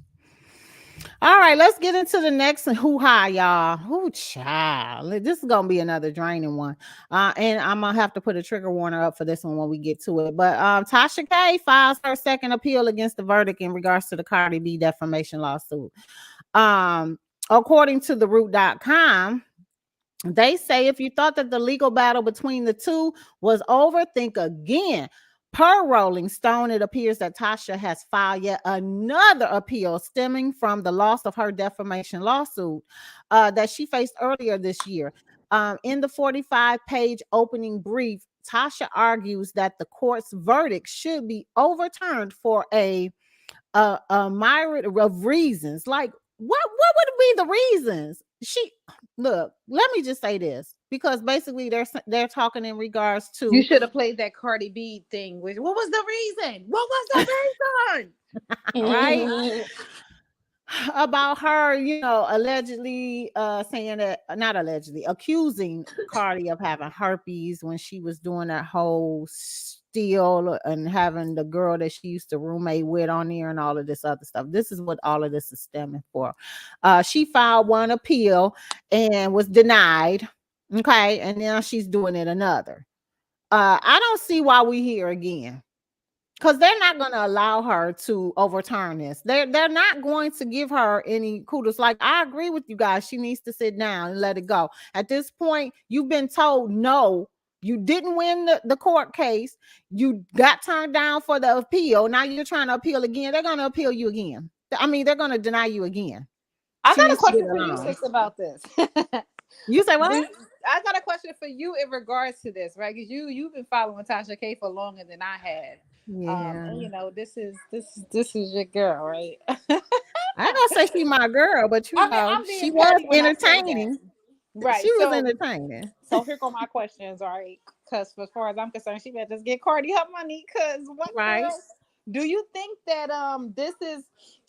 All right, let's get into the next hoo-ha, y'all. Oh, child. This is going to be another draining one. And I'm going to have to put a trigger warner up for this one when we get to it. But Tasha K files her second appeal against the verdict in regards to the Cardi B defamation lawsuit. According to the root.com, they say if you thought that the legal battle between the two was over, think again. Per Rolling Stone, it appears that Tasha has filed yet another appeal stemming from the loss of her defamation lawsuit that she faced earlier this year. In the 45-page opening brief, Tasha argues that the court's verdict should be overturned for a myriad of reasons. Like, what would be the reasons? Look, let me just say this, because basically they're talking in regards to, you should have played that Cardi B thing with what was the reason? What was the reason? Right? About her, allegedly saying that, not allegedly, accusing Cardi of having herpes when she was doing that whole steal and having the girl that she used to roommate with on there and all of this other stuff. This is what all of this is stemming for. She filed one appeal and was denied. Okay, and now she's doing it another. I don't see why we here again. Because they're not going to allow her to overturn this. They're not going to give her any kudos. Like, I agree with you guys. She needs to sit down and let it go. At this point, you've been told no. You didn't win the court case. You got turned down for the appeal. Now you're trying to appeal again. They're going to appeal you again. I mean, they're going to deny you again. I got a question for you, Sixx, about this. You say what? I got a question for you in regards to this, right? Because you've been following Tasha K for longer than I had. Yeah. And this is your girl, right? I ain't gonna say she's my girl, but she was entertaining. Right. She was entertaining. So here go my questions, all right? Because as far as I'm concerned, she better just get Cardi her money. Because what else? Do you think that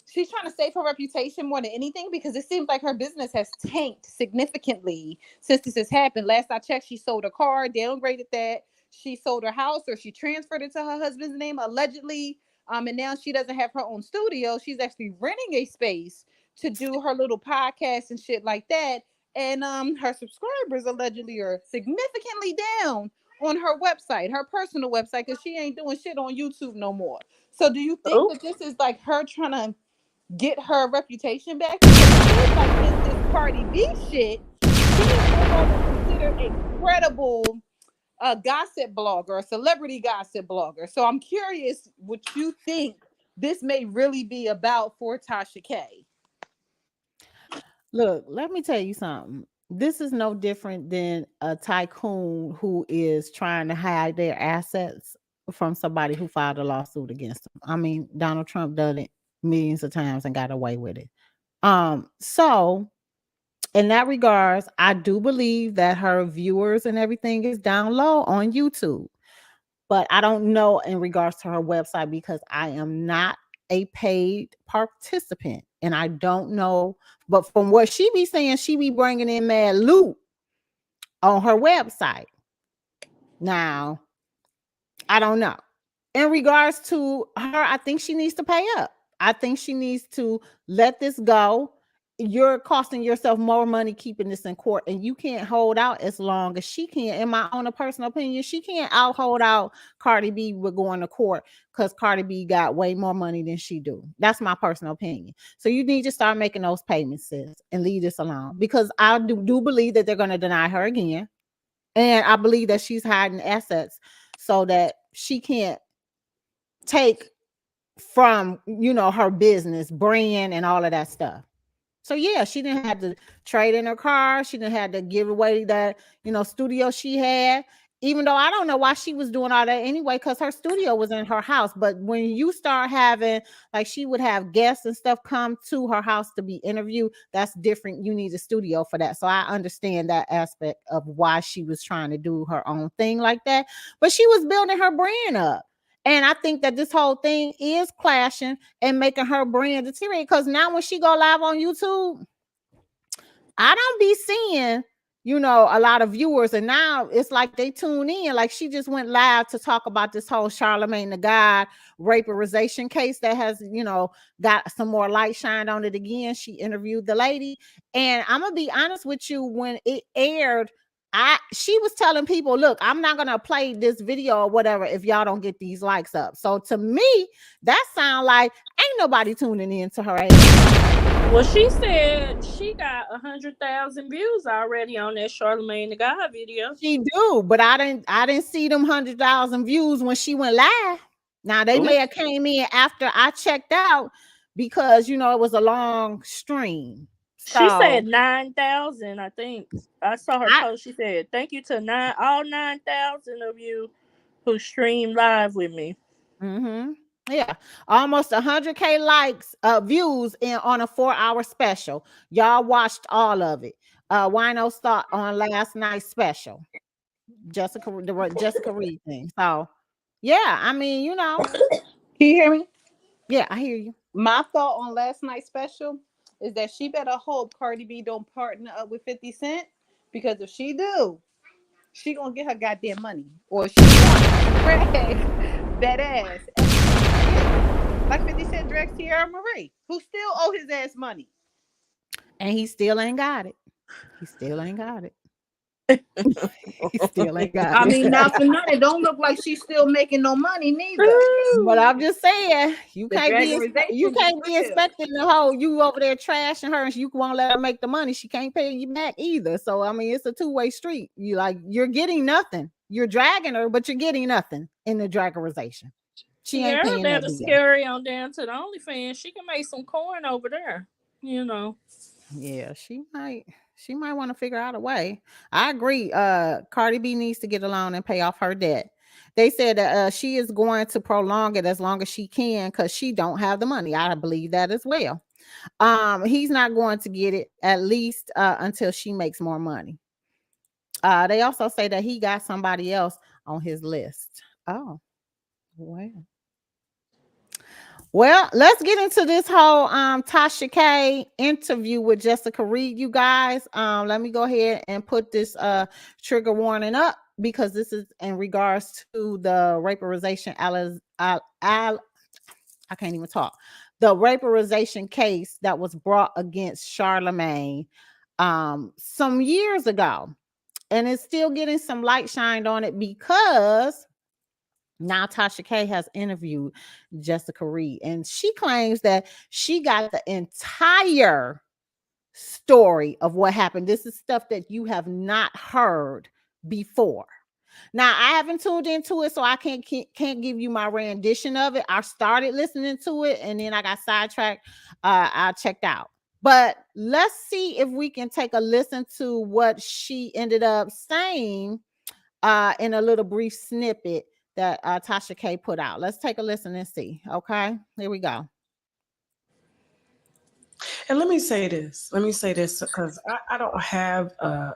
she's trying to save her reputation more than anything? Because it seems like her business has tanked significantly since this has happened. Last I checked, she sold her car, downgraded that. She sold her house, or she transferred it to her husband's name, allegedly. And now she doesn't have her own studio. She's actually renting a space to do her little podcast and shit like that. And her subscribers allegedly are significantly down on her website, her personal website, because she ain't doing shit on YouTube no more. So do you think that this is like her trying to get her reputation back? Because like this Cardi B shit, she is no longer considered a credible gossip blogger, a celebrity gossip blogger. So I'm curious what you think this may really be about for Tasha K. Look, let me tell you something. This is no different than a tycoon who is trying to hide their assets from somebody who filed a lawsuit against them. I mean, Donald Trump done it millions of times and got away with it. So in that regards, I do believe that her viewers and everything is down low on YouTube. But I don't know in regards to her website, because I am not a paid participant and I don't know. But from what she be saying, she be bringing in mad loot on her website. Now, I don't know. In regards to her, I think she needs to pay up. I think she needs to let this go you're costing yourself more money keeping this in court, and you can't hold out as long as she can. In my own personal opinion, she can't hold out Cardi B with going to court because Cardi B got way more money than she do. That's my personal opinion. So you need to start making those payments, sis, and leave this alone, because I do believe that they're going to deny her again, and I believe that she's hiding assets so that she can't take from, you know, her business brand and all of that stuff. So yeah, she didn't have to trade in her car. She didn't have to give away that, you know, studio she had. Even though I don't know why she was doing all that anyway, because her studio was in her house. But when you start having, like, she would have guests and stuff come to her house to be interviewed, that's different. You need a studio for that. So I understand that aspect of why she was trying to do her own thing like that. But she was building her brand up. And I think that this whole thing is clashing and making her brand deteriorate, because now when she go live on YouTube, I don't be seeing, you know, a lot of viewers. And now it's like they tune in. Like, she just went live to talk about this whole Charlamagne the God raperization case that has, you know, got some more light shined on it again. She interviewed the lady. And I'm going to be honest with you, when it aired, she was telling people, look, I'm not gonna play this video or whatever if y'all don't get these likes up. So to me, that sound like ain't nobody tuning in to her ass. Well, she said she got 100,000 views already on that Charlamagne the God video. She do, but I didn't see them 100,000 views when she went live. Now they may have came in after I checked out, because, you know, it was a long stream. So, she said 9,000, I think. I saw her post. She said, thank you to all 9,000 of you who streamed live with me. Mm-hmm. Yeah, almost 100K likes, views on a 4-hour special. Y'all watched all of it. Wino's thought on last night's special. The Jessica Reed thing. So, yeah, I mean, you know. Can you hear me? Yeah, I hear you. My thought on last night's special is that she better hope Cardi B don't partner up with 50 Cent, because if she do, she gonna get her goddamn money, or she gonna drag that ass. Like 50 Cent drags Tierra Marie, who still owe his ass money. And he still ain't got it. He still ain't got it. He still ain't got it. I mean, not for nothing. It don't look like she's still making no money neither. But I'm just saying, you can't be expecting the whole you over there trashing her and you won't let her make the money. She can't pay you back either. So I mean, it's a two-way street. You're getting nothing. You're dragging her, but you're getting nothing in the dragorization. She ain't paying that bill. Scary on down to the OnlyFans. She can make some coin over there, you know. Yeah, she might want to figure out a way. I agree. Cardi B needs to get a loan and pay off her debt. They said that she is going to prolong it as long as she can, because she don't have the money. I believe that as well. He's not going to get it, at least until she makes more money. They also say that he got somebody else on his list. Oh, well, let's get into this whole Tasha K interview with Jessica Reed, you guys. Let me go ahead and put this trigger warning up, because this is in regards to the raperization I can't even talk. The raperization case that was brought against Charlamagne some years ago. And it's still getting some light shined on it, because now Tasha K has interviewed Jessica Reed, and she claims that she got the entire story of what happened. This is stuff that you have not heard before. Now, I haven't tuned into it, so I can't give you my rendition of it. I started listening to it, and then I got sidetracked. I checked out. But let's see if we can take a listen to what she ended up saying in a little brief snippet that Tasha K put out. Let's take a listen and see. Okay, here we go. And let me say this because I don't have a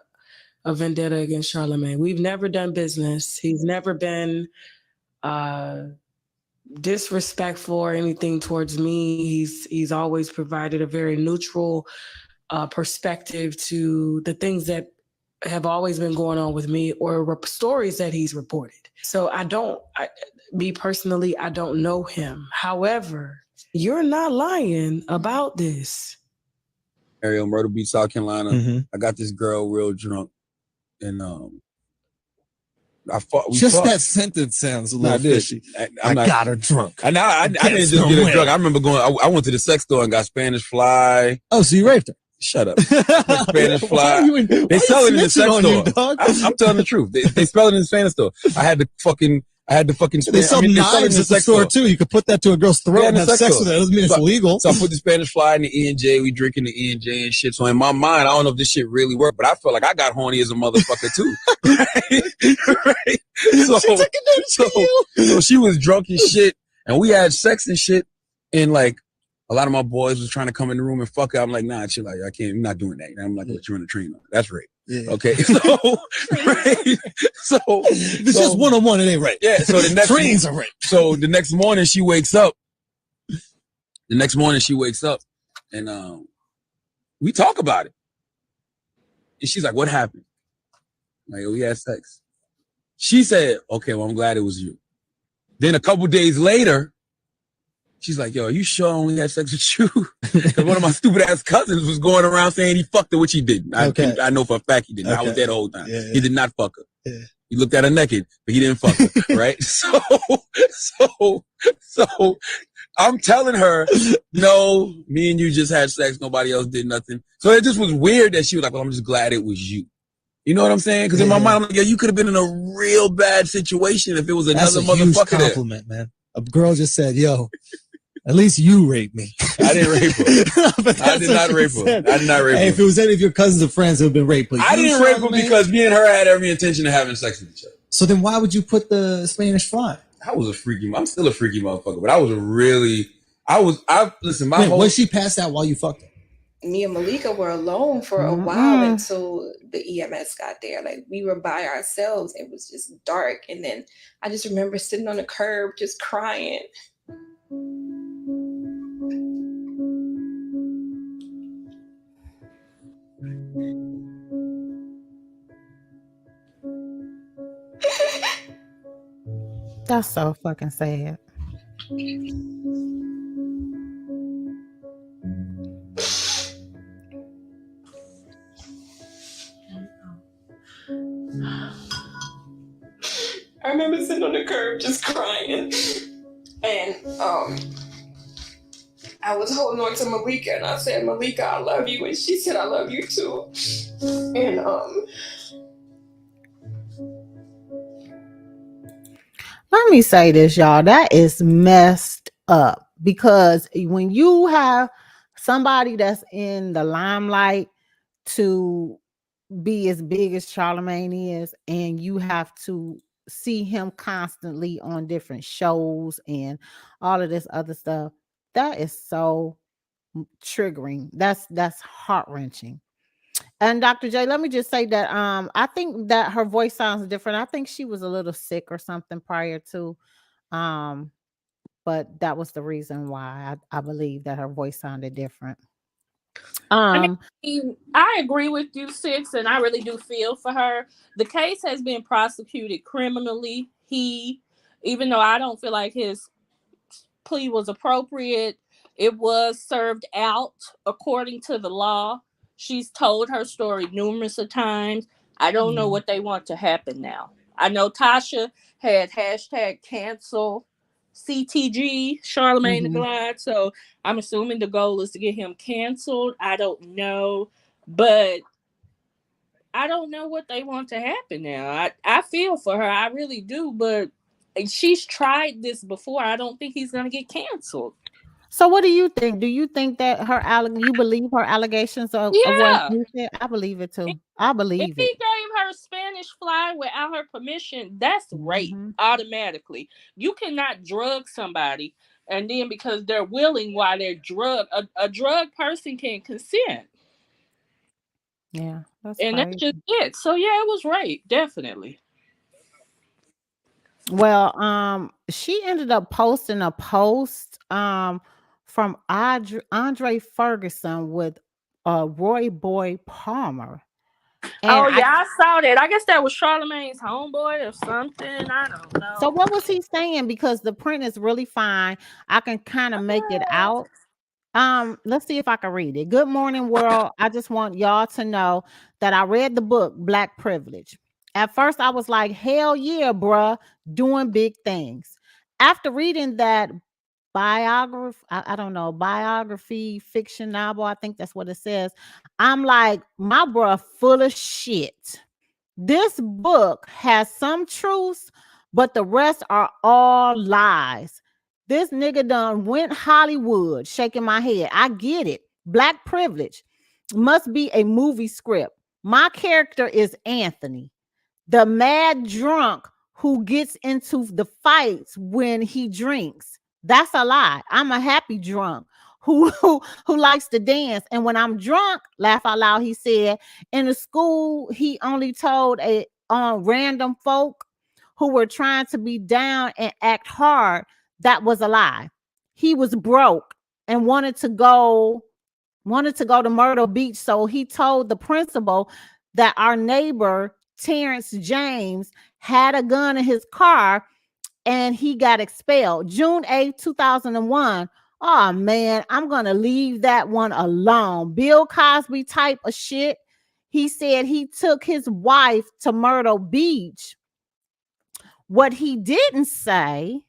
vendetta against Charlamagne. We've never done business. He's never been disrespectful or anything towards me. He's always provided a very neutral perspective to the things that have always been going on with me, or stories that he's reported. So me personally, I don't know him. However, you're not lying about this. Ariel, Myrtle Beach, South Carolina. I got this girl real drunk, and that sentence sounds a little fishy. I got her drunk. I didn't just get her drunk. I remember going. I went to the sex store and got Spanish Fly. Oh, so you raped her? Shut up. Spanish Fly. They sell it in the sex store. I'm telling the truth. They sell it in the Spanish store. I had the fucking. They sell knives at the store too. You could put that to a girl's throat and have sex with it. That doesn't mean it's illegal. So I put the Spanish Fly in the E&J. We drinking the E&J and shit. So in my mind, I don't know if this shit really worked, but I felt like I got horny as a motherfucker too. Right? So she was drunk and shit, and we had sex and shit, and like a lot of my boys was trying to come in the room and fuck her. I'm like, nah, chill out. I can't. I'm not doing that. And I'm like, you're in the train. That's rape. Yeah. Okay. So, right. So it's just one-on-one. It ain't rape. Yeah. So the next trains are rape. So the next morning she wakes up. And we talk about it. And she's like, what happened? I'm like, oh, we had sex. She said, okay, well, I'm glad it was you. Then a couple days later, she's like, yo, are you sure I only had sex with you? Because one of my stupid ass cousins was going around saying he fucked her, which he didn't. I know for a fact he didn't. I was there the whole time. Yeah. He did not fuck her. Yeah. He looked at her naked, but he didn't fuck her, right? So I'm telling her, no, me and you just had sex. Nobody else did nothing. So it just was weird that she was like, well, I'm just glad it was you. You know what I'm saying? Because in my mind, I'm like, yeah, you could have been in a real bad situation if it was another motherfucker. That's a huge compliment, man. A girl just said, yo, at least you raped me. I didn't rape her. I did not rape her. If it was any of your cousins or friends who have been raped, I didn't rape her because me and her had every intention of having sex with each other. So then why would you put the Spanish Fly? I'm still a freaky motherfucker, but was she passed out while you fucked her? Me and Malika were alone for a while until the EMS got there. Like we were by ourselves. It was just dark. And then I just remember sitting on the curb just crying. That's so fucking sad. I remember sitting on the curb just crying. And I was holding on to Malika and I said, Malika, I love you. And she said, I love you too. And let me say this, y'all. That is messed up because when you have somebody that's in the limelight to be as big as Charlemagne is, and you have to see him constantly on different shows and all of this other stuff, that is so triggering. That's heart-wrenching. And Dr. J, let me just say that I think that her voice sounds different. I think she was a little sick or something prior to, but that was the reason why I believe that her voice sounded different. I agree with you, Sixx, and I really do feel for her. The case has been prosecuted criminally. Even though I don't feel like his plea was appropriate, it was served out according to the law. She's told her story numerous of times. I don't know what they want to happen now. I know Tasha had #cancel CTG, Charlemagne the God. So I'm assuming the goal is to get him canceled. I don't know. But I don't know what they want to happen now. I feel for her. I really do. But she's tried this before. I don't think he's going to get canceled. So what do you think? Do you think that you believe her allegations of what you said? I believe it too. I believe if he gave her Spanish Fly without her permission, that's rape automatically. You cannot drug somebody and then because they're willing while they're drugged, a drug person can consent. Yeah, that's just it. So yeah, it was rape, definitely. Well, she ended up posting a post from Andre Ferguson with Roy Boy Palmer. And I saw that. I guess that was Charlemagne's homeboy or something. I don't know. So what was he saying? Because the print is really fine. I can kind of make it out. Let's see if I can read it. Good morning, world. I just want y'all to know that I read the book Black Privilege. At first, I was like, hell yeah, bruh, doing big things. After reading that biography, I don't know, biography, fiction novel, I think that's what it says. I'm like, my bruh full of shit. This book has some truths, but the rest are all lies. This nigga done went Hollywood, shaking my head. I get it. Black privilege must be a movie script. My character is Anthony, the mad drunk who gets into the fights when he drinks. That's a lie. I'm a happy drunk who likes to dance. And when I'm drunk, laugh out loud, he said, in the school, he only told a random folk who were trying to be down and act hard. That was a lie. He was broke and wanted to go to Myrtle Beach. So he told the principal that our neighbor, Terrence James, had a gun in his car and he got expelled. June 8th, 2001. Oh man, I'm going to leave that one alone. Bill Cosby type of shit. He said he took his wife to Myrtle Beach. What he didn't say,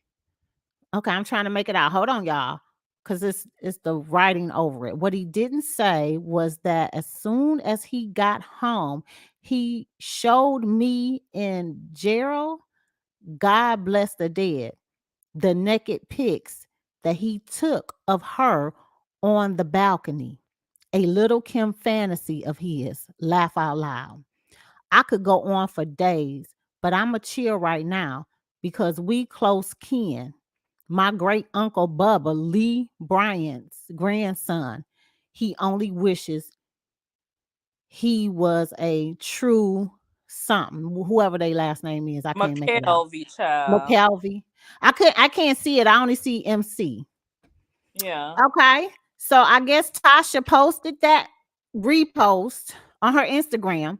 okay, I'm trying to make it out. Hold on, y'all, because it's the writing over it. What he didn't say was that as soon as he got home, he showed me and Gerald, God bless the dead, the naked pics that he took of her on the balcony. A little Kim fantasy of his. Laugh out loud. I could go on for days, but I'm a chill right now because we close kin. My great uncle Bubba, Lee Bryant's grandson, he only wishes he was a true something, whoever their last name is. I can't make it out. McKelvey, child. McKelvey. I can't see it. I only see MC. Yeah. Okay. So I guess Tasha posted that repost on her Instagram.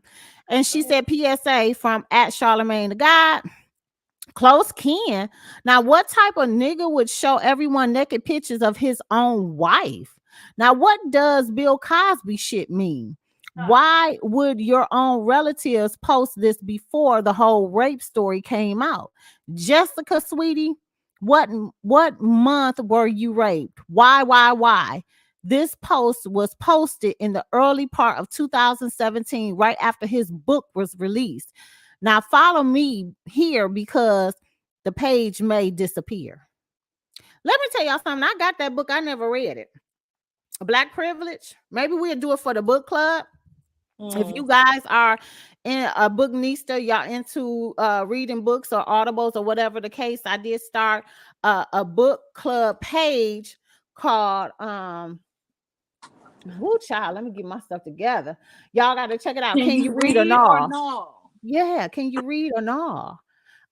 And she said PSA from at Charlemagne the God. Close kin. Now, what type of nigga would show everyone naked pictures of his own wife? Now, what does Bill Cosby shit mean? Why would your own relatives post this before the whole rape story came out? Jessica, sweetie, what month were you raped? Why? This post was posted in the early part of 2017, right after his book was released. Now follow me here because the page may disappear. Let me tell y'all something. I got that book. I never read it. Black Privilege. Maybe we'll do it for the book club. If you guys are in a booknista, y'all into reading books or audibles or whatever the case, I did start a book club page called woo child, let me get my stuff together. Y'all got to check it out. Can you read or no? Yeah, can you read or no?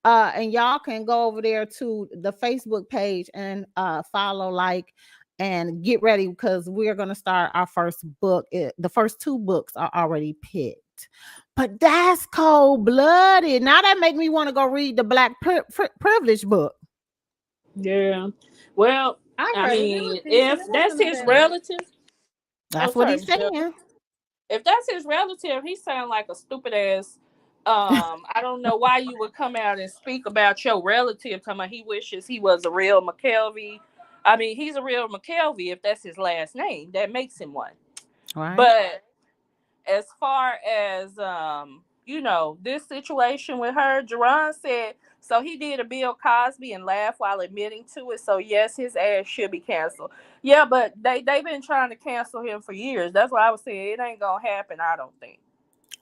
And y'all can go over there to the Facebook page and follow, like, and get ready because we're going to start our first book. The first two books are already picked. But that's cold-blooded. Now that make me want to go read the Black Privilege book. Yeah. Well, I mean, if that's his relative, that's what he's saying. If that's his relative, he sounds like a stupid ass. I don't know why you would come out and speak about your relative, talking about he wishes he was a real McKelvey. I mean, he's a real McKelvey if that's his last name. That makes him one. Right. But as far as this situation with her, Jerron said, so he did a Bill Cosby and laughed while admitting to it. So yes, his ass should be canceled. Yeah, but they've been trying to cancel him for years. That's why I was saying it ain't gonna happen, I don't think.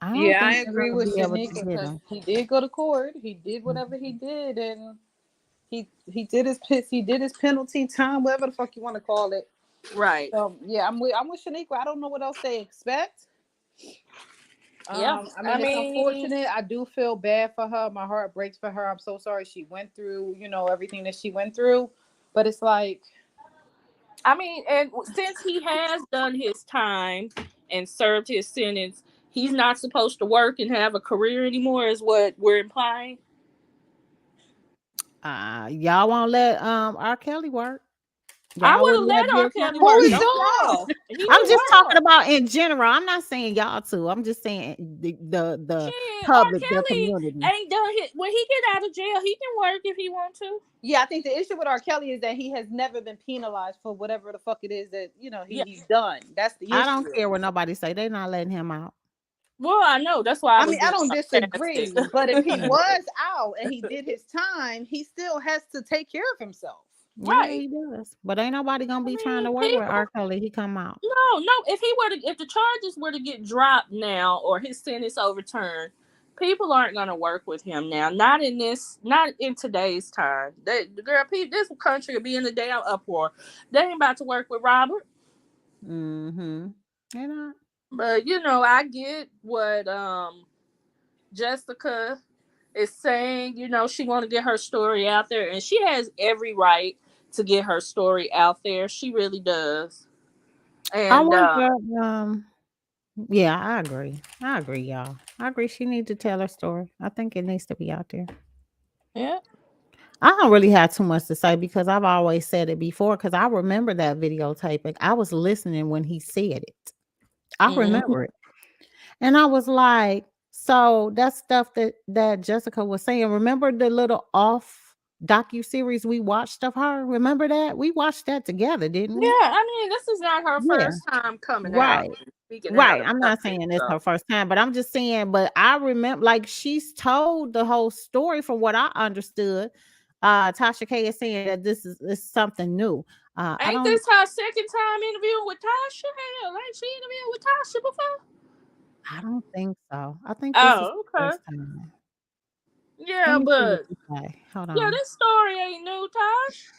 I agree with Shanika because he did go to court. He did whatever he did, and he did his penalty time, whatever the fuck you want to call it. Right. So yeah, I'm with Shanika. I don't know what else they expect. Yeah, I mean, it's unfortunate. I do feel bad for her. My heart breaks for her. I'm so sorry she went through, everything that she went through. But it's like, I mean, and since he has done his time and served his sentence, he's not supposed to work and have a career anymore, is what we're implying. Y'all won't let R. Kelly work. I Y'all would wouldn't let have let R. Bill Kelly Cosby Who work. is work? Don't y'all? y'all? He I'm can just talking work. about in general. I'm not saying y'all two. I'm just saying the Shit, R. public, the Kelly community. ain't done his. When he get out of jail, he can work if he want to. Yeah, I think the issue with R. Kelly is that he has never been penalized for whatever the fuck it is that Yeah. he's done. That's the issue. I don't care what nobody say. They not letting him out. Well, I know. That's why I I was mean, I being don't disagree, sarcastic. but if he was out and he did his time, he still has to take care of himself. Yeah, Right. he does. But ain't nobody gonna be trying to mean, work with people. R. Kelly. He come out. No. If he were to, if the charges were to get dropped now or his sentence overturned, people aren't gonna work with him now. Not in today's time. This country will be in a damn uproar. They ain't about to work with Robert. Mm-hmm. They not. But I get what Jessica is saying. She want to get her story out there, and she has every right to get her story out there. She really does. I And wonder. Yeah, I agree. Y'all. I agree. She needs to tell her story. I think it needs to be out there. yeah, I don't really have too much to say because I've always said it before. Because I remember that videotaping. I was listening when he said it. I mhm. remember it. And I was like, so that's stuff that Jessica was saying. Remember the little off docu-series we watched of her? Remember that? We watched that together, didn't Yeah. we? I mean, this is not her Yeah. first time coming out, Right. and speaking out Right. I'm about not it. saying it's her So first time, but I'm just saying, but I remember like she's told the whole story from what I understood. Tasha K is saying that this is something new. I ain't don't this her second time interviewing with Tasha? Hell, ain't she interviewed with Tasha before? I don't think so. I think this is Oh, the okay. first time. Let Yeah, me see what but you say. Hold yeah, on. this story ain't new, Tosh.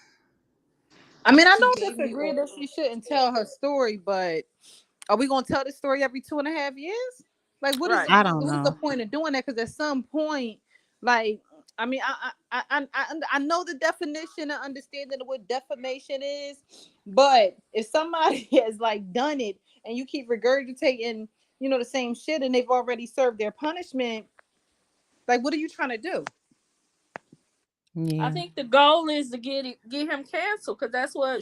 I mean, I He don't gave me disagree that oral she shouldn't tell her story, but are we gonna tell the story every 2.5 years? Like, Right. I don't what's the know. point of doing that? Because at some point, like, I mean, I know the definition and understanding of what defamation is, but if somebody has like done it and you keep regurgitating, the same shit, and they've already served their punishment, like, what are you trying to do? I Yeah. think the goal is to get him canceled because that's what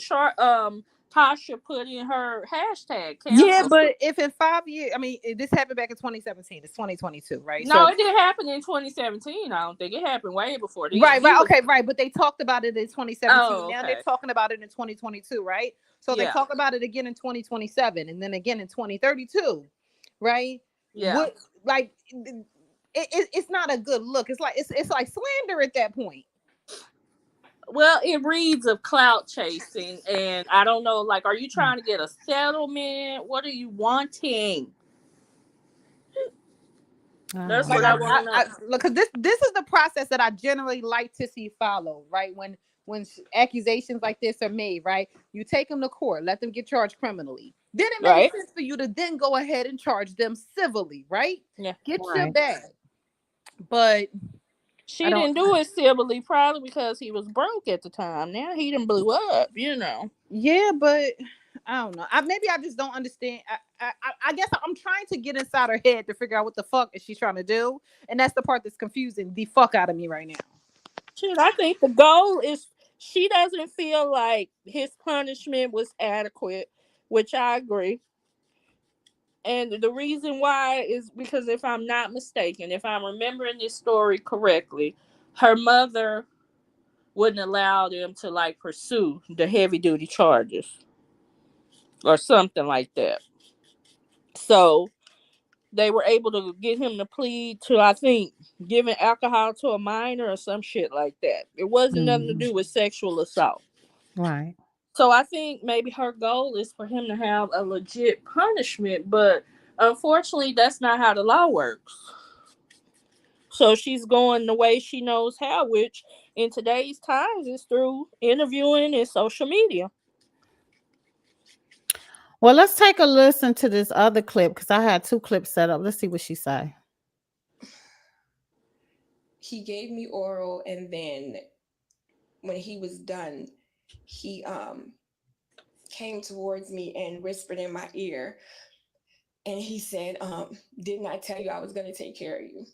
Tasha put in her hashtag Yeah, cancel. but if in 5 years, I mean, this happened back in 2017. It's 2022, right? No, So it didn't happen in 2017. I don't think it happened way before then. right, He was. okay, right. But they talked about it in 2017. Oh, Now they're okay. talking about it in 2022, right? So they Yeah. talk about it again in 2027 and then again in 2032, right? Yeah. What, like, it's not a good look. It's like slander at that point. Well, it reads of clout chasing, and I don't know. Like, are you trying to get a settlement? What are you wanting? That's Like what I want to know. look, because this is the process that I generally like to see followed, right? When accusations like this are made, right? You take them to court, let them get charged criminally. Then it makes Right. sense for you to then go ahead and charge them civilly, right? Yeah. Get your Right. bag. But She didn't do it civilly, probably because he was broke at the time. Now he done blew up, Yeah, but I don't know. Maybe I just don't understand. I guess I'm trying to get inside her head to figure out what the fuck is she trying to do, and that's the part that's confusing the fuck out of me right now. Shit, I think the goal is she doesn't feel like his punishment was adequate, which I agree. And the reason why is because if I'm not mistaken, if I'm remembering this story correctly, her mother wouldn't allow them to like pursue the heavy duty charges or something like that. So they were able to get him to plead to, I think, giving alcohol to a minor or some shit like that. It wasn't nothing to do with sexual assault. Right. So I think maybe her goal is for him to have a legit punishment, but unfortunately, that's not how the law works. So she's going the way she knows how, which in today's times is through interviewing and social media. Well, let's take a listen to this other clip because I had 2 clips set up. Let's see what she say. He gave me oral, and then when he was done, he came towards me and whispered in my ear, and he said, didn't I tell you I was going to take care of you?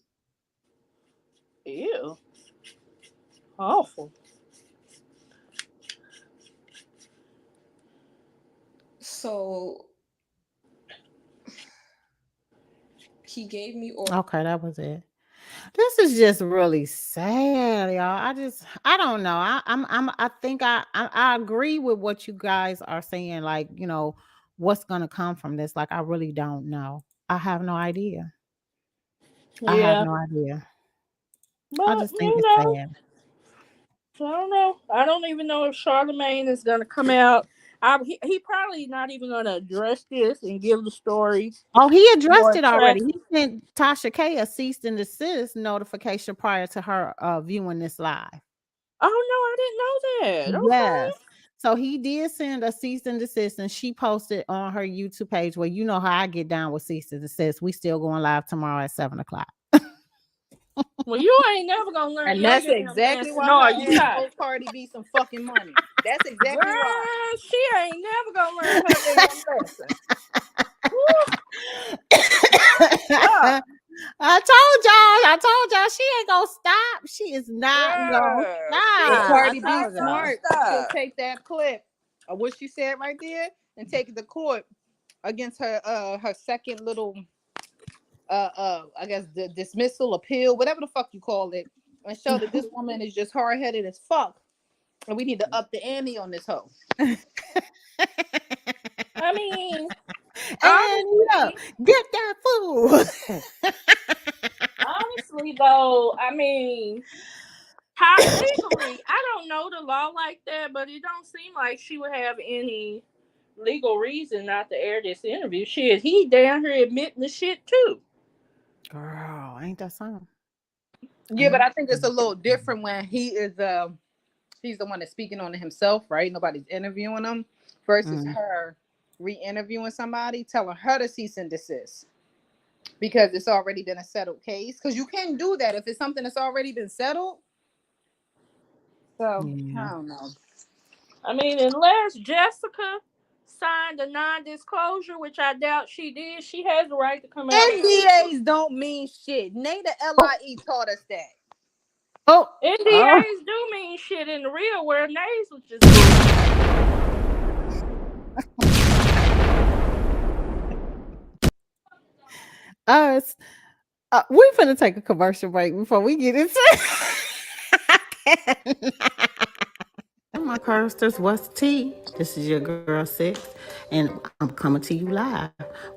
Ew. Awful. So he gave me Okay, that was it. This is just really sad, y'all. I don't know. I think I agree with what you guys are saying. Like, what's gonna come from this? Like, I really don't know. I have no idea. I have Yeah, no idea. I but just think it's sad. I don't know. I don't even know if Charlemagne is gonna come out. He probably not even gonna address this and give the story Oh, he addressed more it already. attractive. He sent Tasha K a cease and desist notification prior to her viewing this live. Oh no, I didn't know that. Yes. Okay. So he did send a cease and desist, and she posted on her YouTube page. Well, you know how I get down with cease and desist. We still going live tomorrow at 7:00. Well, you ain't never gonna learn And your that's damn exactly lesson. why No, her you ass not. owes Cardi B some fucking money. That's exactly why. Girl, she ain't never gonna learn her damn lesson. Stop. I told y'all she ain't gonna stop. She is not gonna Girl, she If stop. is I Cardi B not told gonna y'all. smart, she'll stop. take that clip of what she said right there and take it to court against her her second little I guess the dismissal appeal, whatever the fuck you call it, and show that this woman is just hard-headed as fuck. And we need to up the ante on this hoe. I mean, And honestly, get that food. honestly though, I mean, how legally, I don't know the law like that, but it don't seem like she would have any legal reason not to air this interview. Shit, he down here admitting the shit too. Girl, ain't that something? Yeah, but I think it's a little different when he is he's the one that's speaking on it himself, right? Nobody's interviewing him versus her re-interviewing somebody, telling her to cease and desist because it's already been a settled case. Because you can do that if it's something that's already been settled. So I don't know. I mean, unless Jessica signed a non-disclosure, which I doubt she did, she has the right to come out. NDAs don't mean shit. Nate the LIE taught us that. NDAs do mean shit in the real world. Nays was just bullshit. We finna take a commercial break before we get into my Curbsters, what's tea? This is your girl Sixx, and I'm coming to you live.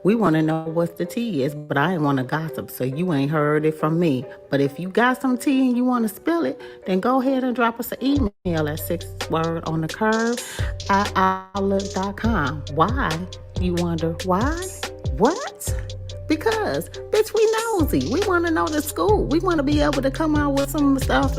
We want to know what the tea is, but I ain't want to gossip, so you ain't heard it from me. But if you got some tea and you want to spill it, then go ahead and drop us an email at sixwordonthecurb@outlook.com. Why? You wonder why? What? Because, bitch, we nosy. We want to know the scoop. We want to be able to come out with some stuff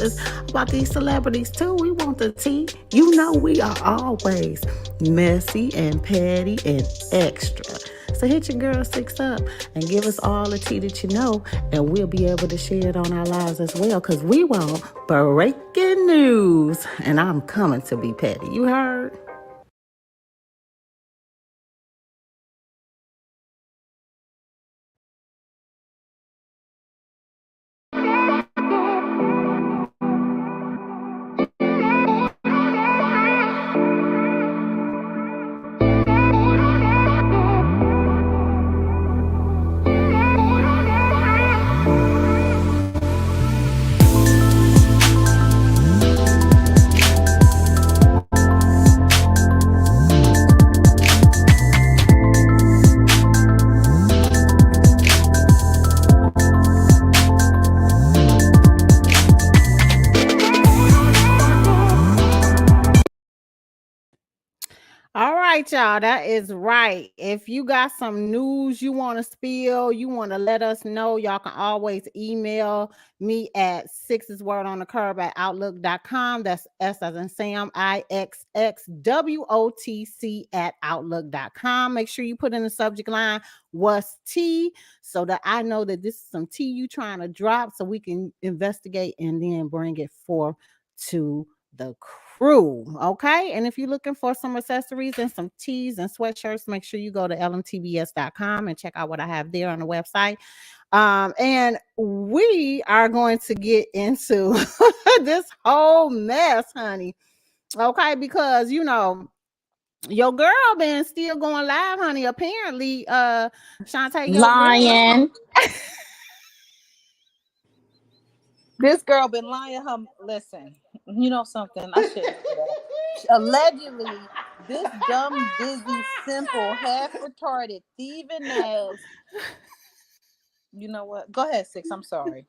about these celebrities, too. We want the tea. You know we are always messy and petty and extra. So hit your girl Sixx up and give us all the tea that you know, and we'll be able to share it on our lives as well, because we want breaking news. And I'm coming to be petty. You heard? All right, y'all. That is right. If you got some news you want to spill, you want to let us know, y'all can always email me at sixwordonthecurb@outlook.com. That's S as in Sam, IXXWOTC@outlook.com. Make sure you put in the subject line, what's tea, so that I know that this is some tea you trying to drop so we can investigate and then bring it forth to the crew. Okay. And if you're looking for some accessories and some tees and sweatshirts, make sure you go to lmtbs.com and check out what I have there on the website. And we are going to get into this whole mess, honey. Okay, because Your girl been still going live, honey. Apparently, Shantee, your girl. Lying. This girl been lying. Listen, you know something? I shouldn't say that. Allegedly, this dumb, dizzy, simple, half retarded, thieving ass. You know what? Go ahead, Sixx. I'm sorry.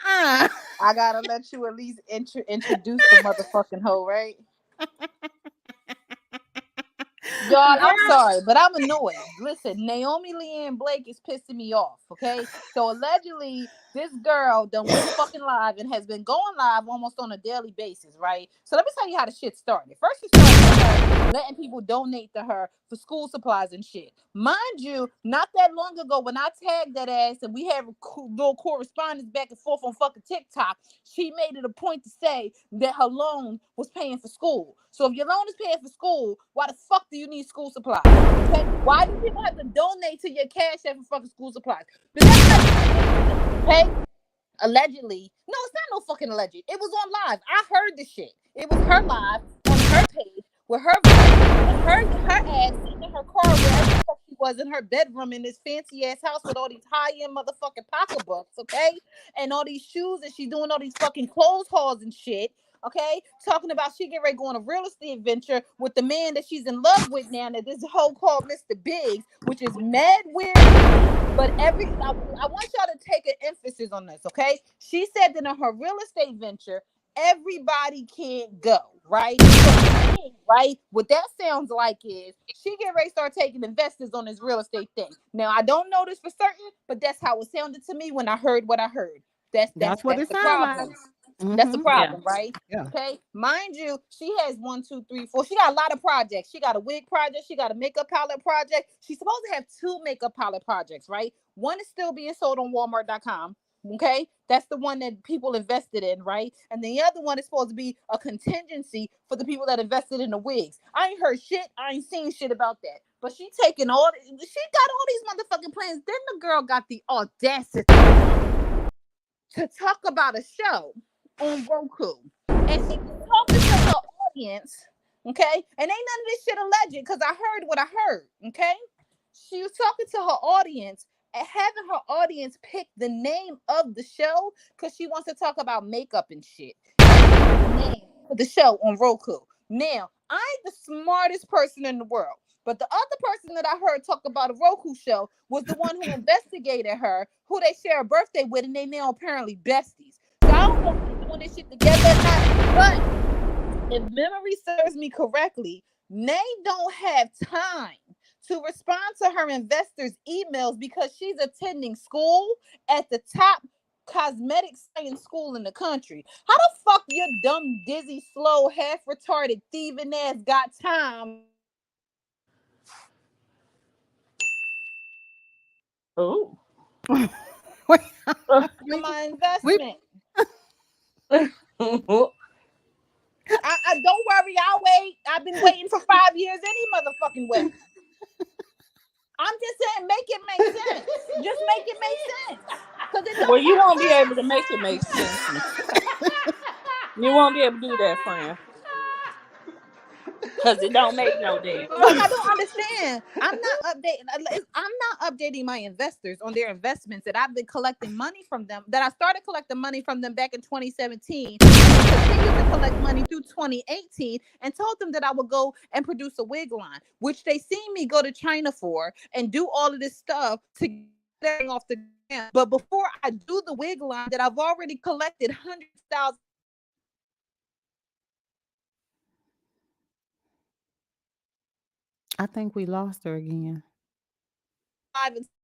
I gotta let you at least introduce the motherfucking hoe, right? Y'all, I'm sorry, but I'm annoyed. Listen, Naomi Leanne Blake is pissing me off, okay? So allegedly, this girl done went fucking live and has been going live almost on a daily basis, right? So let me tell you how the shit started. First, it started with her letting people donate to her for school supplies and shit. Mind you, not that long ago when I tagged that ass and we had little correspondence back and forth on fucking TikTok, she made it a point to say that her loan was paying for school. So if your loan is paying for school, why the fuck do you need school supplies? Okay? Why do people have to donate to your cash app for fucking school supplies? Okay? Allegedly. No, it's not no fucking alleged. It was on live. I heard the shit. It was her live on her page with her voice and her ass sitting in her car wherever the fuck she was in her bedroom in this fancy ass house with all these high-end motherfucking pocketbooks, okay? And all these shoes, and she's doing all these fucking clothes hauls and shit. Okay, talking about she get ready to go on a real estate venture with the man that she's in love with now. That this hoe called Mr. Biggs, which is mad weird. But I want y'all to take an emphasis on this. Okay, she said that in her real estate venture, everybody can't go. Right, right. What that sounds like is she get ready to start taking investors on this real estate thing. Now I don't know this for certain, but that's how it sounded to me when I heard what I heard. That's what it sounds like. That's the problem, right? Yeah. Okay. Mind you, she has 1, 2, 3, 4. She got a lot of projects. She got a wig project. She got a makeup palette project. She's supposed to have 2 makeup palette projects, right? One is still being sold on Walmart.com. Okay. That's the one that people invested in, right? And the other one is supposed to be a contingency for the people that invested in the wigs. I ain't heard shit. I ain't seen shit about that. But she taking she got all these motherfucking plans. Then the girl got the audacity to talk about a show on Roku, and she was talking to her audience, okay? And ain't none of this shit alleged because I heard what I heard, okay? She was talking to her audience and having her audience pick the name of the show because she wants to talk about makeup and shit. The name of the show on Roku. Now, I ain't the smartest person in the world, but the other person that I heard talk about a Roku show was the one who investigated her, who they share a birthday with, and they now apparently besties. So I don't know if they're doing this shit together or not, but if memory serves me correctly, Nay don't have time to respond to her investors' emails because she's attending school at the top cosmetic science school in the country. How the fuck your dumb, dizzy, slow, half retarded, thieving ass got time? Oh. My investment. I don't worry, I'll wait. I've been waiting for 5 years any motherfucking way. I'm just saying, make it make sense. Just make it make sense. Well, you won't be able to make it make sense. You won't be able to do that, friend. Because it don't make no damn. Like, I don't understand. I'm not updating my investors on their investments that I've been collecting money from them. That I started collecting money from them back in 2017. And continued to collect money through 2018, and told them that I would go and produce a wig line, which they seen me go to China for and do all of this stuff to get off the ground. But before I do the wig line, that I've already collected hundreds of thousands. I think we lost her again.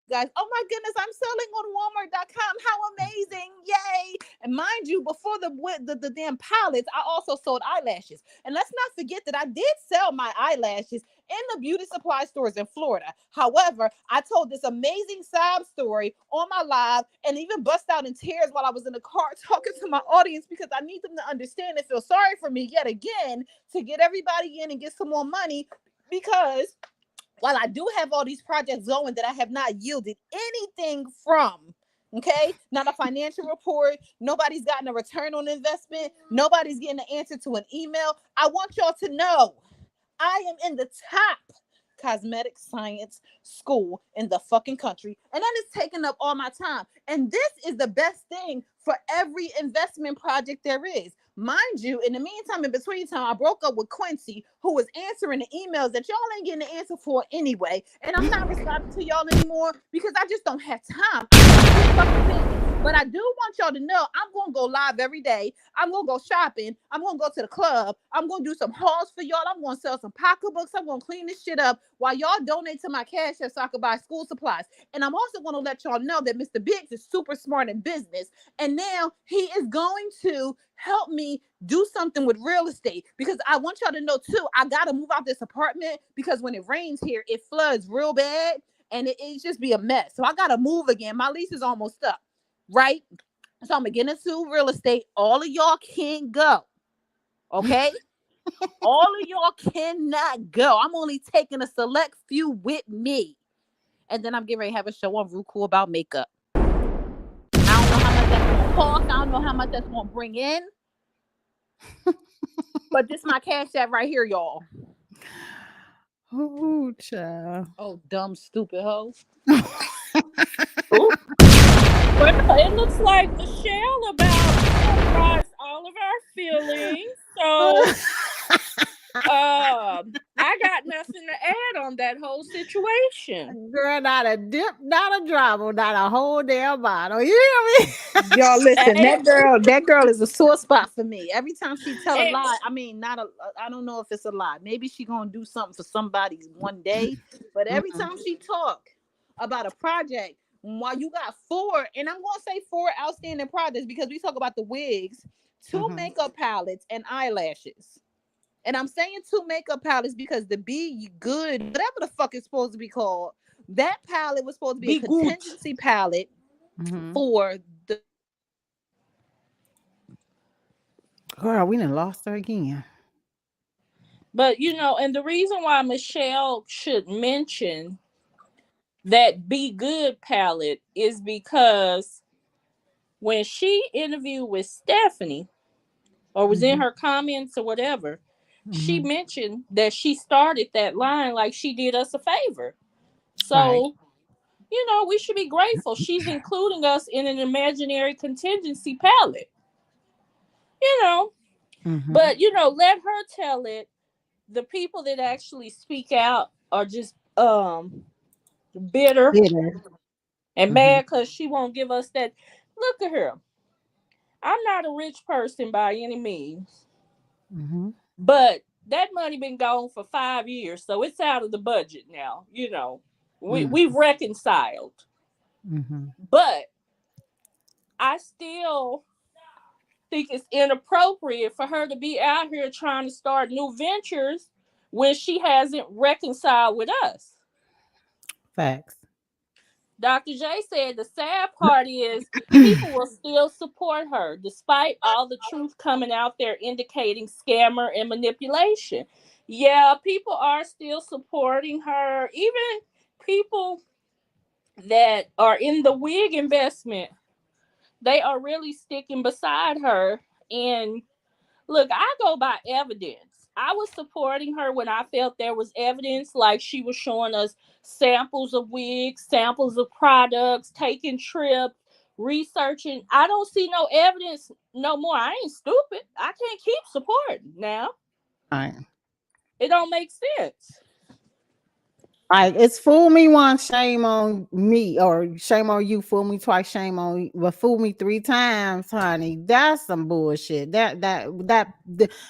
Guys, oh my goodness, I'm selling on Walmart.com. How amazing! Yay! And mind you, before the damn pallets, I also sold eyelashes. And let's not forget that I did sell my eyelashes in the beauty supply stores in Florida. However, I told this amazing sob story on my live and even bust out in tears while I was in the car talking to my audience because I need them to understand and feel sorry for me yet again to get everybody in and get some more money, because while I do have all these projects going that I have not yielded anything from, okay, not a financial report, nobody's gotten a return on investment, nobody's getting an answer to an email. I want y'all to know I am in the top cosmetic science school in the fucking country, and that is taking up all my time. And this is the best thing for every investment project there is. Mind you, in the meantime, in between time, I broke up with Quincy, who was answering the emails that y'all ain't getting the answer for anyway. And I'm not responding to y'all anymore because I just don't have time. I'm fucking busy. But I do want y'all to know I'm going to go live every day. I'm going to go shopping. I'm going to go to the club. I'm going to do some hauls for y'all. I'm going to sell some pocketbooks. I'm going to clean this shit up while y'all donate to my cash app so I can buy school supplies. And I'm also going to let y'all know that Mr. Biggs is super smart in business. And now he is going to help me do something with real estate, because I want y'all to know too, I got to move out this apartment because when it rains here, it floods real bad and it just be a mess. So I got to move again. My lease is almost up. Right? So I'm gonna get into real estate. All of y'all can't go. Okay? All of y'all cannot go. I'm only taking a select few with me. And then I'm getting ready to have a show on Roku about makeup. I don't know how much that's gonna cost. I don't know how much that's gonna bring in. But this is my cash app right here, y'all. Oh, child. Oh, dumb, stupid hoe. Well, it looks like Michelle about summarized all of our feelings. So I got nothing to add on that whole situation. Girl, not a dip, not a drop, not a whole damn bottle. You hear me? Y'all listen, that girl is a sore spot for me. Every time she tell a lie, I mean, I don't know if it's a lie. Maybe she gonna do something for somebody one day, but every time she talk about a project, while you got 4, and I'm gonna say 4 outstanding projects because we talk about the wigs, 2 makeup palettes, and eyelashes. And I'm saying 2 makeup palettes because the Be Good, whatever the fuck it's supposed to be called, that palette was supposed to be a contingency palette for the. Girl, we done lost her again. But and the reason why Michelle should mention that Be Good palette is because when she interviewed with Stephanie, or was in her comments or whatever, she mentioned that she started that line like she did us a favor. So, we should be grateful. She's including us in an imaginary contingency palette. But, let her tell it. The people that actually speak out are just bitter and mad because she won't give us that. Look at her. I'm not a rich person by any means. But that money been gone for 5 years, so it's out of the budget now. We've reconciled. But I still think it's inappropriate for her to be out here trying to start new ventures when she hasn't reconciled with us. Facts. Dr. J said the sad part is people will still support her despite all the truth coming out there indicating scammer and manipulation. Yeah, people are still supporting her. Even people that are in the wig investment, they are really sticking beside her. And look, I go by evidence. I was supporting her when I felt there was evidence, like she was showing us samples of wigs, samples of products, taking trips, researching. I don't see no evidence no more. I ain't stupid. I can't keep supporting now. It don't make sense. Like, it's fool me once, shame on me, or shame on you. Fool me twice, shame on you. But fool me 3 times, honey. That's some bullshit.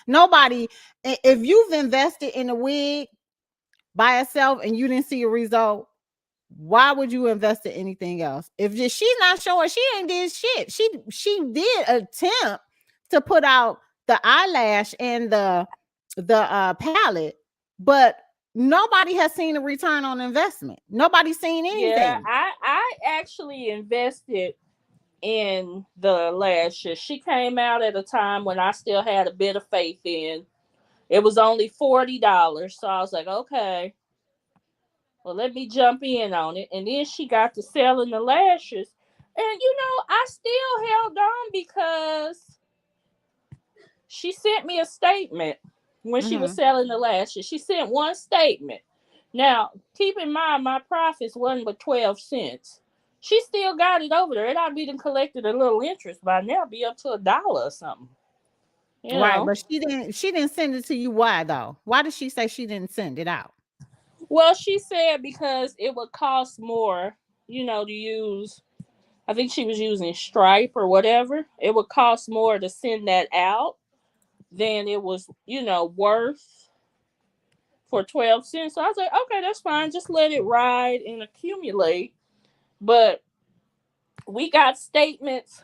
Nobody. If you've invested in a wig by itself and you didn't see a result, why would you invest in anything else? If she's not showing, she ain't did shit. She did attempt to put out the eyelash and the palette, but nobody has seen a return on investment. Nobody's seen anything. Yeah, I actually invested in the lashes. She came out at a time when I still had a bit of faith in. It was only $40, so I was like, okay, well, let me jump in on it. And then she got to selling the lashes, and I still held on because she sent me a statement when she was selling the lashes. She sent one statement. Now, keep in mind, my profits wasn't but 12 cents. She still got it over there. It ought to be collected a little interest by now, be up to $1 or something. You Right, know. but she didn't send it to you. Why though? Why did she say she didn't send it out? Well, she said because it would cost more, to use. I think she was using Stripe or whatever. It would cost more to send that out than it was, worth for 12 cents. So I was like, okay, that's fine. Just let it ride and accumulate. But we got statements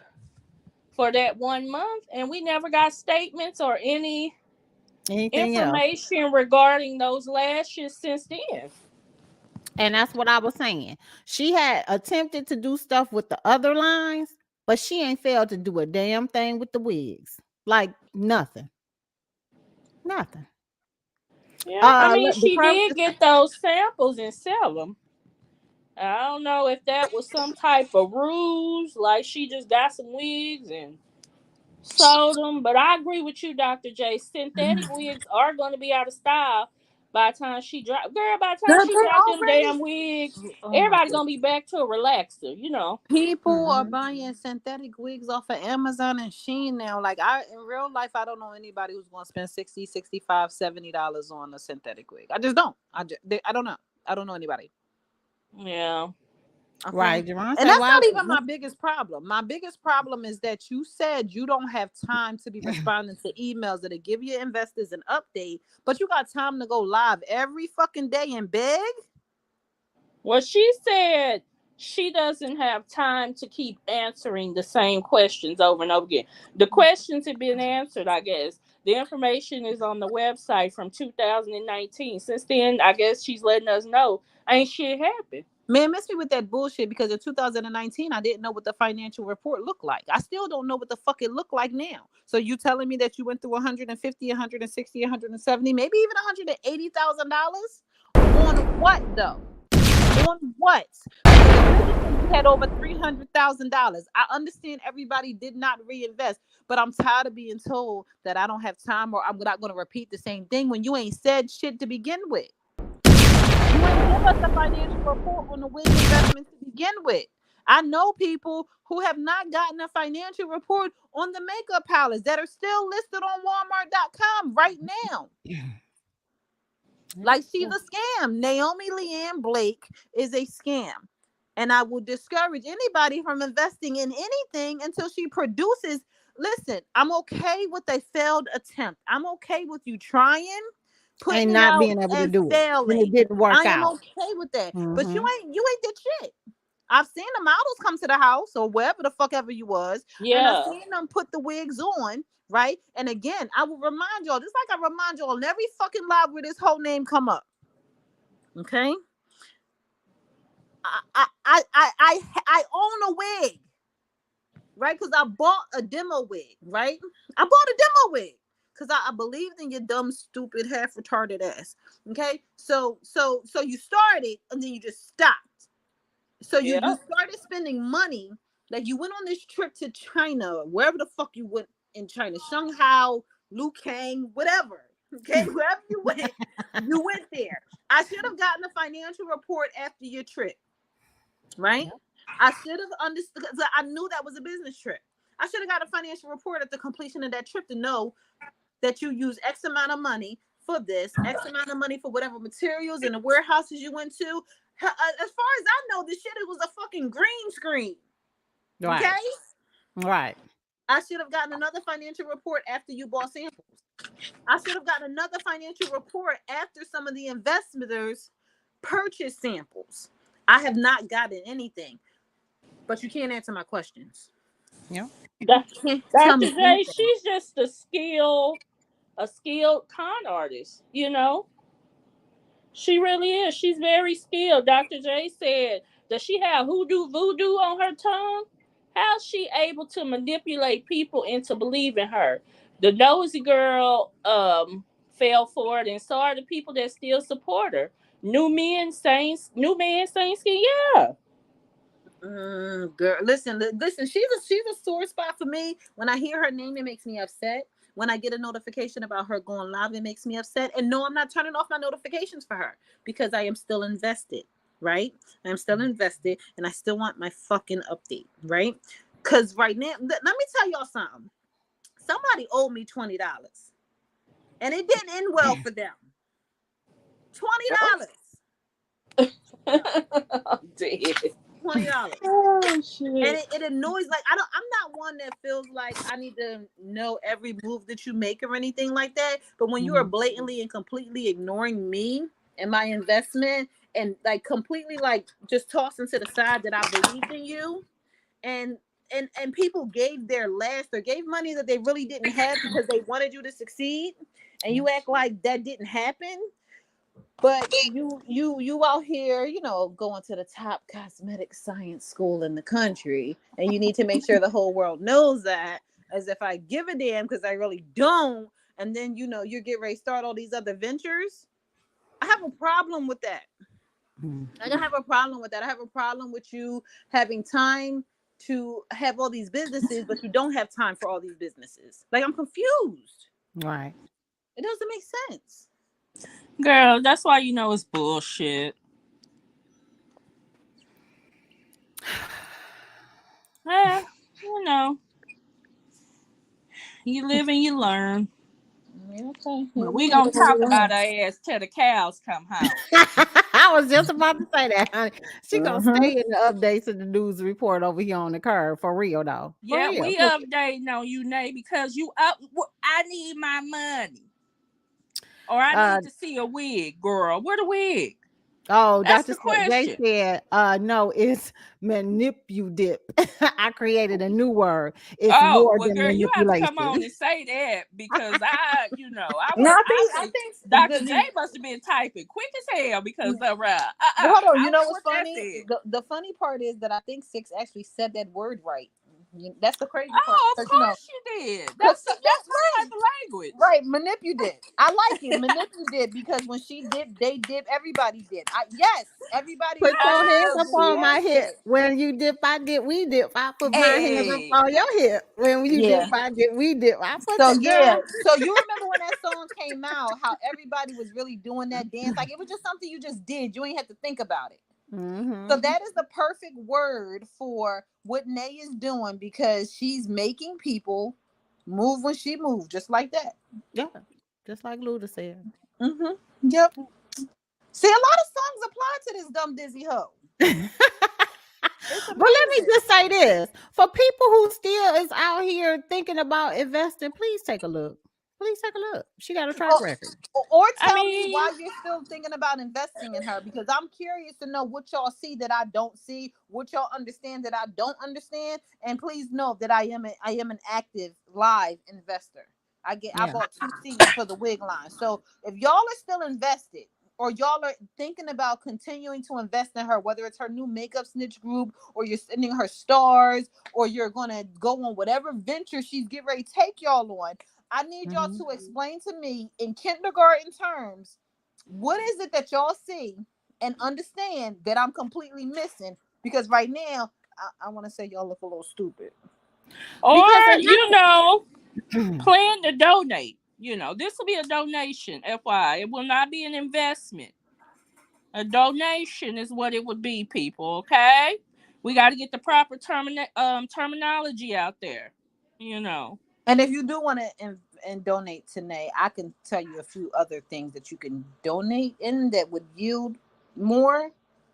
for that 1 month, and we never got statements or anything information else regarding those lashes since then. And that's what I was saying. She had attempted to do stuff with the other lines, but she ain't failed to do a damn thing with the wigs. Like nothing. Nothing. Yeah, I mean, she did get those samples and sell them. I don't know if that was some type of ruse, like she just got some wigs and sold them. But I agree with you, Dr. J. Synthetic wigs are going to be out of style by the time she drop. Girl, by the time she drop them damn wigs, everybody going to be back to a relaxer, People are buying synthetic wigs off of Amazon and Shein now. Like in real life, I don't know anybody who's going to spend $60, $65, $70 on a synthetic wig. I just don't. I don't know. I don't know anybody. Yeah. Okay. Right. And that's not even my biggest problem. My biggest problem is that you said you don't have time to be responding to emails that give your investors an update, but you got time to go live every fucking day and beg. Well, she said she doesn't have time to keep answering the same questions over and over again. The questions have been answered, I guess. The information is on the website from 2019. Since then, I guess she's letting us know ain't shit happened. Man, miss me with that bullshit because in 2019, I didn't know what the financial report looked like. I still don't know what the fuck it looked like now. So you telling me that you went through 150, 160, 170, maybe even $180,000? On what though? On what? You had over $300,000. I understand everybody did not reinvest, but I'm tired of being told that I don't have time or I'm not going to repeat the same thing when you ain't said shit to begin with. You ain't give us a financial report on the wig investment to begin with. I know people who have not gotten a financial report on the makeup palettes that are still listed on Walmart.com right now. Like she's a scam. Naomi Leanne Blake is a scam. And I will discourage anybody from investing in anything until she produces. Listen, I'm okay with a failed attempt. I'm okay with you trying. And not being able to do it. When it didn't work out. I am okay with that. But you ain't did shit. I've seen the models come to the house or wherever the fuck ever you was. Yeah. And I've seen them put the wigs on, right? And again, I will remind y'all, just like I remind y'all in every fucking live where this whole name come up. Okay. I own a wig, right? Because I bought a demo wig, right? I bought a demo wig. Because I believed in your dumb, stupid, half retarded ass. Okay, so you started and then you just stopped. So you started spending money. Like you went on this trip to China, wherever the fuck you went in China, Shanghai, Lukang, whatever. Okay, wherever you went there. I should have gotten a financial report after your trip, right? I should have understood. I knew that was a business trip. I should have got a financial report at the completion of that trip to know that you use X amount of money for this, X amount of money for whatever materials and the warehouses you went to. As far as I know, this shit, it was a fucking green screen. Okay? Right. I should have gotten another financial report after you bought samples. I should have gotten another financial report after some of the investors purchased samples. I have not gotten anything. But you can't answer my questions. Yeah. Dr. J, she's just a skilled con artist, She really is. She's very skilled. Dr. J said, does she have voodoo on her tongue? How's she able to manipulate people into believing her? The nosy girl fell for it, and so are the people that still support her. New man, same skin. Yeah. Girl, listen. She's a sore spot for me. When I hear her name, it makes me upset. when I get a notification about her going live, it makes me upset. And no, I'm not turning off my notifications for her because I am still invested, right? I'm still invested and I still want my fucking update, right? Because right now, let me tell y'all something. Somebody owed me $20 and it didn't end well for them. $20. $20. Oh shit. And it annoys, like I'm not one that feels like I need to know every move that you make or anything like that. But when you are blatantly and completely ignoring me and my investment and like completely like just tossing to the side that I believed in you and people gave their last or gave money that they really didn't have because they wanted you to succeed and you act like that didn't happen. But you out here, you know, going to the top cosmetic science school in the country, and you need to make sure the whole world knows that, as if I give a damn, because I really don't. And then, you know, you get ready to start all these other ventures. I have a problem with that. I don't have a problem with that. I have a problem with you having time to have all these businesses, but you don't have time for all these businesses. Like, I'm confused. Right. It doesn't make sense. Girl, that's why you know it's bullshit. You know. You live and you learn. Okay. Well, we gonna talk about our ass till the cows come home. I was just about to say that, honey. She gonna stay in the updates of the news report over here on the curve for real though. For Yeah, real. we updating on you, Nay, because you up. I need my money, or I need to see a wig, girl. Where the wig? Oh, That's Dr. the question. They said, no, it's manipudip. I created a new word. It's Oh, more well, than girl, you have to come on manipulation. and say that because I No, I think Dr. J must have been typing quick as hell because Well, hold on. You know what's what funny? The funny part is that I think Sixx actually said that word right. That's the crazy part. Oh, of You know, course you did. That's her type of language. Right, manipulated. I like it, manipulated, because when she did, they did, everybody did. Yes, everybody Put was your hands supposed up to do on my that hip. shit. When you dip, I dip, we dip. I put my hands up Hey. on your hip. When you Yeah. dip, I dip, we dip. I put So the yeah, girl. so you remember when that song came out, how everybody was really doing that dance? Like it was just something you just did. You ain't have to think about it. So that is the perfect word for what Nay is doing, because she's making people move when she moves, just like that. Yeah, just like Luda said. Yep. See, a lot of songs apply to this dumb dizzy hoe. But let me just say this. For people who still is out here thinking about investing, please take a look. Please take a look. She got a track record. Or tell me why you're still thinking about investing in her, because I'm curious to know what y'all see that I don't see, what y'all understand that I don't understand. And please know that I am an active live investor. I bought 2 seats for the wig line. So if y'all are still invested, or y'all are thinking about continuing to invest in her, whether it's her new makeup snitch group, or you're sending her stars, or you're gonna go on whatever venture she's getting ready to take y'all on, I need y'all to explain to me in kindergarten terms, what is it that y'all see and understand that I'm completely missing? Because right now, I want to say y'all look a little stupid. Or, plan to donate. This will be a donation, FYI. It will not be an investment. A donation is what it would be, people, okay? We got to get the proper terminology out there, And if you do want to and donate today, I can tell you a few other things that you can donate in that would yield more,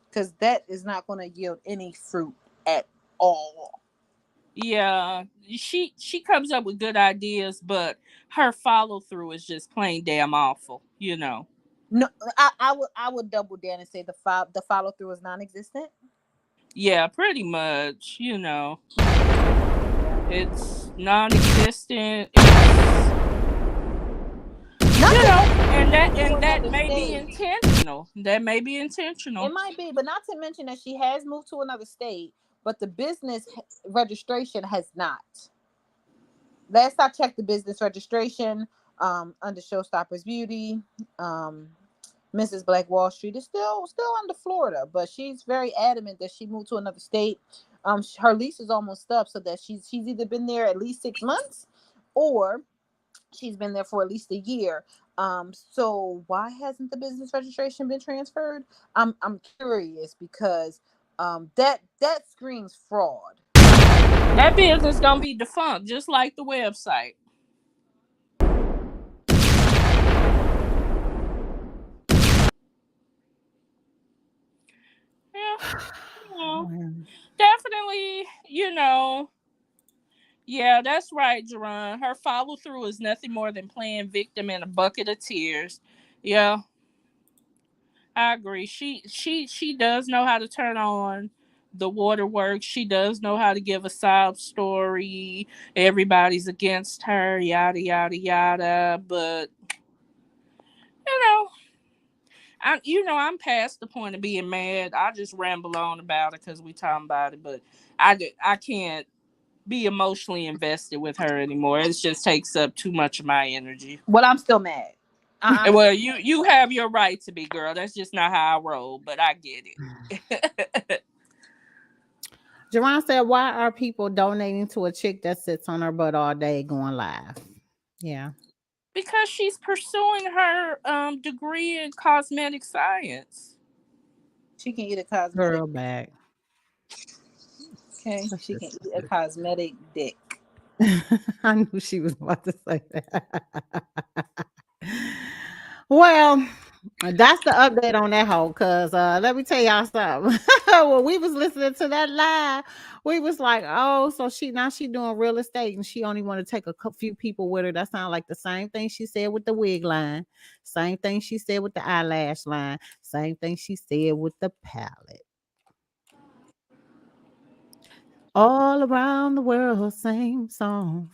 because that is not going to yield any fruit at all. Yeah, she comes up with good ideas, but her follow through is just plain damn awful. No, I would double down and say the follow through is non-existent. Yeah, pretty much. It's non-existent. And that may be intentional. That may be intentional. It might be, but not to mention that she has moved to another state, but the business registration has not. Last I checked, the business registration under Showstoppers Beauty, Mrs. Black Wall Street is still under Florida, but she's very adamant that she moved to another state. Her lease is almost up, so that she's either been there at least 6 months, or She's been there for at least a year. So why hasn't the business registration been transferred? I'm curious because that screams fraud. That business gonna be defunct, just like the website. Yeah, definitely. Yeah, that's right, Jerron. Her follow through is nothing more than playing victim in a bucket of tears. Yeah, I agree. She does know how to turn on the waterworks. She does know how to give a sob story. Everybody's against her, yada yada yada. But you know, I'm past the point of being mad. I just ramble on about it because we talking about it. But I can't be emotionally invested with her anymore. It just takes up too much of my energy. Well, I'm still mad. Well, you have your right to be, girl. That's just not how I roll, but I get it. Jerron said, why are people donating to a chick that sits on her butt all day going live? Yeah. Because she's pursuing her degree in cosmetic science. She can eat a cosmetic girl back. Okay, she can eat a cosmetic dick. I knew she was about to say that. Well, that's the update on that hoe. Cause let me tell y'all something. When we was listening to that live, we was like, oh, so she doing real estate and she only want to take a few people with her. That sounds like the same thing she said with the wig line, same thing she said with the eyelash line, same thing she said with the palette. All around the world, same song.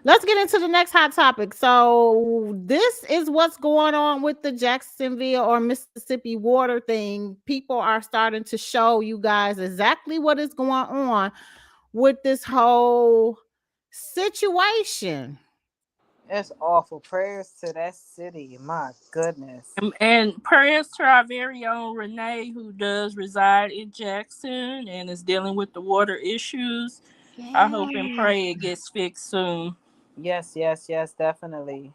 Let's get into the next hot topic. So this is what's going on with the Jacksonville or Mississippi water thing. People are starting to show you guys exactly what is going on with this whole situation. That's awful. Prayers to that city. My goodness. And prayers to our very own Renee, who does reside in Jackson and is dealing with the water issues. Yes. I hope and pray it gets fixed soon. Yes, definitely.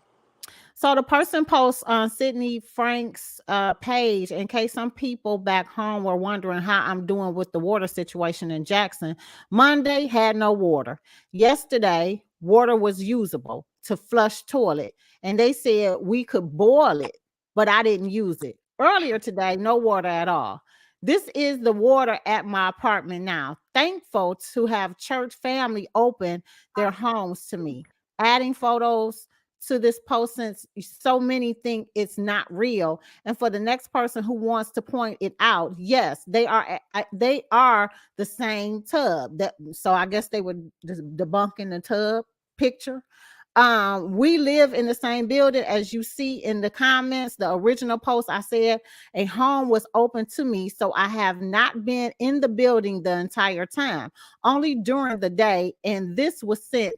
So the person posts on Sydney Frank's page, in case some people back home were wondering how I'm doing with the water situation in Jackson. Monday had no water. Yesterday, water was usable to flush toilet. And they said we could boil it, but I didn't use it. Earlier today, no water at all. This is the water at my apartment now. Thankful to have church family open their homes to me. Adding photos to this post since so many think it's not real, and for the next person who wants to point it out, yes, they are the same tub. That so I guess they were debunking the tub picture. We live in the same building. As you see in the comments, the original post, I said a home was open to me, so I have not been in the building the entire time, only during the day, and this was sent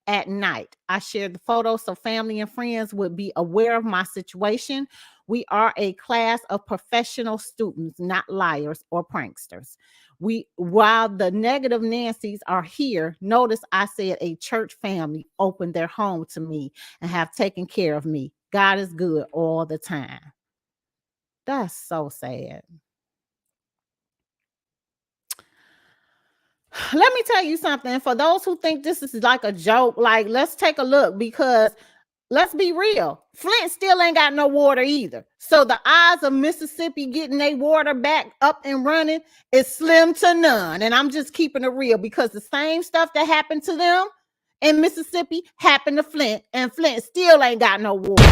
at night. I shared the photos so family and friends would be aware of my situation. We are a class of professional students, not liars or pranksters. While the negative Nancy's are here, notice I said a church family opened their home to me and have taken care of me. God is good all the time. That's so sad. Let me tell you something. For those who think this is like a joke, like let's take a look, because let's be real. Flint still ain't got no water either. So the odds of Mississippi getting their water back up and running is slim to none. And I'm just keeping it real, because the same stuff that happened to them in Mississippi happened to Flint, and Flint still ain't got no water.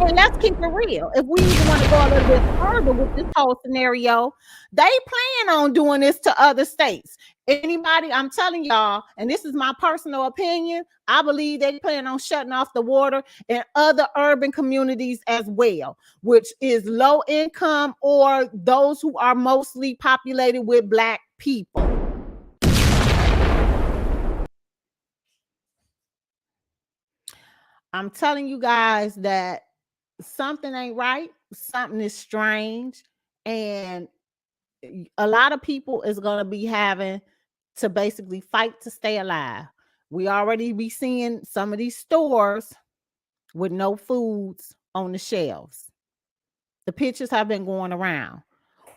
And let's keep it real. If we even want to go a little bit further with this whole scenario, they plan on doing this to other states. Anybody, I'm telling y'all, and this is my personal opinion, I believe they plan on shutting off the water in other urban communities as well, which is low income or those who are mostly populated with Black people. I'm telling you guys that something ain't right, something is strange, and a lot of people is going to be having to basically fight to stay alive. We already be seeing some of these stores with no foods on the shelves. The pictures have been going around,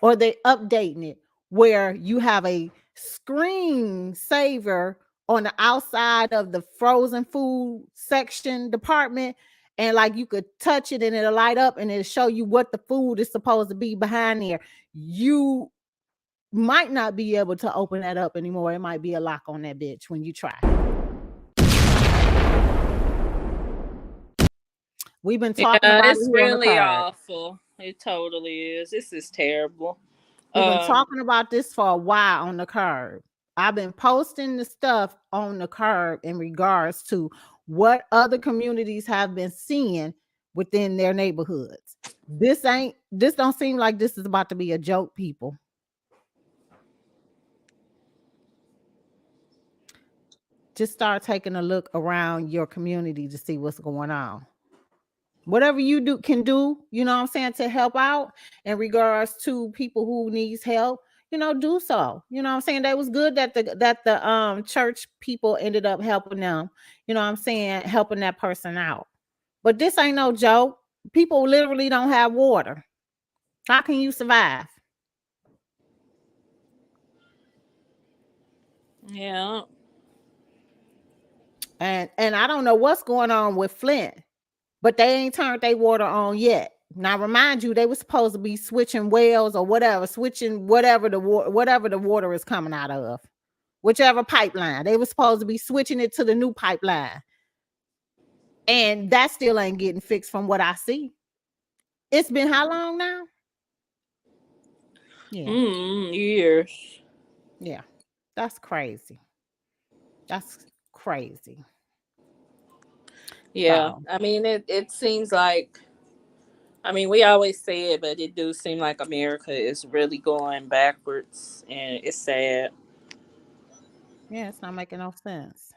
or they updating it where you have a screen saver on the outside of the frozen food section department, and like you could touch it and it'll light up and it'll show you what the food is supposed to be behind there. You might not be able to open that up anymore. It might be a lock on that bitch when you try. We've been talking about it's it here on the really card. awful. It totally is. This is terrible. We've been talking about this for a while on the curb. I've been posting the stuff on the curb in regards to what other communities have been seeing within their neighborhoods. This don't seem like this is about to be a joke, people. Just start taking a look around your community to see what's going on. Whatever you can do, you know what I'm saying, to help out in regards to people who needs help, do so. You know what I'm saying? That was good that the church people ended up helping them, you know what I'm saying, helping that person out. But this ain't no joke. People literally don't have water. How can you survive? Yeah. And I don't know what's going on with Flint, but they ain't turned their water on yet. Now, remind you, they were supposed to be switching wells or whatever, switching whatever the water is coming out of, whichever pipeline. They were supposed to be switching it to the new pipeline, and that still ain't getting fixed from what I see. It's been how long now? Yeah, years. Yeah, that's crazy. That's crazy. Yeah, So, I mean, it seems like, I mean, we always say it, but it do seem like America is really going backwards, and it's sad. yeah, it's not making no sense.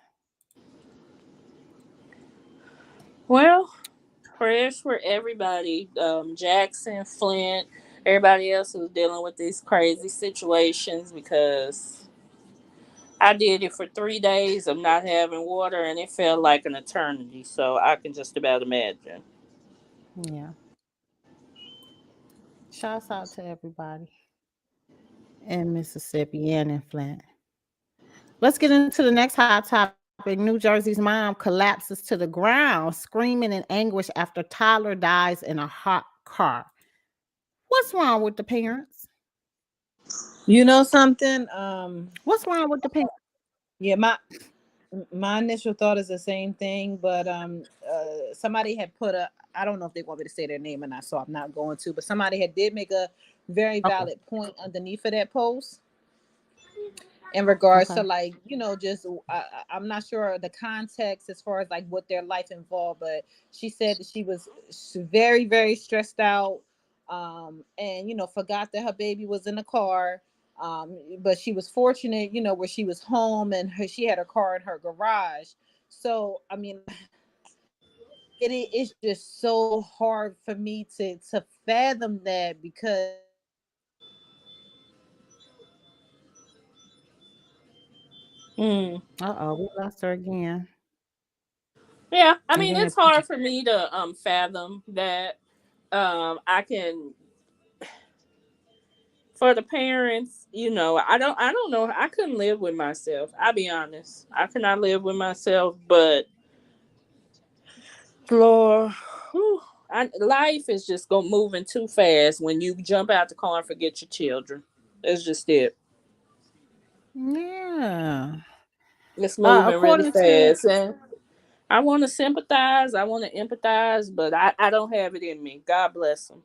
Well, prayers for everybody. Jackson, Flint, everybody else who's dealing with these crazy situations, because I did it for 3 days of not having water, and it felt like an eternity. So I can just about imagine. Yeah. Shouts out to everybody in Mississippi and in Flint. Let's get into the next hot topic. New Jersey's mom collapses to the ground, screaming in anguish after toddler dies in a hot car. What's wrong with the parents? You know something? What's wrong with the parents? Yeah, my initial thought is the same thing, but somebody had put I don't know if they want me to say their name or not, so I'm not going to, but somebody did make a very valid point underneath of that post in regards to, like, just I'm not sure the context as far as like what their life involved, but she said that she was very, very stressed out, and forgot that her baby was in the car, but she was fortunate, where she was home and she had her car in her garage. So I mean, it's just so hard for me to fathom that, because We lost her again. Yeah, I mean, it's hard for me to fathom that. I can, for the parents, I don't know. I couldn't live with myself. I'll be honest. I could not live with myself, but Lord, life is just moving too fast when you jump out the car and forget your children. That's just it. Yeah. It's moving really According to fast. And I want to sympathize. I want to empathize, but I don't have it in me. God bless them.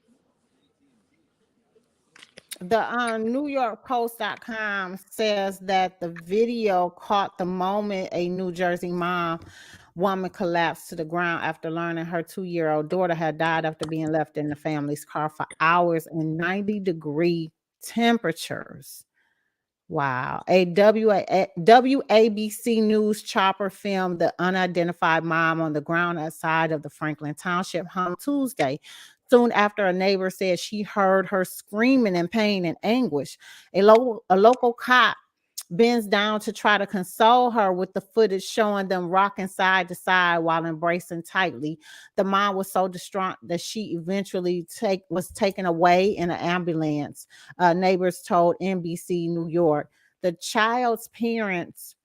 the New York Post.com says that the video caught the moment a New Jersey woman collapsed to the ground after learning her 2-year-old daughter had died after being left in the family's car for hours in 90-degree temperatures. Wow. A WABC News chopper filmed the unidentified mom on the ground outside of the Franklin Township home Tuesday, soon after a neighbor said she heard her screaming in pain and anguish. A local cop bends down to try to console her with the footage showing them rocking side to side while embracing tightly. The mom was so distraught that she eventually was taken away in an ambulance, neighbors told NBC New York. The child's parents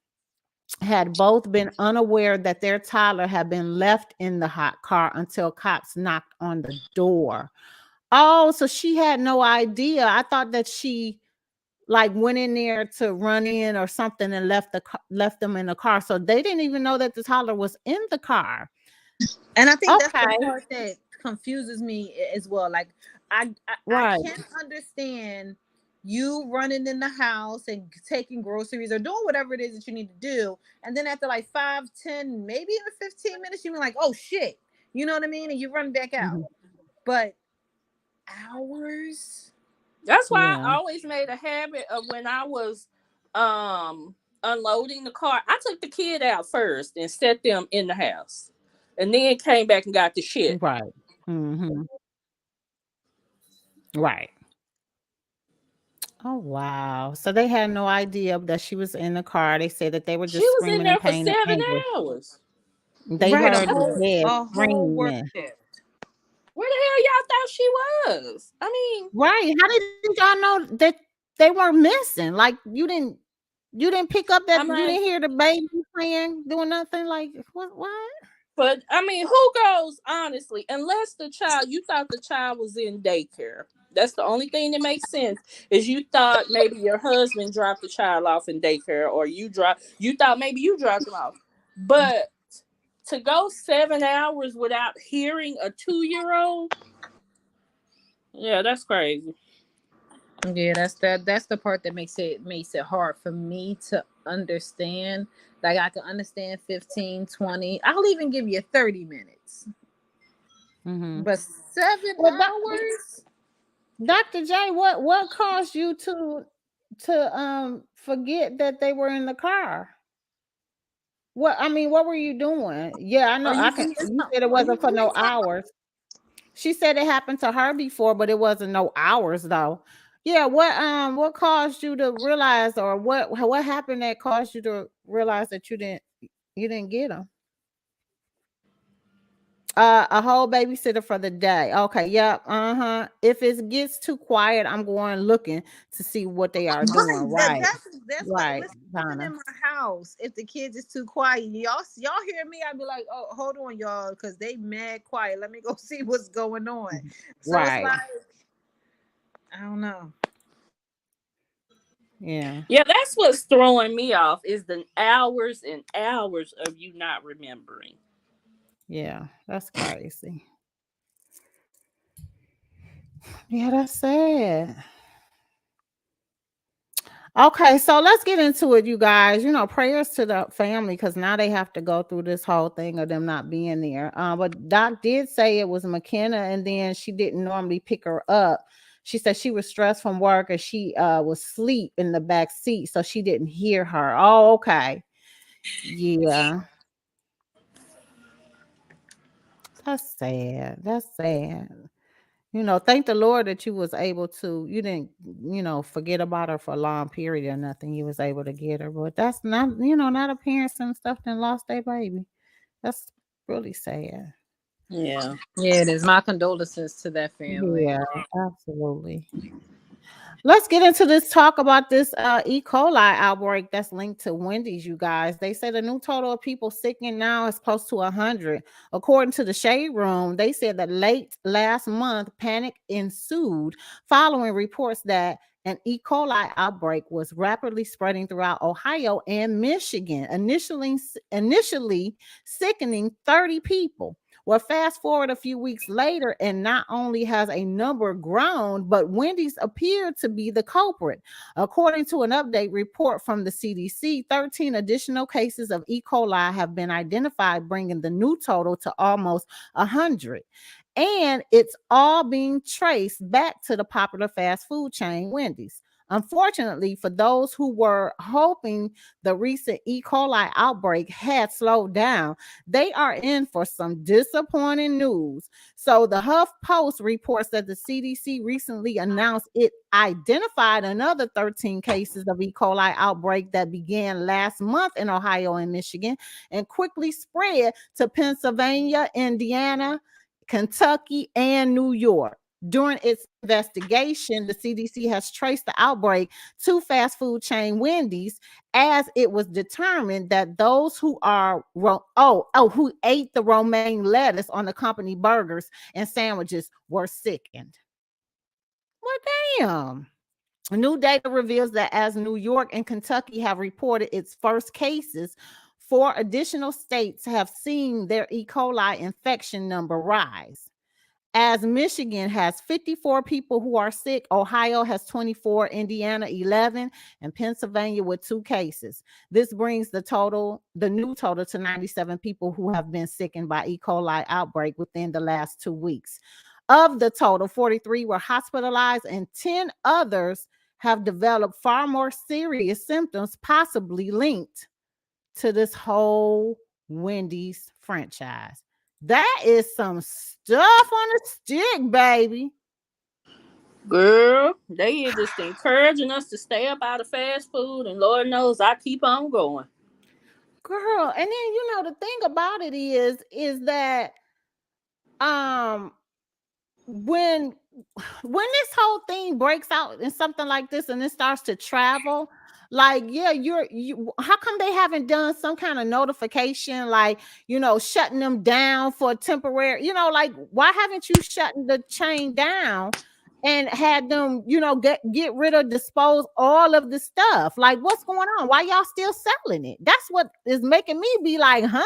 had both been unaware that their toddler had been left in the hot car until cops knocked on the door. Oh, so she had no idea. I thought that she like went in there to run in or something and left them in the car. So they didn't even know that the toddler was in the car. And I think that's the part that confuses me as well. Like I can't understand you running in the house and taking groceries or doing whatever it is that you need to do, and then after like 5, 10, maybe even 15 minutes, you're like, oh shit, you know what I mean, and you run back out. But hours. That's why I always made a habit of when I was unloading the car, I took the kid out first and set them in the house, and then came back and got the shit. Right. Mm-hmm. Right. Oh wow! So they had no idea that she was in the car. They said that they were just screaming in pain. She was in there for 7 hours. They heard the dead screaming. Where the hell y'all thought she was? I mean, right? How did y'all know that they were missing? Like you didn't pick up that, you didn't hear the baby playing, doing nothing. Like what? But I mean, who goes honestly? Unless you thought the child was in daycare. That's the only thing that makes sense. Is you thought maybe your husband dropped the child off in daycare, or you thought maybe you dropped him off. But to go 7 hours without hearing a 2-year-old, yeah, that's crazy. Yeah, that's the part that makes it hard for me to understand. Like I can understand 15, 20. I'll even give you 30 minutes. Mm-hmm. But 7 hours? Dr. J, what caused you to forget that they were in the car? What were you doing? Yeah, I know. You said it wasn't for no hours. She said it happened to her before, but it wasn't no hours though. Yeah, what caused you to realize, or what happened that caused you to realize that you didn't get them? A whole babysitter for the day. Okay, yep. If it gets too quiet, I'm going looking to see what they are doing. Right. That's right. Living in my house. If the kids is too quiet, y'all hear me, I'd be like, oh, hold on, y'all, because they mad quiet. Let me go see what's going on. So right. It's like, I don't know. Yeah. Yeah, that's what's throwing me off is the hours and hours of you not remembering. Yeah, that's crazy. Yeah, that's sad. Okay, so let's get into it, you guys. Prayers to the family, because now they have to go through this whole thing of them not being there. But Doc did say it was McKenna, and then she didn't normally pick her up. She said she was stressed from work and she was asleep in the back seat, so she didn't hear her. Oh, okay. Yeah. That's sad. That's sad. Thank the Lord that you was able to, you didn't, forget about her for a long period or nothing. You was able to get her. But that's not, not a parents and stuff that lost their baby. That's really sad. Yeah. Yeah, it is. My condolences to that family. Yeah, absolutely. Let's get into this talk about this E. coli outbreak that's linked to Wendy's, you guys. They say the new total of people sickening now is close to 100. According to the Shade Room, they said that late last month, panic ensued following reports that an E. coli outbreak was rapidly spreading throughout Ohio and Michigan, initially sickening 30 people. Well, fast forward a few weeks later, and not only has a number grown, but Wendy's appeared to be the culprit. According to an update report from the CDC, 13 additional cases of E. coli have been identified, bringing the new total to almost 100. And it's all being traced back to the popular fast food chain Wendy's. Unfortunately, for those who were hoping the recent E. coli outbreak had slowed down, they are in for some disappointing news. So, the Huff Post reports that the CDC recently announced it identified another 13 cases of E. coli outbreak that began last month in Ohio and Michigan and quickly spread to Pennsylvania, Indiana, Kentucky, and New York. During its investigation, the CDC has traced the outbreak to fast food chain Wendy's, as it was determined that those who who ate the romaine lettuce on the company burgers and sandwiches were sickened. Well, damn. New data reveals that as New York and Kentucky have reported its first cases, 4 additional states have seen their E. coli infection number rise. As Michigan has 54 people who are sick, Ohio has 24, Indiana 11, and Pennsylvania with 2 cases. This brings the new total to 97 people who have been sickened by E. coli outbreak within the last 2 weeks. Of the total, 43 were hospitalized and 10 others have developed far more serious symptoms, possibly linked to this whole Wendy's franchise. That is some stuff on a stick, baby. Girl, they are just encouraging us to stay up out of fast food, and Lord knows I keep on going. Girl, and then the thing about it is that when this whole thing breaks out in something like this and it starts to travel, like, yeah, how come they haven't done some kind of notification, like, shutting them down for temporary, like, why haven't you shutting the chain down and had them, get rid of, dispose all of the stuff? Like, what's going on? Why y'all still selling it? That's what is making me be like, huh?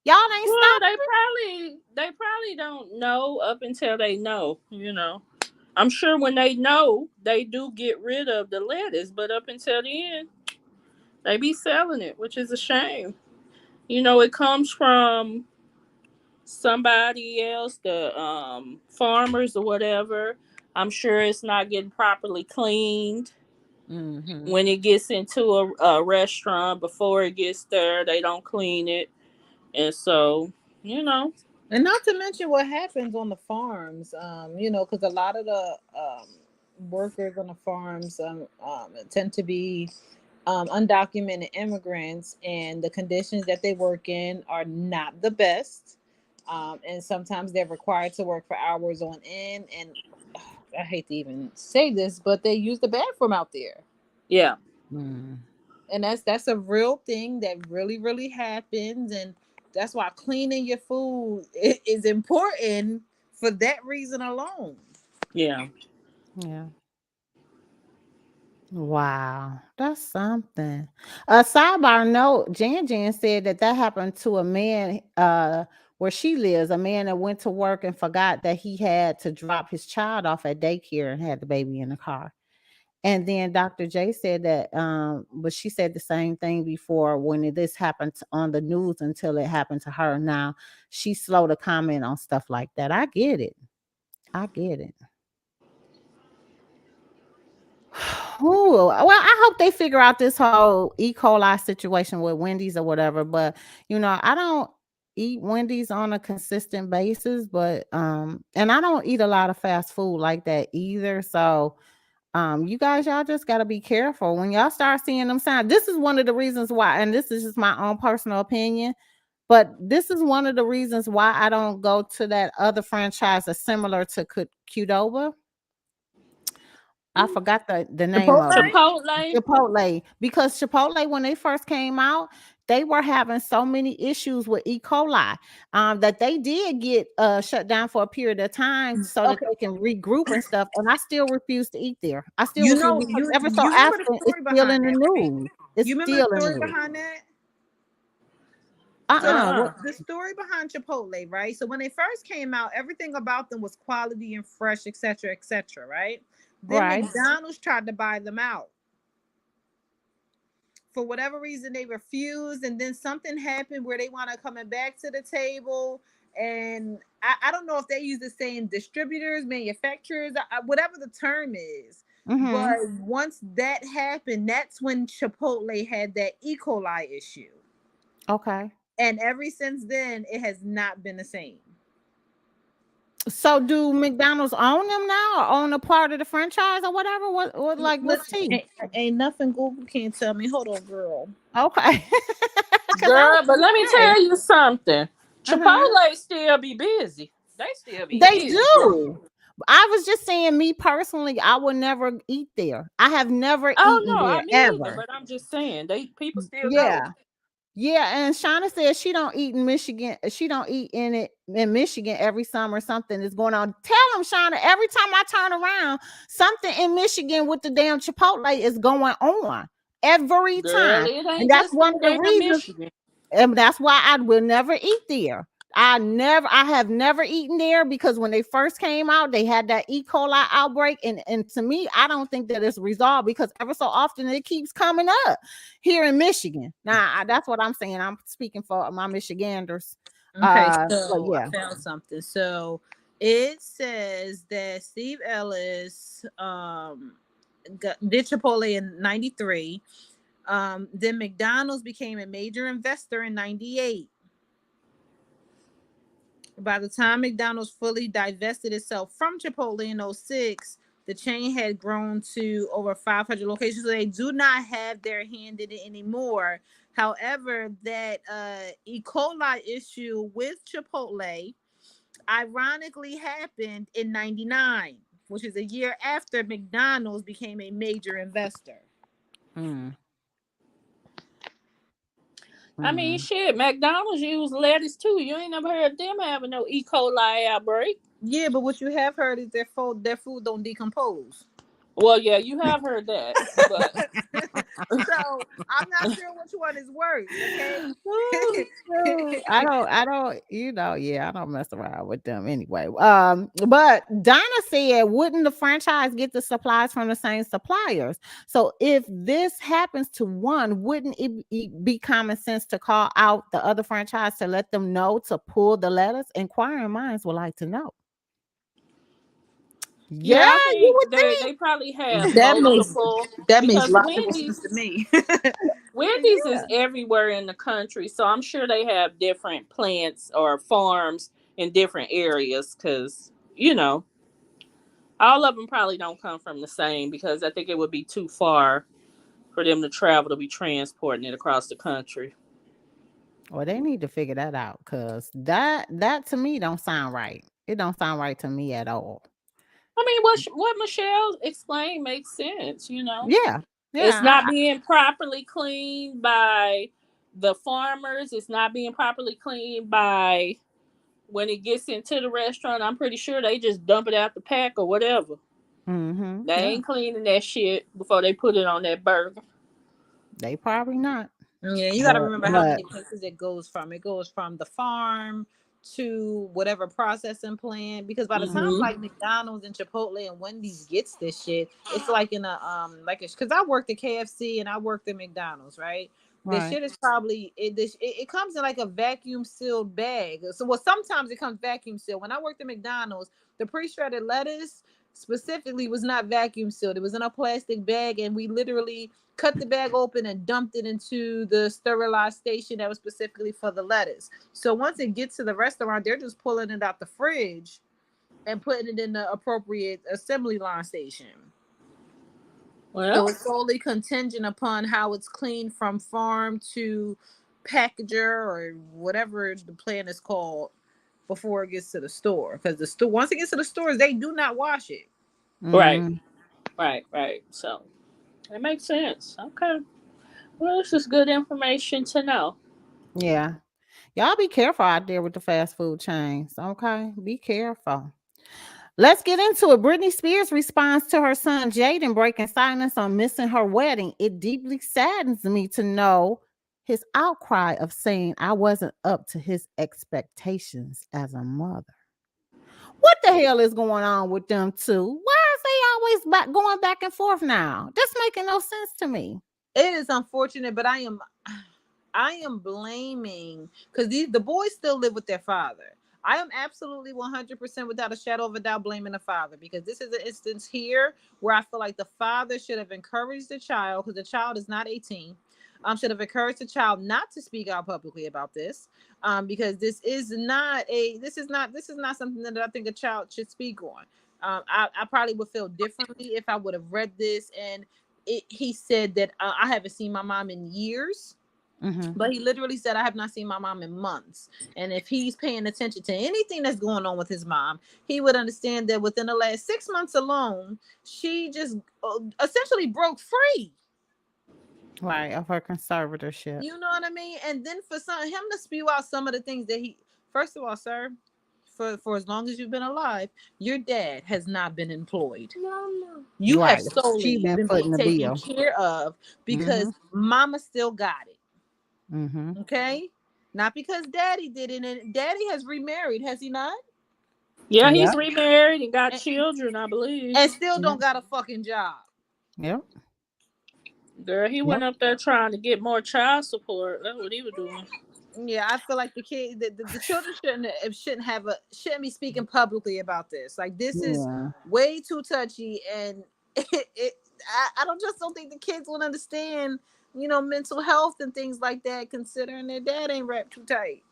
Y'all ain't Well, stopping? they probably don't know up until they know, I'm sure when they know, they do get rid of the lettuce, but up until then, they be selling it, which is a shame. It comes from somebody else, the farmers or whatever. I'm sure it's not getting properly cleaned. Mm-hmm. When it gets into a restaurant, before it gets there, they don't clean it. And so, And not to mention what happens on the farms, because a lot of the workers on the farms tend to be undocumented immigrants, and the conditions that they work in are not the best. And sometimes they're required to work for hours on end. And I hate to even say this, but they use the bathroom out there. Yeah. And that's a real thing that really, really happens. And that's why cleaning your food is important for that reason alone. Yeah. Yeah. Wow, that's something. A sidebar note, Jan said that happened to a man where she lives, a man that went to work and forgot that he had to drop his child off at daycare and had the baby in the car. And then Dr. J said that, but she said the same thing before when this happened on the news until it happened to her. Now she's slow to comment on stuff like that. I get it. Ooh, well, I hope they figure out this whole E. coli situation with Wendy's or whatever. But I don't eat Wendy's on a consistent basis, but and I don't eat a lot of fast food like that either. So y'all just gotta be careful when y'all start seeing them signs. This is one of the reasons why, and this is just my own personal opinion, but this is one of the reasons why I don't go to that other franchise that's similar to Qdoba. I forgot the name of it. Chipotle. Because Chipotle, when they first came out, they were having so many issues with E. coli that they did get shut down for a period of time so that they can regroup and stuff. And I still refuse to eat there. I still refuse because ever so often it's still in the news. It's still in the news. Behind that? The story behind Chipotle, right? So when they first came out, everything about them was quality and fresh, etc., right? Then McDonald's tried to buy them out. For whatever reason, they refused, and then something happened where they want to coming back to the table. And I don't know if they use the same distributors, manufacturers, whatever the term is. But once that happened, that's when Chipotle had that E. coli issue. Okay. And ever since then, it has not been the same. So do McDonald's own them now, or own a part of the franchise or whatever? What like what's tea? Ain't nothing Google can't tell me. Hold on, girl. Okay. Girl, but let me tell you something. Chipotle still be busy. They still be They busy. do. I was just saying, me personally, I would never eat there. I have never Oh eaten no, there I mean ever. either, but I'm just saying people still Yeah. go. Yeah, and Shauna says she don't eat in Michigan. She don't eat in Michigan every summer. Something is going on. Tell them, Shauna, every time I turn around, something in Michigan with the damn Chipotle is going on every Girl, time. it ain't And that's just one in of the damn reasons. Michigan. And that's why I will never eat there. I have never eaten there because when they first came out, they had that E. coli outbreak. And to me, I don't think that it's resolved because ever so often it keeps coming up here in Michigan. Now, that's what I'm saying. I'm speaking for my Michiganders. Okay, so yeah. I found something. So it says that Steve Ellis did Chipotle in 93. Then McDonald's became a major investor in 98. By the time McDonald's fully divested itself from Chipotle in 06, the chain had grown to over 500 locations. So they do not have their hand in it anymore. However, that E. coli issue with Chipotle ironically happened in 99, which is a year after McDonald's became a major investor. I mean, shit, McDonald's use lettuce too. You ain't never heard them having no E. coli outbreak. Yeah, but what you have heard is their food don't decompose. Well, yeah, you have heard that, but so I'm not sure which one is worse. Okay. I don't, yeah, I don't mess around with them anyway. But Donna said, wouldn't the franchise get the supplies from the same suppliers? So if this happens to one, wouldn't it be common sense to call out the other franchise to let them know to pull the letters? Inquiring minds would like to know. Yeah, I think they probably have multiple. That makes because logical sense to me. Wendy's is everywhere in the country, so I'm sure they have different plants or farms in different areas. Because all of them probably don't come from the same. Because I think it would be too far for them to travel to be transporting it across the country. Well, they need to figure that out because that to me don't sound right. It don't sound right to me at all. I mean, what Michelle explained makes sense, Yeah. It's not being properly cleaned by the farmers. It's not being properly cleaned by when it gets into the restaurant. I'm pretty sure they just dump it out the pack or whatever. They ain't cleaning that shit before they put it on that burger. They probably not. Yeah, you got to remember how many places it goes from. It goes from the farm to whatever processing plant. Because by the time like McDonald's and Chipotle and Wendy's gets this shit, it's like in a because I worked at KFC and I worked at McDonald's, right? The shit is probably it comes in like a vacuum sealed bag. So sometimes it comes vacuum sealed. When I worked at McDonald's, the pre-shredded lettuce specifically was not vacuum sealed. It was in a plastic bag, and we literally cut the bag open and dumped it into the sterilized station that was specifically for the lettuce. So once it gets to the restaurant, they're just pulling it out the fridge and putting it in the appropriate assembly line station. Well, so it's solely contingent upon how it's cleaned from farm to packager or whatever the plan is called before it gets to the store. Because the store, once it gets to the stores, they do not wash it. Right. So it makes sense. Okay. Well, this is good information to know. Yeah. Y'all be careful out there with the fast food chains. Okay. Be careful. Let's get into it. Britney Spears responds to her son Jaden breaking silence on missing her wedding. It deeply saddens me to know his outcry of saying I wasn't up to his expectations as a mother. What the hell is going on with them two? Why is they always going back and forth now? That's making no sense to me. It is unfortunate, but I am blaming because the boys still live with their father. I am absolutely 100% without a shadow of a doubt blaming the father, because this is an instance here where I feel like the father should have encouraged the child, because the child is not 18. Should have encouraged the child not to speak out publicly about this, because this is not something that I think a child should speak on. I probably would feel differently if I would have read this and he said that I haven't seen my mom in years. Mm-hmm. But he literally said, I have not seen my mom in months. And if he's paying attention to anything that's going on with his mom, he would understand that within the last 6 months alone, she just essentially broke free. Right, of her conservatorship. You know what I mean? And then for him to spew out some of the things that first of all, sir, for as long as you've been alive, your dad has not been employed. No. You have solely been taken care of because mama still got it. Mm-hmm. Okay, not because daddy did it, and daddy has remarried, has he not? Yeah, he's remarried and got children, I believe, and still don't got a fucking job. Yep. Girl, he went up there trying to get more child support. That's what he was doing. Yeah, I feel like the children shouldn't be speaking publicly about this. Like, this is way too touchy, and I don't think the kids will understand, mental health and things like that, considering their dad ain't wrapped too tight.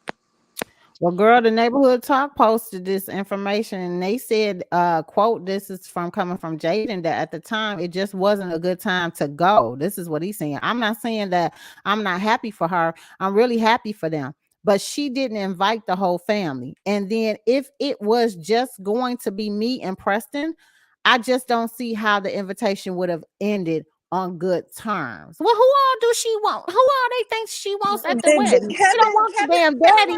Well, girl, the Neighborhood Talk posted this information, and they said, quote, this is coming from Jaden, that at the time it just wasn't a good time to go. This is what he's saying. I'm not saying that I'm not happy for her. I'm really happy for them. But she didn't invite the whole family. And then if it was just going to be me and Preston, I just don't see how the invitation would have ended on good terms. Well, who all do she want? Who all they think she wants at the wedding? She don't want the damn daddy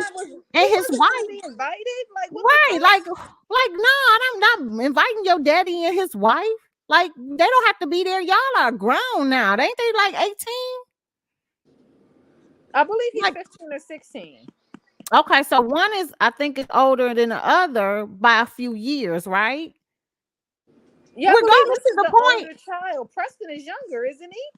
and his wife. Be invited? Like, right? Like no, I'm not inviting your daddy and his wife. Like, they don't have to be there. Y'all are grown now. Ain't they like 18? I believe he's 15 or 16. Okay, so one is, I think, is older than the other by a few years, right? Yeah, regardless of the point, older child. Preston is younger, isn't he?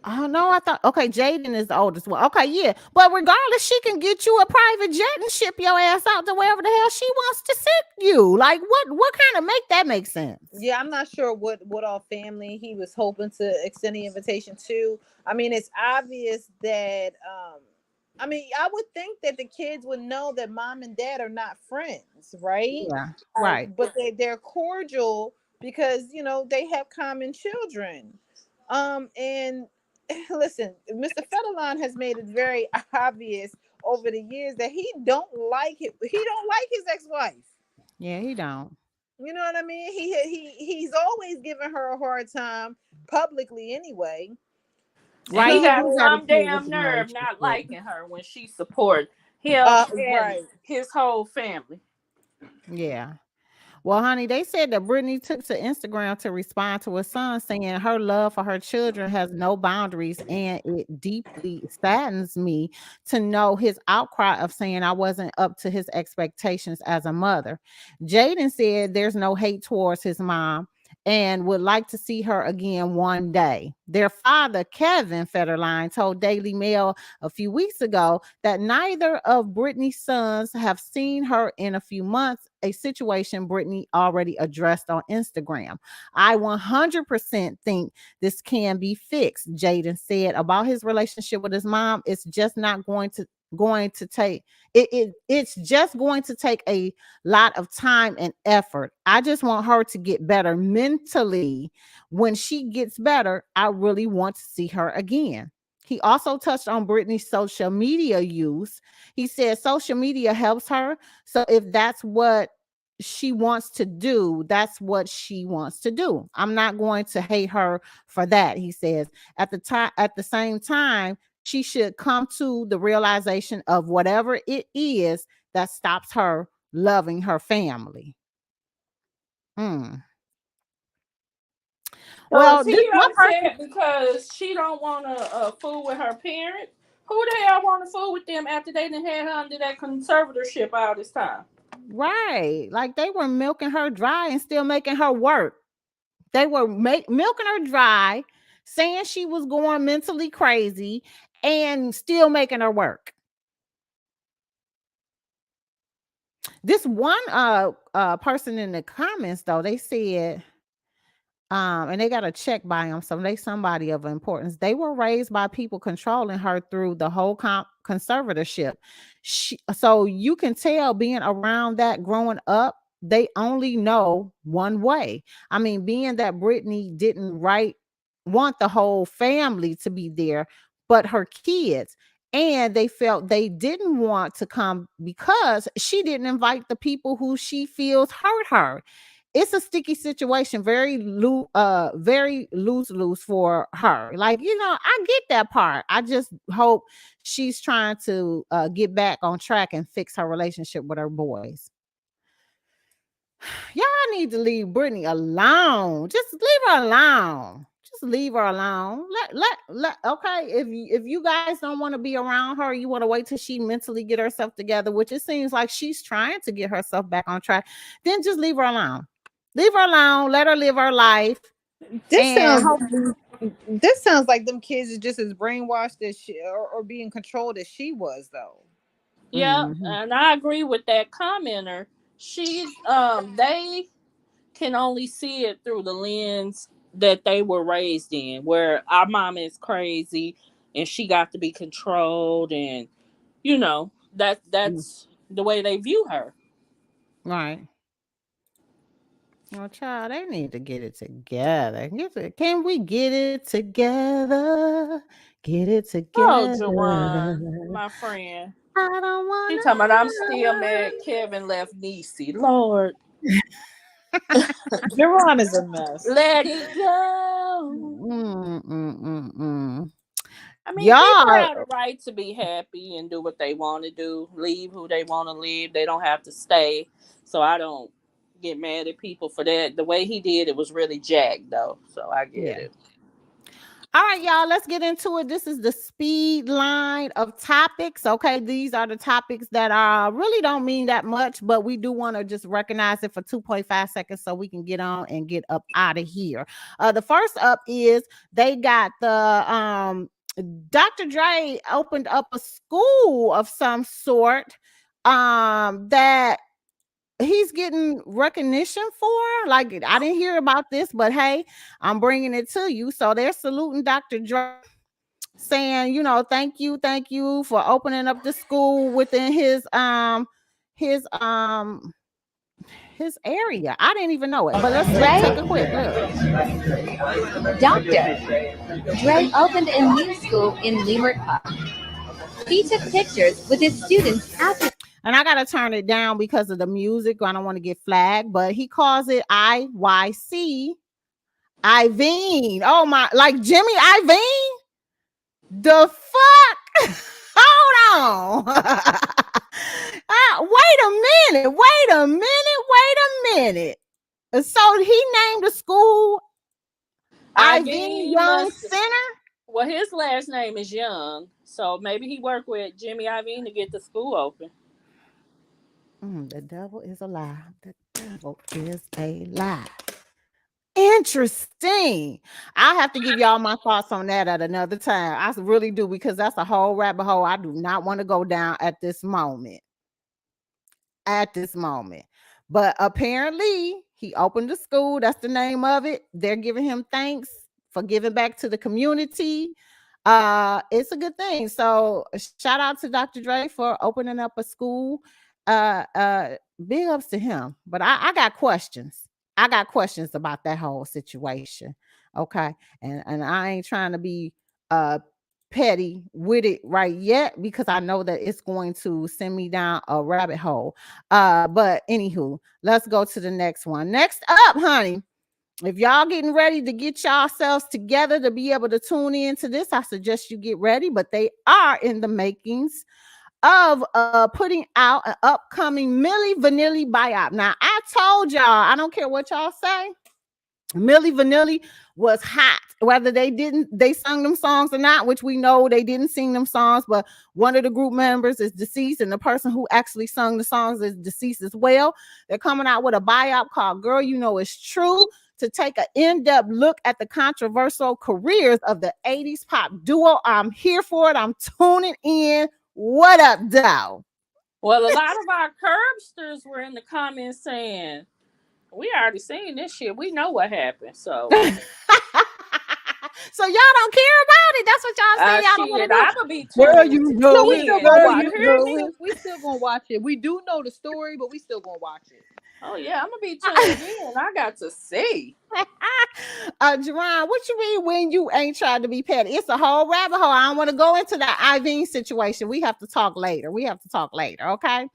Oh no, I thought, okay, Jaden is the oldest one. Okay, yeah, but regardless, she can get you a private jet and ship your ass out to wherever the hell she wants to send you. Like, what kind of make sense? Yeah, I'm not sure what all family he was hoping to extend the invitation to. I mean, it's obvious that I would think that the kids would know that mom and dad are not friends, right? Yeah, right. But they're cordial because they have common children. And listen, Mr. Federline has made it very obvious over the years that he don't like his ex-wife. Yeah, he don't. You know what I mean? He's always giving her a hard time publicly anyway. Right. He got some damn nerve not liking her when she support him and his whole family. Yeah. Well, honey, they said that Brittany took to Instagram to respond to her son, saying her love for her children has no boundaries, and it deeply saddens me to know his outcry of saying I wasn't up to his expectations as a mother. Jaden said there's no hate towards his mom and would like to see her again one day. Their father, Kevin Federline, told Daily Mail a few weeks ago that neither of Brittany's sons have seen her in a few months, a situation Brittany already addressed on Instagram. I 100% think this can be fixed, Jaden said about his relationship with his mom. It's just not going to take it's just going to take a lot of time and effort. I just want her to get better mentally. When she gets better, I really want to see her again. He also touched on Brittany's social media use. He said social media helps her. So if that's what she wants to do, that's what she wants to do. I'm not going to hate her for that. He says at the same time, she should come to the realization of whatever it is that stops her loving her family. Well, is he upset because she don't want to fool with her parents? Who the hell want to fool with them after they done had her under that conservatorship all this time? Right, like they were milking her dry and still making her work. They were milking her dry, saying she was going mentally crazy, and still making her work. This one person in the comments though, they said and they got a check by them, so they somebody of importance. They were raised by people controlling her through the whole conservatorship. So you can tell being around that growing up, they only know one way. I mean, being that Brittany didn't want the whole family to be there, but her kids. And they felt they didn't want to come because she didn't invite the people who she feels hurt her. It's a sticky situation, very loose for her. Like, I get that part. I just hope she's trying to get back on track and fix her relationship with her boys. Y'all need to leave Brittany alone. Just leave her alone. Just leave her alone. Okay. If you guys don't want to be around her, you want to wait till she mentally get herself together, which it seems like she's trying to get herself back on track, then just leave her alone. Leave her alone. Let her live her life. This sounds like them kids are just as brainwashed as she or being controlled as she was, though. Yeah, and I agree with that commenter. She's they can only see it through the lens that they were raised in, where our mama is crazy and she got to be controlled, and that's the way they view her. Right. Oh, child, they need to get it together. Can we get it together? Get it together. Oh, Jerron, my friend. I don't want. She talking about I'm still mad Kevin left Niecy. Lord. Jerron is a mess. Let it go. I mean, people have the right to be happy and do what they want to do, leave who they want to leave. They don't have to stay. So I don't get mad at people for that. The way he did it was really jacked, though. So I get it. All right, y'all, let's get into it. This is the speed line of topics. Okay, these are the topics that really don't mean that much, but we do want to just recognize it for 2.5 seconds so we can get on and get up out of here. The first up is they got the Dr. Dre opened up a school of some sort that he's getting recognition for. Like, I didn't hear about this, but hey, I'm bringing it to you. So they're saluting Dr. Dre, saying, thank you for opening up the school within his area. I didn't even know it, but let's take a quick look. Dr. Dre opened a new school in Lavern Cox. He took pictures with his students after. And I gotta turn it down because of the music. I don't want to get flagged, but he calls it IYC. Iveen. Oh my, like Jimmy Iovine? The fuck? Hold on. Wait a minute. So he named the school Iveen Young Center? Well, his last name is Young, so maybe he worked with Jimmy Iovine to get the school open. The devil is a lie. The devil is a lie. Interesting. I'll have to give y'all my thoughts on that at another time. I really do, because that's a whole rabbit hole I do not want to go down at this moment. But apparently he opened the school. That's the name of it. They're giving him thanks for giving back to the community. It's a good thing. So shout out to Dr. Dre for opening up a school. Big ups to him. But I got questions. About that whole situation. Okay. And I ain't trying to be petty with it right yet, because I know that it's going to send me down a rabbit hole. But anywho, let's go to the next one. Next up, honey, if y'all getting ready to get yourselves together to be able to tune into this, I suggest you get ready. But they are in the makings of putting out an upcoming Milli Vanilli biop. Now, I told y'all, I don't care what y'all say, Milli Vanilli was hot, whether they sung them songs or not, which we know they didn't sing them songs, but one of the group members is deceased, and the person who actually sung the songs is deceased as well. They're coming out with a biop called Girl You Know It's True, to take an in-depth look at the controversial careers of the 80s pop duo. I'm here for it. I'm tuning in. What up, though? Well, a lot of our curbsters were in the comments saying, we already seen this shit. We know what happened. So So y'all don't care about it. That's what y'all say y'all don't want to shit, do. I'm gonna be Girl, tuned you know in. we still gonna watch You it. hear me? We still gonna watch it. We do know the story, but we still gonna watch it. Oh yeah, I'm gonna be tuned in. I got to see. Jerron, what you mean when you ain't trying to be petty? It's a whole rabbit hole. I don't want to go into that Iveen situation. We have to talk later. Okay.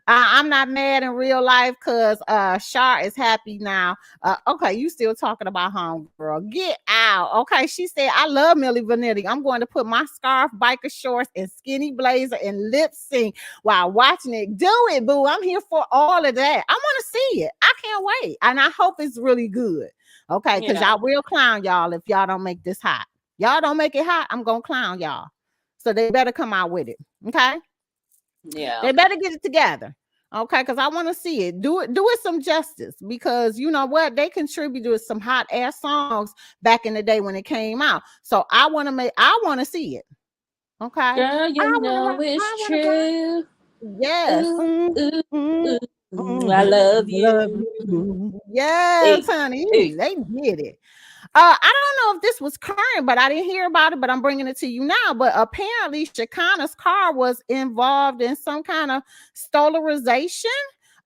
I'm not mad in real life because Shar is happy now. Okay, you still talking about homegirl. Get out. Okay, she said, I love Millie Vanilli. I'm going to put my scarf, biker shorts, and skinny blazer and lip sync while watching it. Do it, boo. I'm here for all of that. I want to see it. I can't wait. And I hope it's really good. Okay, because y'all will clown y'all if y'all don't make this hot. Y'all don't make it hot, I'm going to clown y'all. So they better come out with it. Okay? Yeah. They better get it together. Okay, because I want to see it. Do it some justice. Because you know what? They contributed some hot ass songs back in the day when it came out. So I want to see it. Okay. Girl, you know it's true. Yes. I love you. Yes, honey. They did it. I don't know if this was current, but I didn't hear about it, but I'm bringing it to you now. But apparently Shekinah's car was involved in some kind of stolarization.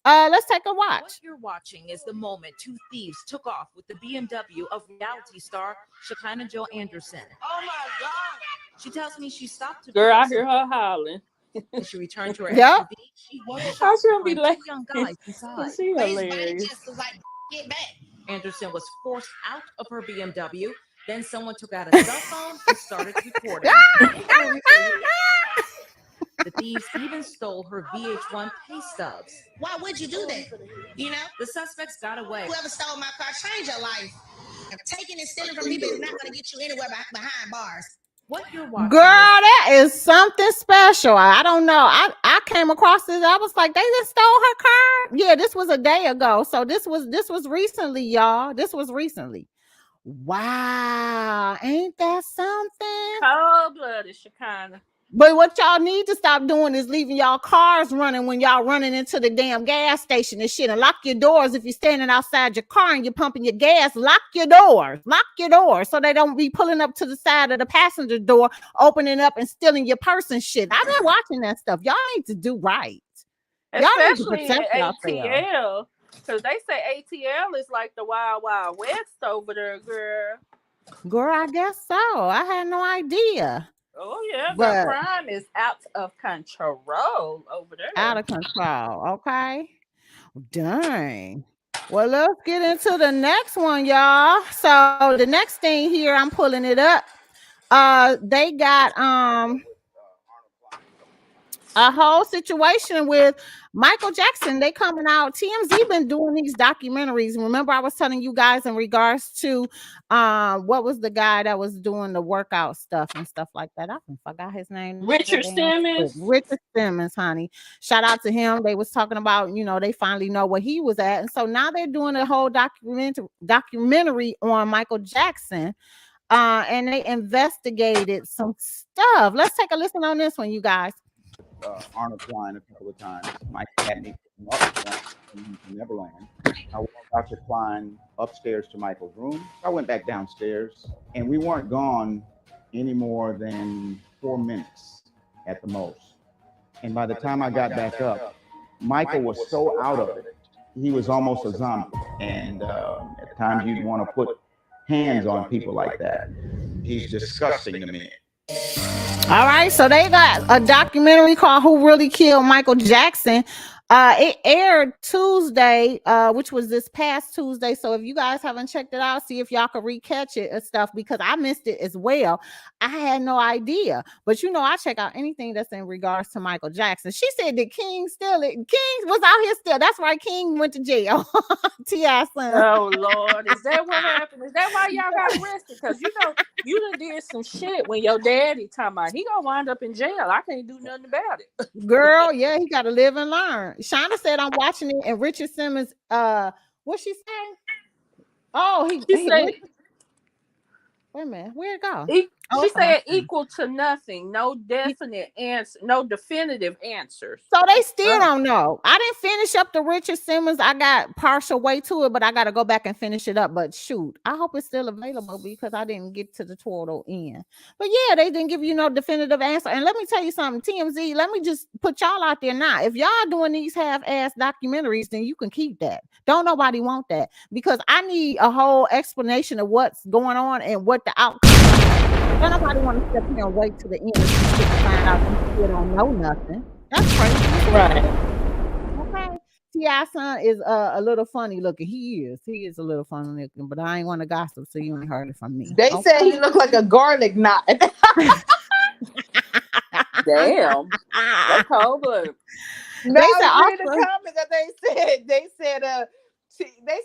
Let's take a watch. What you're watching is the moment two thieves took off with the BMW of reality star Shekinah Jo Anderson. Oh my God. She tells me she stopped to Girl, I hear her hollering. When she returned to her Yep. SUV, she was I shouldn't be two like young guys inside. She hilarious. Get back. Anderson was forced out of her BMW. Then someone took out a cell phone and started recording. The thieves even stole her VH1 pay stubs. Why would you do that? You know? The suspects got away. Whoever stole my car, change your life. Taking and stealing from me is not going to get you anywhere behind bars. What you're watching. Girl, that is something special. I don't know. I came across this. I was like, they just stole her car. Yeah, this was a day ago. So this was recently, y'all. This was recently. Wow, ain't that something? Cold-blooded Shekinah. But what y'all need to stop doing is leaving y'all cars running when y'all running into the damn gas station and shit. And lock your doors if you're standing outside your car and you're pumping your gas. Lock your doors. So they don't be pulling up to the side of the passenger door, opening up and stealing your purse and shit. I've been watching that stuff. Y'all need to do right. Y'all need to Especially protect in yourself. ATL. Because they say ATL is like the Wild Wild West over there, girl. Girl, I guess so. I had no idea. Oh, yeah. But The crime is out of control over there. Out of control. Okay. Dang. Well, let's get into the next one, y'all. So the next thing here, I'm pulling it up. They got a whole situation with Michael Jackson. They coming out. TMZ been doing these documentaries. Remember, I was telling you guys in regards to what was the guy that was doing the workout stuff and stuff like that. I forgot his name. Richard Simmons. Richard Simmons, honey. Shout out to him. They was talking about, they finally know where he was at. And so now they're doing a whole documentary on Michael Jackson. And they investigated some stuff. Let's take a listen on this one, you guys. Arnold Klein a couple of times. Mike had me up to Neverland. I walked Dr. Klein upstairs to Michael's room. I went back downstairs, and we weren't gone any more than 4 minutes at the most. And by the time I got back up, Michael was so out of it, he was almost a zombie. And at times you'd want to put hands on people like that. He's disgusting to me. All right, so they got a documentary called Who Really Killed Michael Jackson. It aired Tuesday, which was this past Tuesday. So if you guys haven't checked it out, see if y'all can recatch it and stuff, because I missed it as well. I had no idea. But I check out anything that's in regards to Michael Jackson. She said that King still it. King was out here still. That's right. King went to jail. T.I. son. Oh Lord. Is that what happened? Is that why y'all got arrested? Because you done did some shit when your daddy talking about he gonna wind up in jail. I can't do nothing about it. Girl, yeah, he gotta live and learn. Shauna said I'm watching it, and Richard Simmons, what's she saying? Oh, he said, wait a minute, where'd it go? She said equal to nothing. No definite answer. No definitive answers. So they still don't know. I didn't finish up the Richard Simmons. I got partial way to it, but I got to go back and finish it up. But shoot, I hope it's still available because I didn't get to the total end. But yeah, they didn't give you no definitive answer. And let me tell you something, TMZ, let me just put y'all out there now. If y'all doing these half-ass documentaries, then you can keep that. Don't nobody want that because I need a whole explanation of what's going on and what the outcome is. Don't nobody want to sit here and wait to the end of some shit to find out you still don't know nothing. That's crazy. Right. Okay. T.I. son is a little funny looking. He is a little funny looking, but I ain't want to gossip, so you ain't heard it from me. They said he looked like a garlic knot. Damn. That's cold blood. No, They said I read the also- comment that they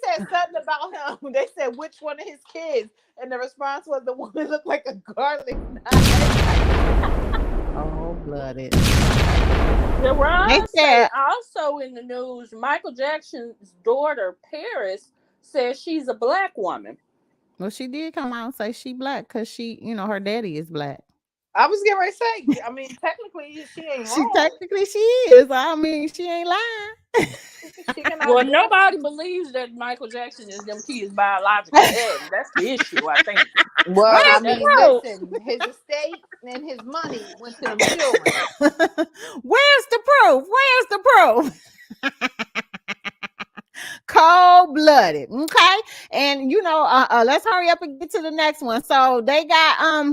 said something about him. They said which one of his kids, and the response was the one that looked like a garlic knot. Oh, blooded. Deron They said said also in the news, Michael Jackson's daughter Paris says she's a black woman. Well, she did come out and say she black because she, her daddy is black. I was getting ready to say, I mean, technically she ain't wrong. Technically she is. I mean, she ain't lying. Well, nobody believes that Michael Jackson is them kids' biological dad. That's the issue, I think. Well, I Where's mean, the proof? listen, his estate and his money went to them children. Where's the proof? Where's the proof? Cold-blooded. Okay. And let's hurry up and get to the next one. So they got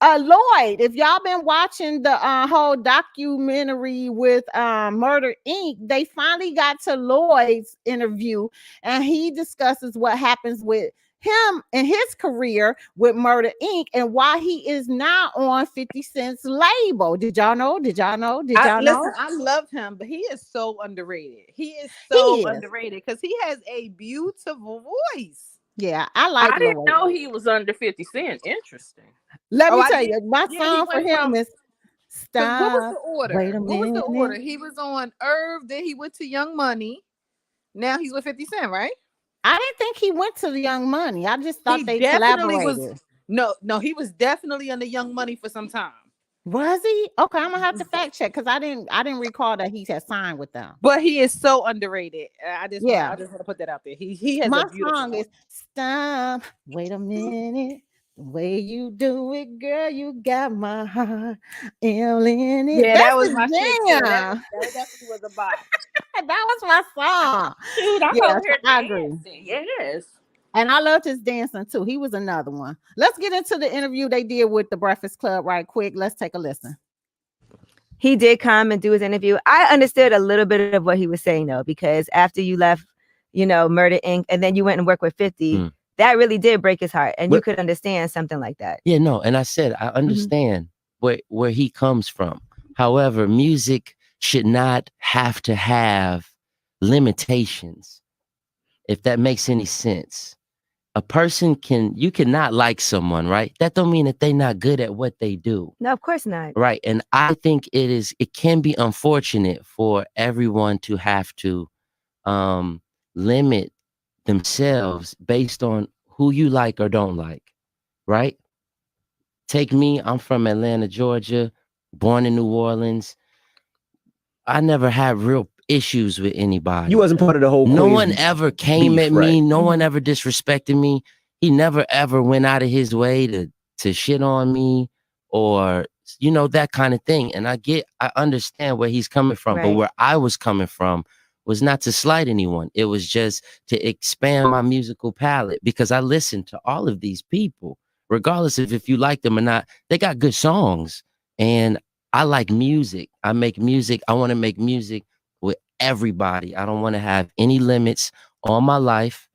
Lloyd. If y'all been watching the whole documentary with Murder Inc., they finally got to Lloyd's interview and he discusses what happens with him and his career with Murder Inc. and why he is now on 50 Cent's label. Did y'all know? Listen, I love him, but he is so underrated. He is so underrated because he has a beautiful voice. Yeah, I didn't know he was under 50 Cent. Interesting. Let me tell you, my song for him is Stop. What was the order? Wait a minute. What was the order? He was on Irv, then he went to Young Money. Now he's with 50 Cent, right? I didn't think he went to the Young Money. I just thought they definitely collaborated. No, he was definitely under Young Money for some time. Was he? Okay, I'm gonna have to fact check because I didn't recall that he had signed with them. But he is so underrated. I just want to put that out there. He has my a beautiful song is Stop. Wait a minute. The way you do it, girl, you got my heart ill in it. Yeah, that was my shit too. That definitely was a bop. That was my song. Dude, I'm over here dancing. Yes. And I loved his dancing too. He was another one. Let's get into the interview they did with the Breakfast Club right quick. Let's take a listen. He did come and do his interview. I understood a little bit of what he was saying though, because after you left, Murder Inc. and then you went and worked with 50, that really did break his heart. And you could understand something like that. Yeah, no. And I said, I understand where he comes from. However, music should not have to have limitations, if that makes any sense. A person you cannot like someone, right? That don't mean that they're not good at what they do. No, of course not. Right. And I think it can be unfortunate for everyone to have to limit themselves based on who you like or don't like. Right. Take me, I'm from Atlanta, Georgia, born in New Orleans. I never had real issues with anybody. You wasn't part of the whole No Queens one ever came beef, at me. right? No one ever disrespected me. He never ever went out of his way to shit on me or, that kind of thing. And I understand where he's coming from, but where I was coming from was not to slight anyone. It was just to expand my musical palette because I listened to all of these people, regardless of if you like them or not. They got good songs and I like music. I make music. I want to make music with everybody. I don't want to have any limits on my life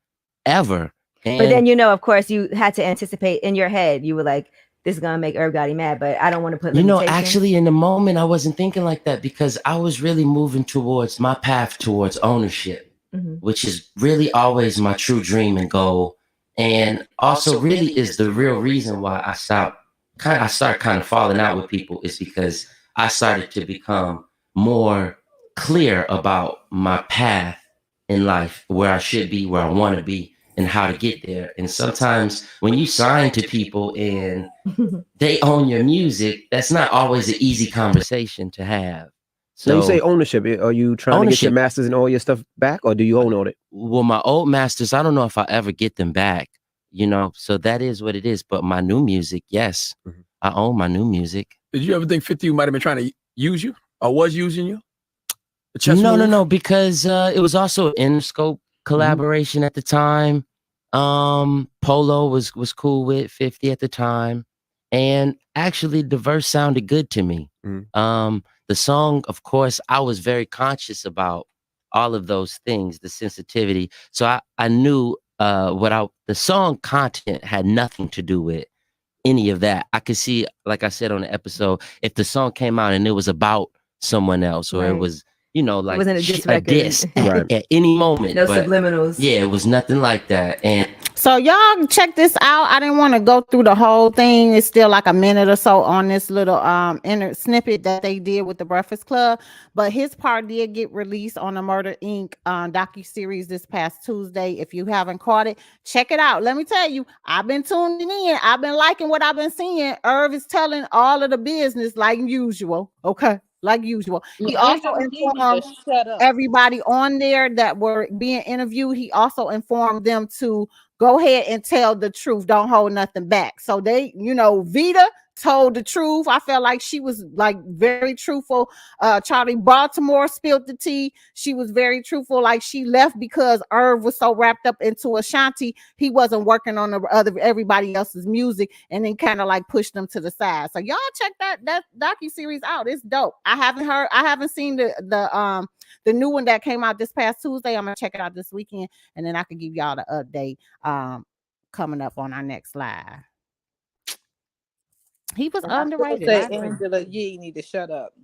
ever. And but then, of course, you had to anticipate in your head. You were like, this is going to make Irv Gotti mad, but I don't want to put limitations. Actually, in the moment, I wasn't thinking like that because I was really moving towards my path towards ownership, which is really always my true dream and goal. And also really is the real reason why I started kind of falling out with people is because I started to become more clear about my path in life, where I should be, where I want to be. and how to get there. And sometimes when you sign to people and they own your music, that's not always an easy conversation to have. So you say ownership. Are you trying to get your masters and all your stuff back, or do you own all it? Well, my old masters, I don't know if I'll ever get them back, you know, so that is what it is. But my new music, yes, I own my new music. Did you ever think 50 might have been trying to use you or was using you? No, because it was also an Interscope collaboration at the time. Polo was cool with 50 at the time. And actually, Diverse sounded good to me. The song, of course, I was very conscious about all of those things, the sensitivity. So I knew the song content had nothing to do with any of that. I could see, like I said on the episode, if the song came out and it was about someone else, or it was, you know, like wasn't a diss record. diss at any moment. No but subliminals. Yeah, it was nothing like that. And so y'all check this out. I didn't want to go through the whole thing. It's still like a minute or so on this little inner snippet that they did with the Breakfast Club. But his part did get released on the Murder Inc. Docuseries this past Tuesday. If you haven't caught it, check it out. Let me tell you, I've been tuning in. I've been liking what I've been seeing. Irv is telling all of the business like usual. Okay. Like usual. He also informed everybody on there that were being interviewed. He also informed them to go ahead and tell the truth. Don't hold nothing back. So they, you know, Vita told the truth. I felt like she was like very truthful. Charlie Baltimore spilled the tea. She was very truthful. Like she left because Irv was so wrapped up into Ashanti, he wasn't working on everybody else's music, and then kind of like pushed them to the side. So y'all check that docuseries out. It's dope. I haven't seen the new one that came out this past Tuesday. I'm gonna check it out this weekend, and then I can give y'all the update coming up on our next live. He was underrated. Angela Yee need to shut up.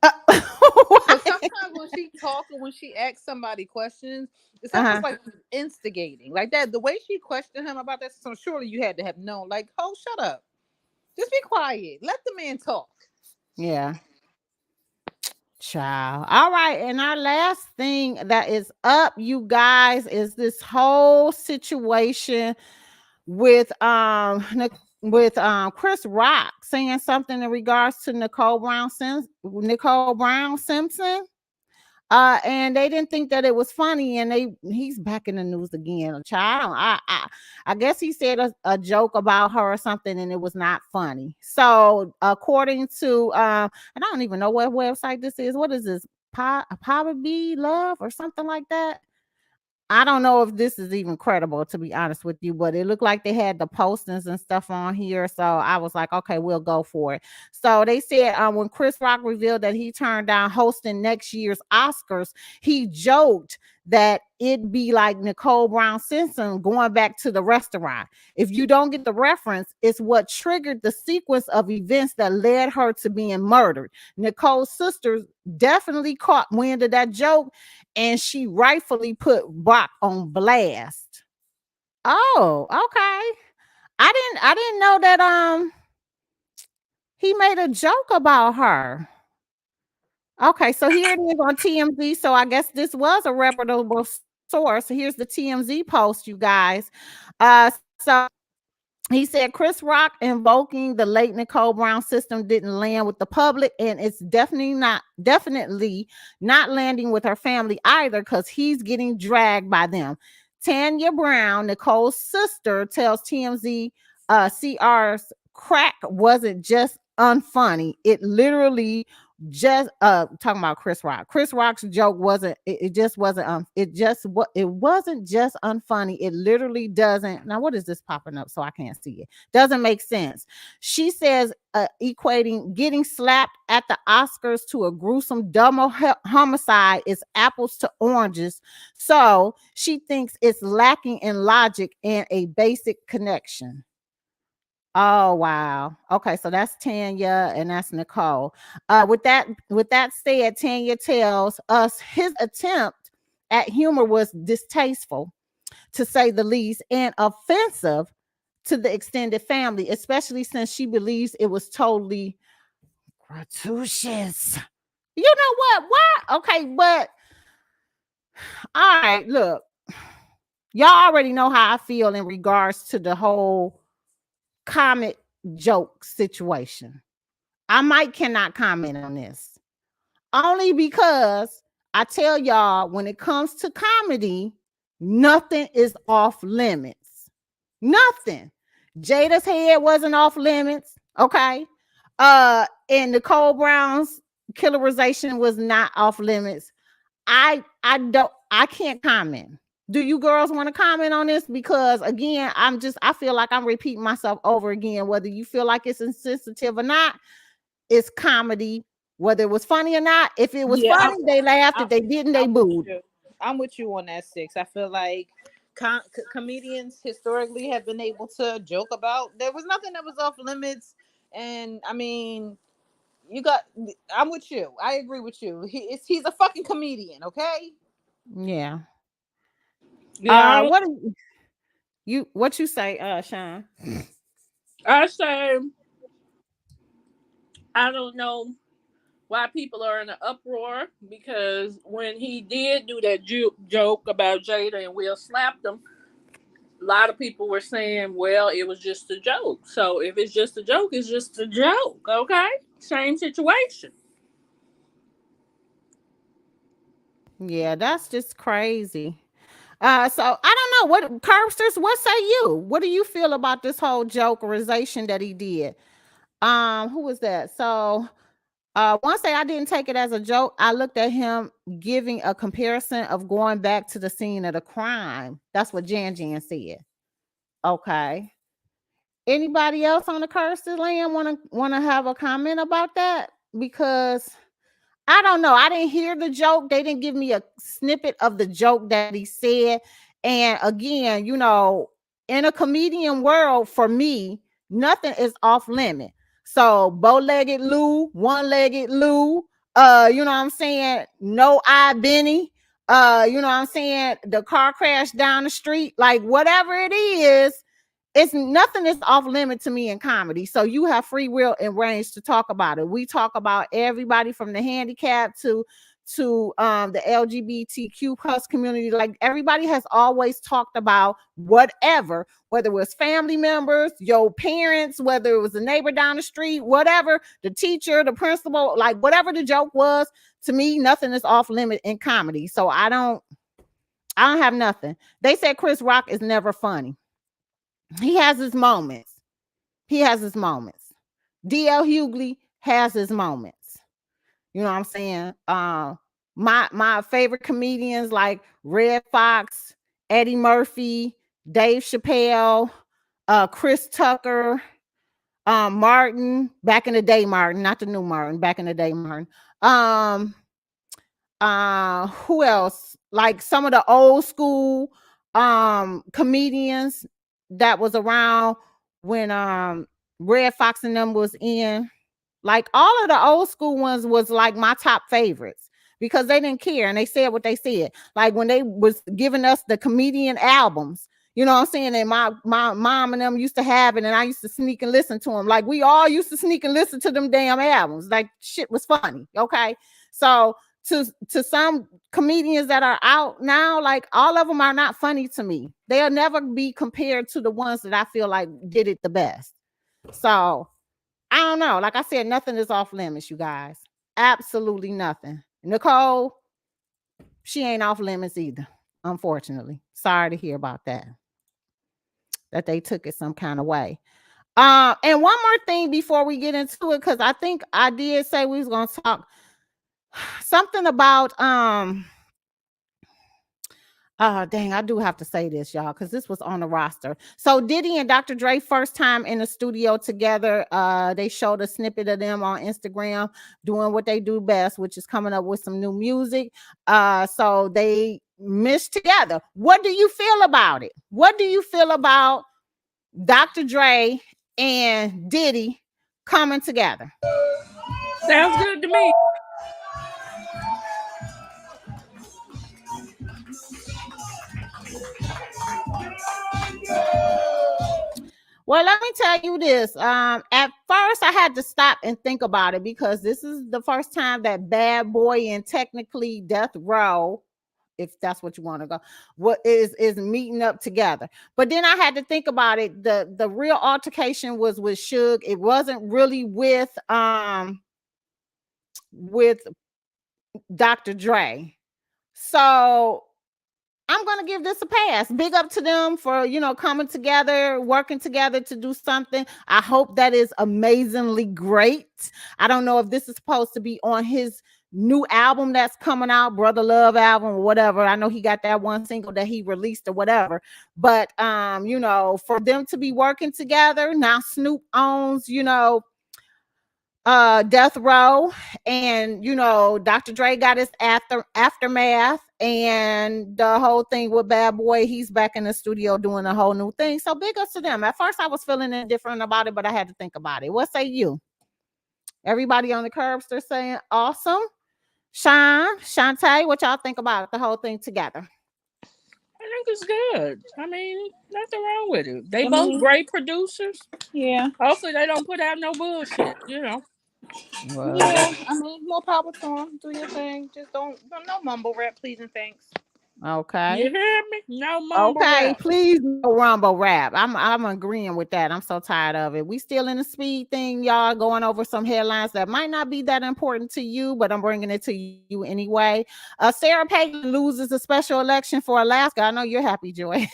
Sometimes when she talks or when she asks somebody questions, it's almost like instigating. Like that, the way she questioned him about that, so surely you had to have known. Like, oh, shut up. Just be quiet. Let the man talk. Yeah. Child. All right. And our last thing that is up, you guys, is this whole situation with Chris Rock saying something in regards to Nicole Brown Simpson. And they didn't think that it was funny, and he's back in the news again. Child, I guess he said a joke about her or something, and it was not funny. So according to and I don't even know what website this is. What is this? Probably Love or something like that. I don't know if this is even credible, to be honest with you, but it looked like they had the postings and stuff on here. So I was like, okay, we'll go for it. So they said when Chris Rock revealed that he turned down hosting next year's Oscars, he joked that it'd be like Nicole Brown Simpson going back to the restaurant. If you don't get the reference, it's what triggered the sequence of events that led her to being murdered. Nicole's sisters definitely caught wind of that joke, and she rightfully put Brock on blast. Oh, okay. I didn't know that he made a joke about her. Okay, so here it is on TMZ. So I guess this was a reputable source. Here's the TMZ post, you guys. So he said Chris Rock invoking the late Nicole Brown system didn't land with the public, and it's definitely not landing with her family either, because he's getting dragged by them. Tanya Brown, Nicole's sister, tells TMZ CR's crack wasn't just unfunny. It literally just talking about Chris Rock. Chris Rock's joke wasn't it wasn't just unfunny. It literally doesn't. Now what is this popping up so I can't see it? Doesn't make sense. She says equating getting slapped at the Oscars to a gruesome double homicide is apples to oranges. So she thinks it's lacking in logic and a basic connection. Oh wow. Okay, so that's Tanya and that's Nicole. With that said, Tanya tells us his attempt at humor was distasteful, to say the least, and offensive to the extended family, especially since she believes it was totally gratuitous. You know what? Okay, but all right, look. Y'all already know how I feel in regards to the whole comic joke situation. I might cannot comment on this. Only because I tell y'all, when it comes to comedy, nothing is off limits. Nothing. Jada's head wasn't off limits. Okay. And Nicole Brown's killerization was not off limits. I can't comment. Do you girls want to comment on this? Because again, I feel like I'm repeating myself over again. Whether you feel like it's insensitive or not, it's comedy. Whether it was funny or not, if it was funny, they laughed. If they didn't, they booed. I'm with you on that, Sixx. I feel like comedians historically have been able to joke about. There was nothing that was off limits, and I mean, I'm with you. I agree with you. He's a fucking comedian, okay? Yeah. Yeah. What you say, Sean? I say I don't know why people are in an uproar, because when he did do that joke about Jada and Will slapped him, a lot of people were saying, well, it was just a joke. So if it's just a joke, it's just a joke. Okay. Same situation. Yeah, that's just crazy. So I don't know what Curbsters, what say you? What do you feel about this whole jokerization that he did? Who was that? So one say I didn't take it as a joke. I looked at him giving a comparison of going back to the scene of the crime. That's what Jan said. Okay. Anybody else on the Curbsters land wanna have a comment about that? Because I don't know. I didn't hear the joke. They didn't give me a snippet of the joke that he said. And again, you know, in a comedian world, for me, nothing is off limit. So bow-legged Lou, one-legged Lou, you know what I'm saying? No eye Benny, you know what I'm saying? The car crash down the street, like whatever it is, it's nothing is off limit to me in comedy. So you have free will and range to talk about it. We talk about everybody from the handicapped to the LGBTQ plus community. Like everybody has always talked about whatever, whether it was family members, your parents, whether it was the neighbor down the street, whatever, the teacher, the principal, like whatever the joke was, to me, nothing is off limit in comedy. So I don't have nothing. They said Chris Rock is never funny. He has his moments. DL Hughley has his moments. You know what I'm saying? My favorite comedians like Red Fox, Eddie Murphy, Dave Chappelle, Chris Tucker, Martin, back in the day, Martin, not the new Martin, back in the day, Martin. Who else? Like some of the old school comedians that was around when Red Fox and them was in. Like all of the old school ones was like my top favorites because they didn't care and they said what they said. Like when they was giving us the comedian albums, you know what I'm saying? And my mom and them used to have it, and I used to sneak and listen to them. Like we all used to sneak and listen to them damn albums. Like shit was funny. Okay. So to some comedians that are out now, like all of them are not funny to me. They'll never be compared to the ones that I feel like did it the best. So I don't know. Like I said, nothing is off limits, you guys. Absolutely nothing. Nicole, she ain't off limits either, unfortunately. Sorry to hear about that. That they took it some kind of way. And one more thing before we get into it, because I think I did say we was gonna talk something about dang, I do have to say this, y'all, because this was on the roster. So Diddy and Dr. Dre first time in the studio together. They showed a snippet of them on Instagram doing what they do best, which is coming up with some new music. So they meshed together. What do you feel about it? What do you feel about Dr. Dre and Diddy coming together? Sounds good to me. Well, let me tell you this. At first, I had to stop and think about it because this is the first time that Bad Boy and technically Death Row if that's what you want to go. What is meeting up together. But then I had to think about it. The real altercation was with Suge. It wasn't really with Dr. Dre. So I'm going to give this a pass. Big up to them for, coming together, working together to do something. I hope that is amazingly great. I don't know if this is supposed to be on his new album that's coming out, Brother Love album or whatever. I know he got that one single that he released or whatever. But, for them to be working together, now Snoop owns, Death Row, and Dr. Dre got his aftermath, and the whole thing with Bad Boy, he's back in the studio doing a whole new thing. So big ups to them. At first I was feeling indifferent about it, but I had to think about it. What say you? Everybody on the Curbsters saying awesome. Shantee, what y'all think about the whole thing together? I think it's good. I mean, nothing wrong with it. They both great producers. Yeah. Hopefully they don't put out no bullshit, Well, yeah, I mean, more power to them. Do your thing. Just don't no mumble rap, please and thanks. Okay. You hear me? No mumble Okay, rap. please no rumble rap. I'm agreeing with that. I'm so tired of it. We still in the speed thing, y'all, going over some headlines that might not be that important to you, but I'm bringing it to you anyway. Sarah Palin loses a special election for Alaska. I know you're happy, Joy.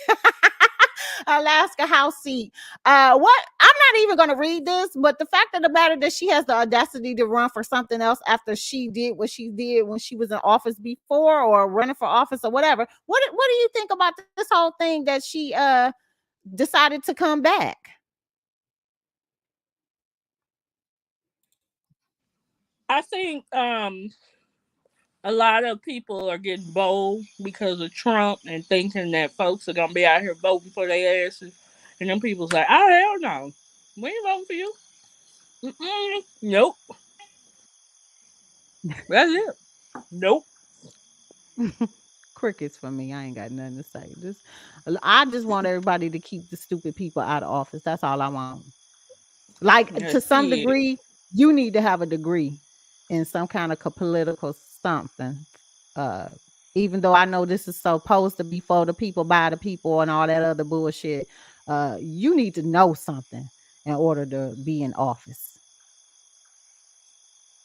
Alaska House seat. What? I'm not even going to read this, but the fact of the matter that she has the audacity to run for something else after she did what she did when she was in office before, or running for office or whatever. What do you think about this whole thing that she decided to come back? I think a lot of people are getting bold because of Trump and thinking that folks are gonna be out here voting for their asses, and them people's like, oh hell no, we ain't voting for you. Nope. That's it. Nope. Crickets for me. I ain't got nothing to say. I just want everybody to keep the stupid people out of office. That's all I want. Like, to some degree, you need to have a degree in some kind of political something. Even though I know this is supposed to be for the people, by the people, and all that other bullshit, you need to know something in order to be in office.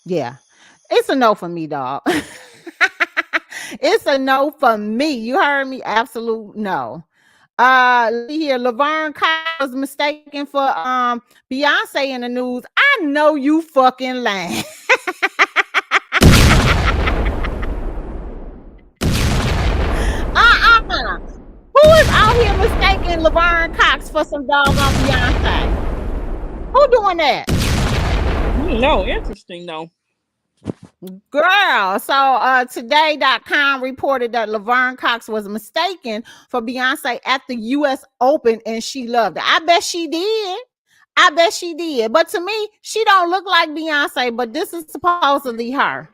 Yeah, it's a no for me, dog. It's a no for me. You heard me? Absolute no. Here, Lavern Cox was mistaken for Beyonce in the news. I know you fucking lying. Who is out here mistaking Lavern Cox for some doggone Beyonce? Who doing that? No, interesting though. Girl, so today.com reported that Lavern Cox was mistaken for Beyonce at the US Open, and she loved it. I bet she did. But to me, she don't look like Beyonce, but this is supposedly her.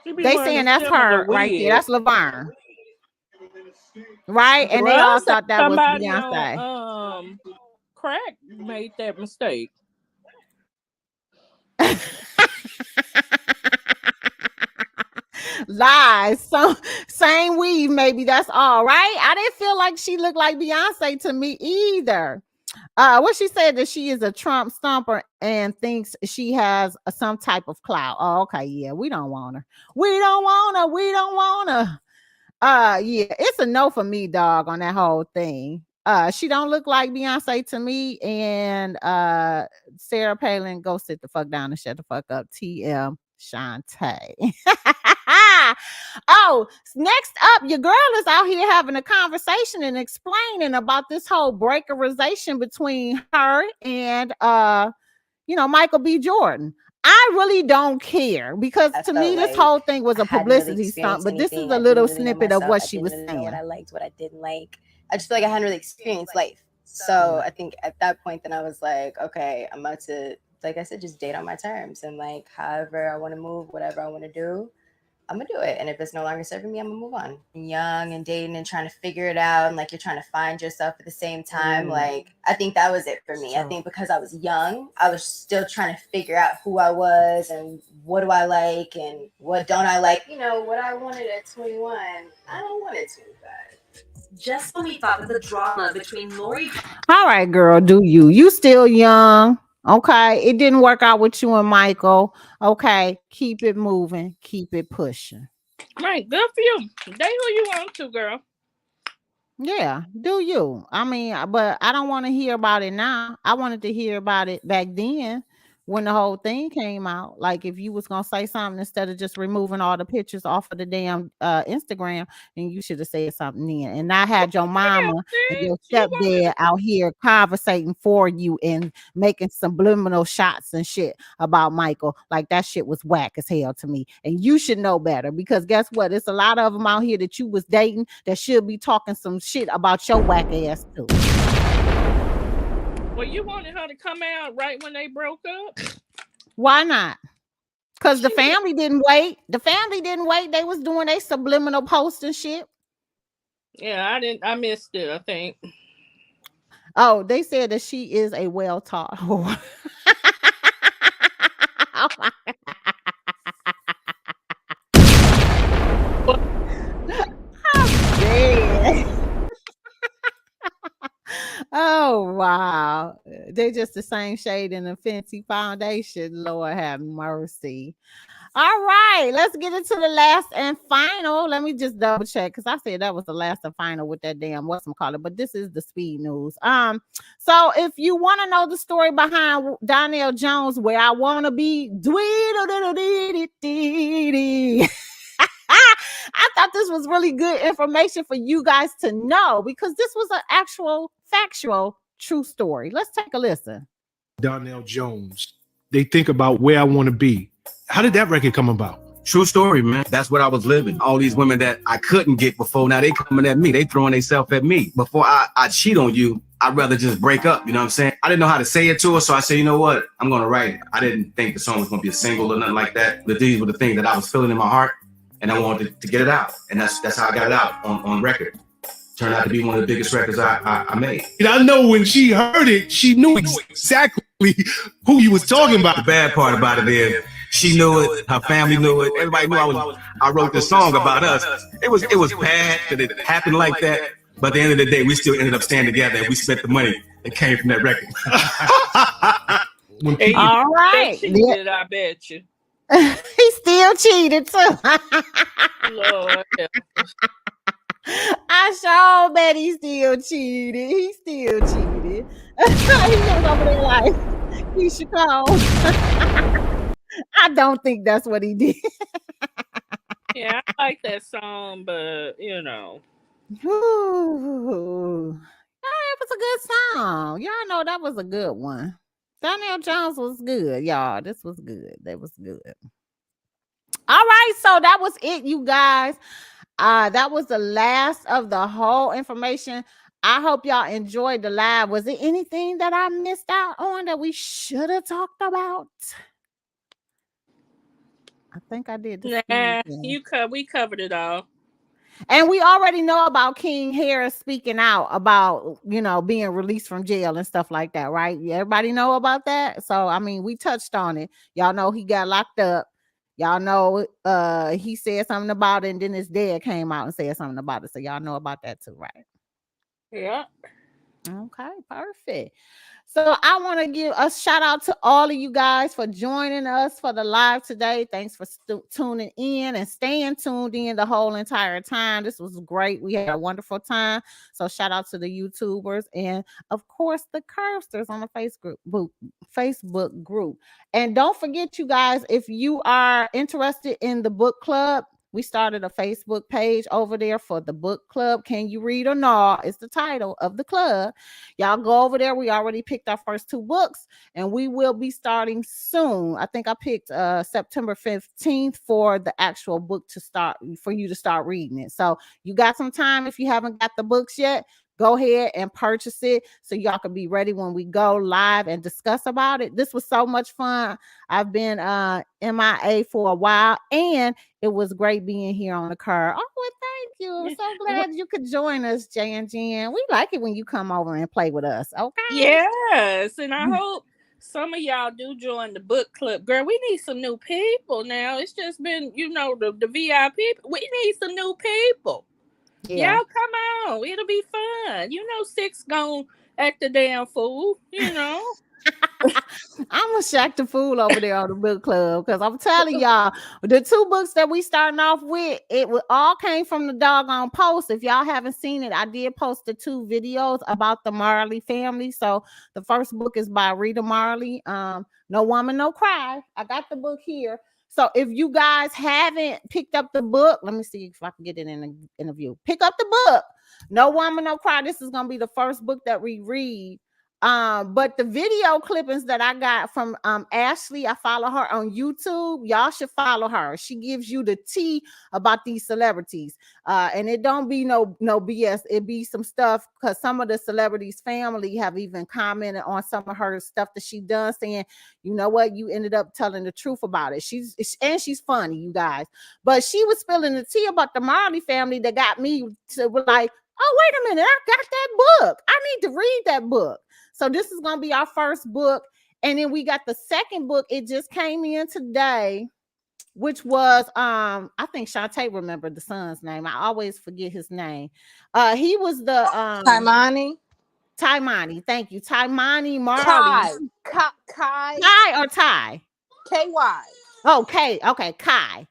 They saying that's her right there. That's Lavern. Right? And they all thought that was Beyonce. On, crack made that mistake. Lies. So same weave, maybe. That's all right. I didn't feel like she looked like Beyonce to me either. What she said, that she is a Trump stomper and thinks she has some type of clout. Oh, okay, yeah, we don't want her. Yeah, it's a no for me, dog, on that whole thing. She don't look like Beyonce to me, and Sarah Palin, go sit the fuck down and shut the fuck up. TM Shantee. Oh, next up, your girl is out here having a conversation and explaining about this whole breakerization between her and Michael B. Jordan. I really don't care, because to me this whole thing was a publicity stunt, but this is a little snippet of what she was saying. What I liked, what I didn't like. I just feel like I hadn't really experienced life. So I think at that point, then I was like, okay, I'm about to, like I said, just date on my terms, and like however I want to move, whatever I want to do. I'm gonna do it. And if it's no longer serving me, I'm gonna move on. Young and dating and trying to figure it out, and like you're trying to find yourself at the same time. Like I think that was it for me. I think because I was young, I was still trying to figure out who I was and what do I like and what don't I like. You know, what I wanted at 21, I don't want it to, but Just when we thought that the drama between Lori. All right, girl, do you? You still young. Okay. It didn't work out with you and Michael. Okay. Keep it moving. Keep it pushing. Right. Good for you. Date who you want to, girl. Yeah, do you? I mean, but I don't want to hear about it now. I wanted to hear about it back then when the whole thing came out. Like if you was gonna say something instead of just removing all the pictures off of the damn Instagram, and you should have said something then. And I had your mama and your stepdad out here conversating for you and making subliminal shots and shit about Michael. Like that shit was whack as hell to me. And you should know better because guess what? It's a lot of them out here that you was dating that should be talking some shit about your whack ass too. Well, you wanted her to come out right when they broke up? Why not? Because the family didn't wait. The family didn't wait. They was doing a subliminal post and shit. Yeah, I missed it, I think. Oh, they said that she is a well-taught whore. Oh my God. I'm dead. Oh wow. They're just the same shade in the fancy foundation. Lord have mercy. All right, let's get into the last and final. Let me just double check because I said that was the last and final with that damn whatchamacallit, but this is the speed news. So if you want to know the story behind Donnell Jones, where I want to be, I thought this was really good information for you guys to know because this was an actual factual true story. Let's take a listen. Donnell Jones. They think about where I want to be. How did that record come about? True story, man. That's what I was living. All these women that I couldn't get before, now they coming at me. They throwing themselves at me. Before I cheat on you, I'd rather just break up. You know what I'm saying? I didn't know how to say it to her, so I said, you know what? I'm going to write it. I didn't think the song was going to be a single or nothing like that. But these were the things that I was feeling in my heart, and I wanted to get it out. And that's how I got it out on record. Turned out to be one of the biggest records I made. And I know when she heard it, she knew exactly who you was talking about. The bad part about it is she knew it, her family knew it, everybody knew I wrote this song about us. It was bad that it happened like that, but at the end of the day, we still ended up staying together and we spent the money that came from that record. All right. Cheated, I bet you. He still cheated too. Lord. I sure bet he still cheated. He still cheated. He was over there like, Keisha Cole. I don't think that's what he did. Yeah, I like that song, but you know. Ooh. It was a good song. Y'all know that was a good one. Donnell Jones was good, y'all. This was good. That was good. All right, so that was it, you guys. That was the last of the whole information. I hope y'all enjoyed the live. Was there anything that I missed out on that we should have talked about? I think I did. We covered it all. And we already know about King Harris speaking out about, being released from jail and stuff like that, right? Everybody know about that? So, I mean, we touched on it. Y'all know he got locked up. Y'all know he said something about it, and then his dad came out and said something about it. So y'all know about that too, right? Yeah. Okay, perfect. So I want to give a shout out to all of you guys for joining us for the live today. Thanks for tuning in and staying tuned in the whole entire time. This was great. We had a wonderful time. So shout out to the YouTubers and of course the Curbsters on the Facebook group. And don't forget, you guys, if you are interested in the book club, we started a Facebook page over there for the book club. Can you read or not? It's the title of the club. Y'all go over there. We already picked our first 2 books and we will be starting soon. I think I picked September 15th for the actual book to start, for you to start reading it. So you got some time if you haven't got the books yet. go ahead and purchase it so y'all can be ready when we go live and discuss about it. This was so much fun. I've been MIA for a while, and it was great being here on the Curb. Oh, well, thank you. I'm so glad you could join us, Jay and Jen. We like it when you come over and play with us. Okay. Yes, and I hope some of y'all do join the book club. Girl, we need some new people now. It's just been, the VIP. We need some new people. Yeah. Y'all come on. It'll be fun. Sixx gonna act a damn fool, I'm gonna shack the fool over there on the book club, because I'm telling y'all, the 2 books that we starting off with, all came from the doggone post. If y'all haven't seen it, I did post the 2 videos about the Marley family. So the first book is by Rita Marley, No Woman, No Cry. I got the book here. So if you guys haven't picked up the book, let me see if I can get it in the interview. Pick up the book, No Woman, No Cry. This is gonna be the first book that we read. But the video clippings that I got from Ashley, I follow her on YouTube. Y'all should follow her. She gives you the tea about these celebrities. And it don't be no BS. It be some stuff, because some of the celebrities' family have even commented on some of her stuff that she done, saying, you know what, you ended up telling the truth about it. She's funny, you guys. But she was spilling the tea about the Marley family that got me to like, oh, wait a minute, I got that book. I need to read that book. So this is going to be our first book. And then we got the second book. It just came in today, which was, I think Shantee remembered the son's name. I always forget his name. He was the Taimani. Thank you. Taimani Marley. Kai or Ty? KY. Oh, K. Okay. Kai.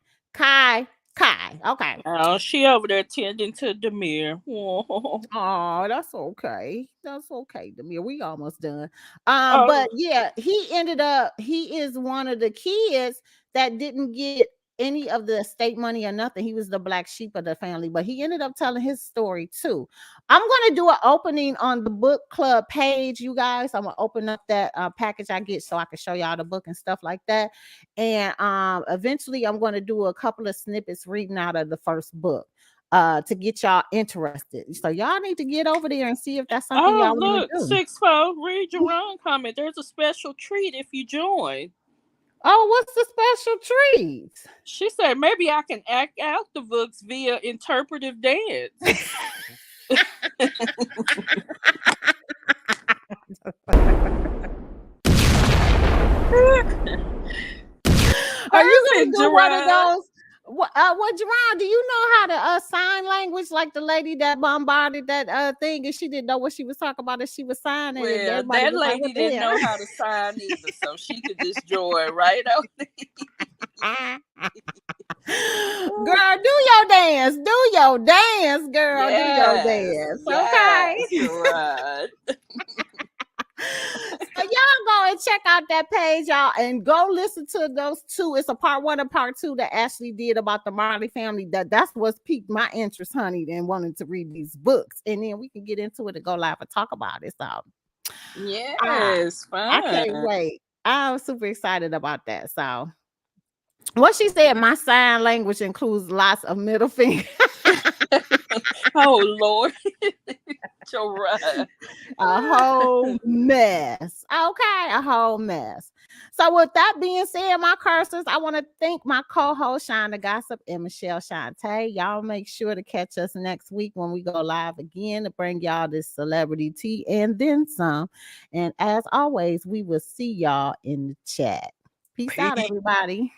Okay. Oh, she over there tending to Demir. Oh, that's okay. That's okay, Demir. We almost done. But yeah, he is one of the kids that didn't get any of the estate money or nothing. He was the black sheep of the family, but he ended up telling his story too. I'm going to do an opening on the book club page, you guys. I'm going to open up that package I get so I can show y'all the book and stuff like that. And eventually I'm going to do a couple of snippets reading out of the first book to get y'all interested. So y'all need to get over there and see if that's something y'all want to do. 6-4, read your own comment. There's a special treat if you join. Oh, what's the special treat? She said maybe I can act out the books via interpretive dance. Are you going to do one of those? What, Jerron, do you know how to sign language, like the lady that bombarded that thing and she didn't know what she was talking about as she was signing? Well, that lady didn't know how to sign either, so she could just join right on. Girl, do your dance. Do your dance, girl. Yes, do your dance. Yes, okay. You're right. So y'all go and check out that page, y'all, and go listen to those 2. It's a part 1 and part 2 that Ashley did about the Marley family. That's what's piqued my interest, honey, and wanting to read these books. And then we can get into it and go live and talk about it. So yes, fun. I can't wait. I'm super excited about that. So what she said, my sign language includes lots of middle fingers. Oh Lord. You're right. A whole mess. Okay, a whole mess. So with that being said, my cursors, I want to thank my co-host Shawn the Gossip and Michelle Shantee. Y'all make sure to catch us next week when we go live again to bring y'all this celebrity tea and then some. And as always, we will see y'all in the chat. Peace out, everybody.